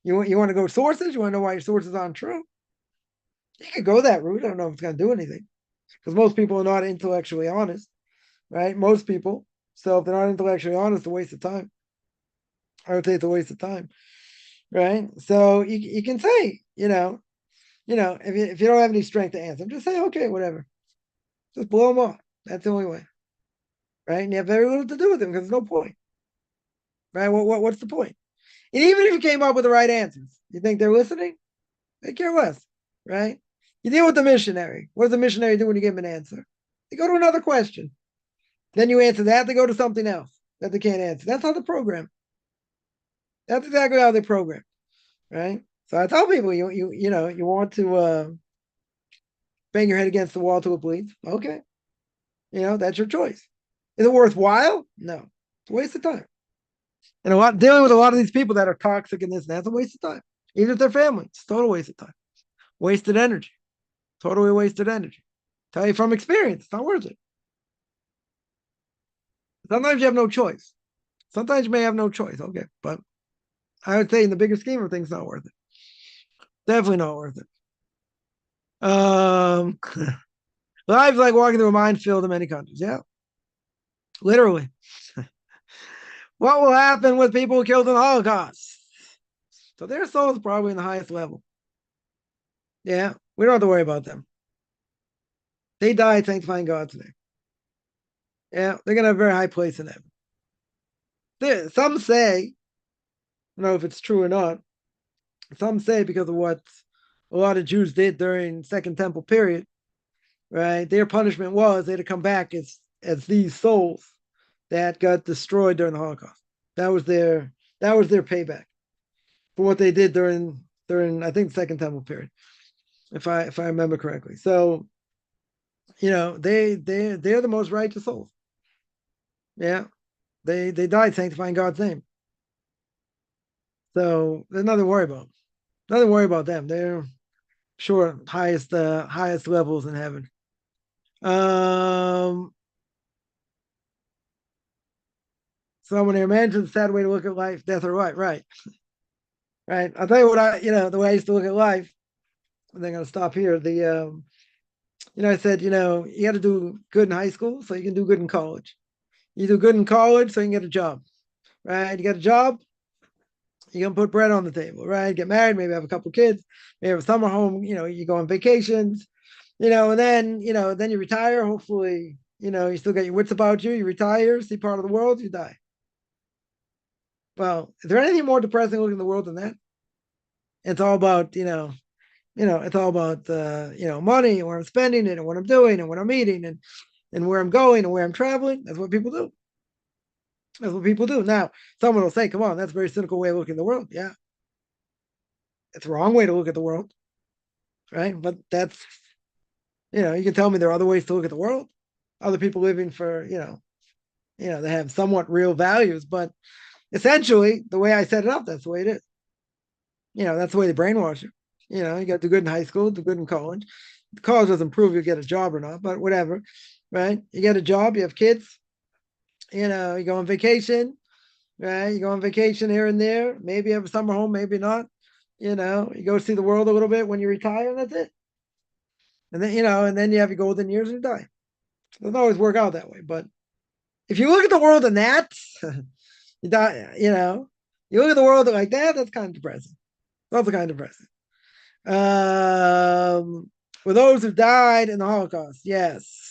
Speaker 1: You want to go sources? You want to know why your sources aren't true? You could go that route. I don't know if it's going to do anything, because most people are not intellectually honest, right? Most people. So if they're not intellectually honest, it's a waste of time. I would say it's a waste of time, right? So you can say, if you don't have any strength to answer, just say, okay, whatever. Just blow them off. That's the only way, right? And you have very little to do with them because there's no point, right? What's the point? And even if you came up with the right answers, you think they're listening? They care less, right? You deal with the missionary. What does the missionary do when you give them an answer? They go to another question. Then you answer that, they go to something else that they can't answer. That's how they program. That's exactly how they program, right? So I tell people, you want to bang your head against the wall till it bleeds. Okay. That's your choice. Is it worthwhile? No. It's a waste of time. And dealing with a lot of these people that are toxic and this and that's a waste of time. Even if they're family, it's total waste of time. Wasted energy. Totally wasted energy. Tell you from experience, it's not worth it. Sometimes you have no choice. Sometimes you may have no choice. Okay. But I would say in the bigger scheme of things, not worth it. Definitely not worth it. Life's like walking through a minefield in many countries. Yeah. Literally. What will happen with people killed in the Holocaust? So their soul is probably in the highest level. Yeah, we don't have to worry about them. They died sanctifying God's name. Yeah, they're going to have a very high place in heaven. Some say, I don't know if it's true or not, some say because of what a lot of Jews did during Second Temple period, right? Their punishment was they had to come back as these souls that got destroyed during the Holocaust. That was their payback for what they did during I think the Second Temple period, if I remember correctly. So they're the most righteous souls. Yeah, they died sanctifying God's name. So there's nothing to worry about. Nothing to worry about them. They're sure highest levels in heaven. Someone here mentioned sad way to look at life, death or what, right? Right. I'll tell you what the way I used to look at life. And I'm gonna stop here. I said, you got to do good in high school so you can do good in college. You do good in college so you can get a job, right? You get a job, you're gonna put bread on the table, right? Get married, maybe have a couple kids, maybe have a summer home. You go on vacations, and then then you retire. Hopefully, you still got your wits about you. You retire, see part of the world, you die. Well, is there anything more depressing looking in the world than that? It's all about it's all about money and where I'm spending it and what I'm doing and what I'm eating and where I'm going and where I'm traveling. That's what people do. That's what people do. Now, someone will say, come on, that's a very cynical way of looking at the world. Yeah. It's the wrong way to look at the world. Right. But that's, you can tell me there are other ways to look at the world. Other people living for, they have somewhat real values, but essentially the way I set it up, that's the way it is. That's the way they brainwash you. You got to do good in high school, do good in college. College doesn't prove you get a job or not, but whatever. Right. You get a job, you have kids, you go on vacation, right? You go on vacation here and there. Maybe you have a summer home, maybe not. You go see the world a little bit when you retire, and that's it. And then you have your golden years and you die. It doesn't always work out that way. But if you look at the world in that, you die, you look at the world like that, that's kind of depressing. That's kind of depressing. For those who died in the Holocaust, yes.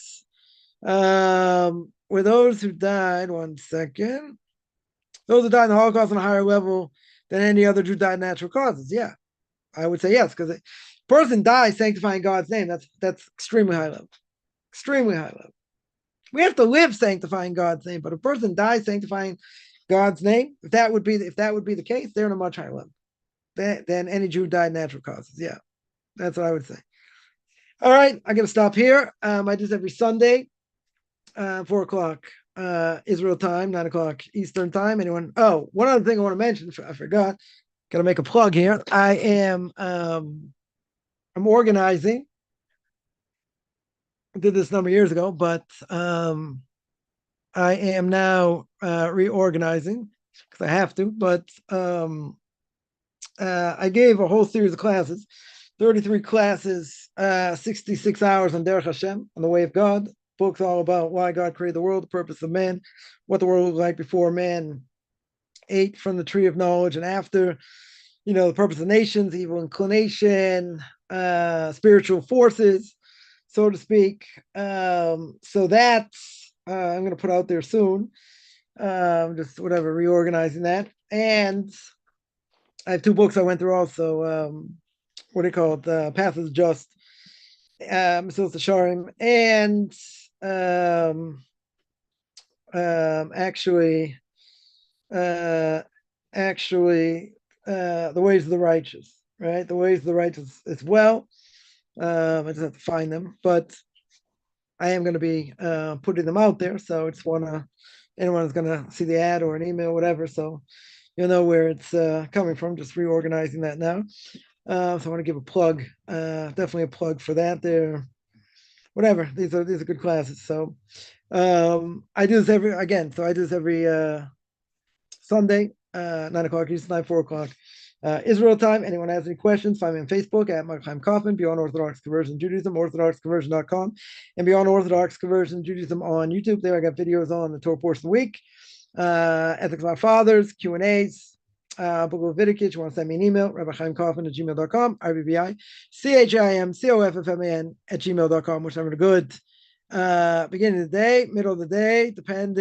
Speaker 1: Were those who died, one second. Those who died in the Holocaust on a higher level than any other Jew died in natural causes. Yeah, I would say yes, because a person dies sanctifying God's name. That's extremely high level. Extremely high level. We have to live sanctifying God's name, but a person dies sanctifying God's name, if that would be the case, they're in a much higher level than any Jew died in natural causes. Yeah, that's what I would say. All right, I got to stop here. I do this every Sunday, 4:00 Israel time, 9:00 Eastern time. Anyone? Oh, one other thing I want to mention, I forgot. Got to make a plug here. I'm organizing. I did this a number of years ago, but I am now reorganizing because I have to. But I gave a whole series of classes, 33 classes, 66 hours on Derech Hashem, on the way of God. Books all about why God created the world, the purpose of man, what the world was like before man ate from the tree of knowledge and after, the purpose of nations, evil inclination, spiritual forces, so to speak. So that's I'm going to put out there soon. Just whatever, reorganizing that. And I have two books I went through also. What do you call it? Path is Just, Mitzvos Sharim, and actually, the ways of the righteous, right? The ways of the righteous as well. I just have to find them, but I am going to be putting them out there. So I just want to, anyone is going to see the ad or an email, whatever. So you'll know where it's coming from. Just reorganizing that now. So I want to give a plug, definitely a plug for that. There, whatever. These are good classes. So I do this every Sunday, 9 o'clock Eastern Time, 4 o'clock Israel time. Anyone has any questions, find me on Facebook at Michael Chaim Kaufman, Beyond Orthodox Conversion Judaism, orthodoxconversion.com, and Beyond Orthodox Conversion Judaism on YouTube. There I got videos on the Torah portion of the week, ethics of our fathers, Q&As, Book of Leviticus. You want to send me an email, rabbichaimkaufman@gmail.com, RBBICHIMCOFFMAN@gmail.com, which I'm good beginning of the day, middle of the day, depending